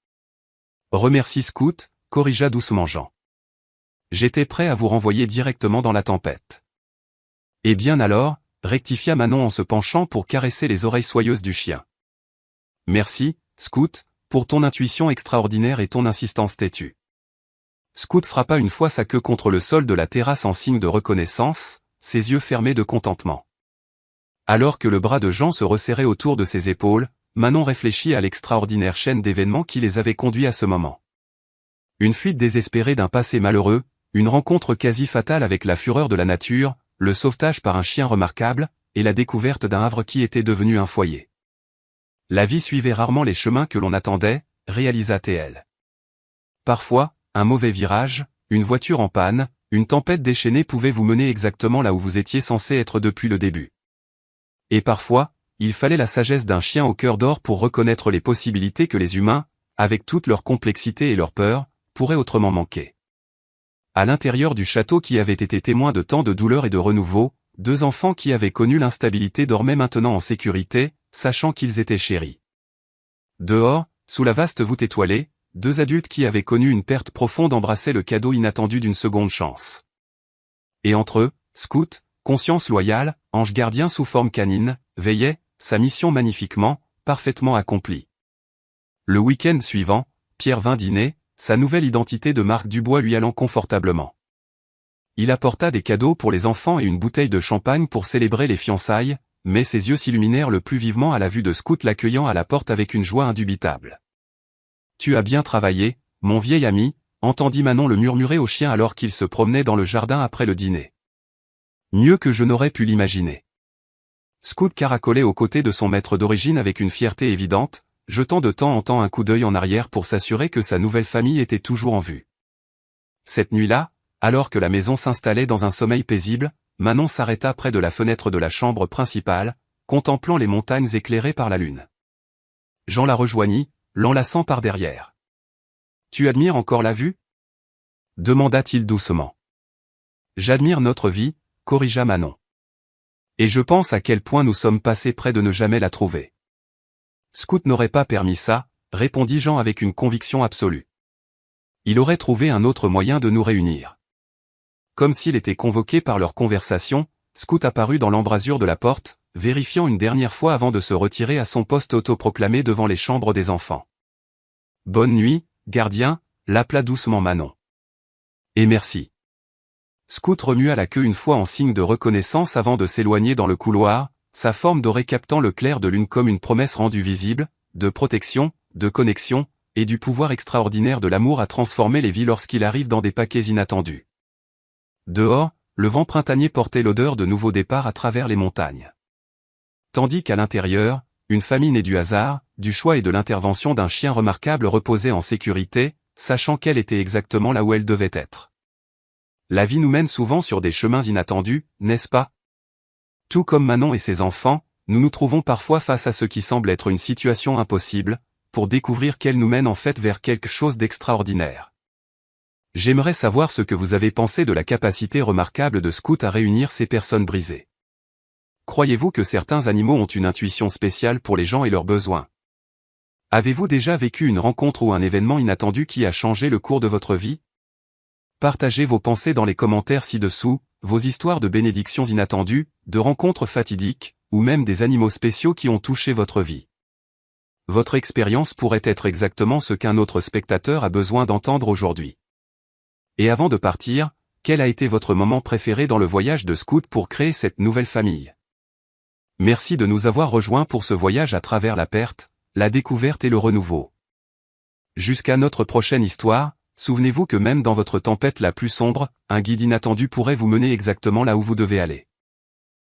Remercie Scout, corrigea doucement Jean. J'étais prêt à vous renvoyer directement dans la tempête. Eh bien alors, rectifia Manon en se penchant pour caresser les oreilles soyeuses du chien. Merci, Scout, pour ton intuition extraordinaire et ton insistance têtue. Scout frappa une fois sa queue contre le sol de la terrasse en signe de reconnaissance, ses yeux fermés de contentement. Alors que le bras de Jean se resserrait autour de ses épaules, Manon réfléchit à l'extraordinaire chaîne d'événements qui les avait conduits à ce moment. Une fuite désespérée d'un passé malheureux, une rencontre quasi fatale avec la fureur de la nature, le sauvetage par un chien remarquable, et la découverte d'un havre qui était devenu un foyer. La vie suivait rarement les chemins que l'on attendait, réalisa T.L. Parfois, un mauvais virage, une voiture en panne, une tempête déchaînée pouvait vous mener exactement là où vous étiez censé être depuis le début. Et parfois, il fallait la sagesse d'un chien au cœur d'or pour reconnaître les possibilités que les humains, avec toute leur complexité et leur peur, pourraient autrement manquer. À l'intérieur du château qui avait été témoin de tant de douleur et de renouveau, deux enfants qui avaient connu l'instabilité dormaient maintenant en sécurité, sachant qu'ils étaient chéris. Dehors, sous la vaste voûte étoilée, deux adultes qui avaient connu une perte profonde embrassaient le cadeau inattendu d'une seconde chance. Et entre eux, Scout, conscience loyale, ange gardien sous forme canine, veillait, sa mission magnifiquement, parfaitement accomplie. Le week-end suivant, Pierre vint dîner, sa nouvelle identité de Marc Dubois lui allant confortablement. Il apporta des cadeaux pour les enfants et une bouteille de champagne pour célébrer les fiançailles, mais ses yeux s'illuminèrent le plus vivement à la vue de Scout l'accueillant à la porte avec une joie indubitable. « Tu as bien travaillé, mon vieil ami », entendit Manon le murmurer au chien alors qu'il se promenait dans le jardin après le dîner. Mieux que je n'aurais pu l'imaginer. Scout caracolait aux côtés de son maître d'origine avec une fierté évidente, jetant de temps en temps un coup d'œil en arrière pour s'assurer que sa nouvelle famille était toujours en vue. Cette nuit-là, alors que la maison s'installait dans un sommeil paisible, Manon s'arrêta près de la fenêtre de la chambre principale, contemplant les montagnes éclairées par la lune. Jean la rejoignit, l'enlaçant par derrière. « Tu admires encore la vue » demanda-t-il doucement. « J'admire notre vie », corrigea Manon. « Et je pense à quel point nous sommes passés près de ne jamais la trouver. » Scout n'aurait pas permis ça, répondit Jean avec une conviction absolue. Il aurait trouvé un autre moyen de nous réunir. Comme s'il était convoqué par leur conversation, Scout apparut dans l'embrasure de la porte, vérifiant une dernière fois avant de se retirer à son poste autoproclamé devant les chambres des enfants. « Bonne nuit, gardien », l'appela doucement Manon. « Et merci. » Scout remua la queue une fois en signe de reconnaissance avant de s'éloigner dans le couloir, sa forme dorée captant le clair de lune comme une promesse rendue visible, de protection, de connexion, et du pouvoir extraordinaire de l'amour à transformer les vies lorsqu'il arrive dans des paquets inattendus. Dehors, le vent printanier portait l'odeur de nouveaux départs à travers les montagnes. Tandis qu'à l'intérieur, une famille née du hasard, du choix et de l'intervention d'un chien remarquable reposait en sécurité, sachant qu'elle était exactement là où elle devait être. La vie nous mène souvent sur des chemins inattendus, n'est-ce pas? Tout comme Manon et ses enfants, nous nous trouvons parfois face à ce qui semble être une situation impossible, pour découvrir qu'elle nous mène en fait vers quelque chose d'extraordinaire. J'aimerais savoir ce que vous avez pensé de la capacité remarquable de Scout à réunir ces personnes brisées. Croyez-vous que certains animaux ont une intuition spéciale pour les gens et leurs besoins? Avez-vous déjà vécu une rencontre ou un événement inattendu qui a changé le cours de votre vie? Partagez vos pensées dans les commentaires ci-dessous, vos histoires de bénédictions inattendues, de rencontres fatidiques, ou même des animaux spéciaux qui ont touché votre vie. Votre expérience pourrait être exactement ce qu'un autre spectateur a besoin d'entendre aujourd'hui. Et avant de partir, quel a été votre moment préféré dans le voyage de Scout pour créer cette nouvelle famille? Merci de nous avoir rejoints pour ce voyage à travers la perte, la découverte et le renouveau. Jusqu'à notre prochaine histoire, souvenez-vous que même dans votre tempête la plus sombre, un guide inattendu pourrait vous mener exactement là où vous devez aller.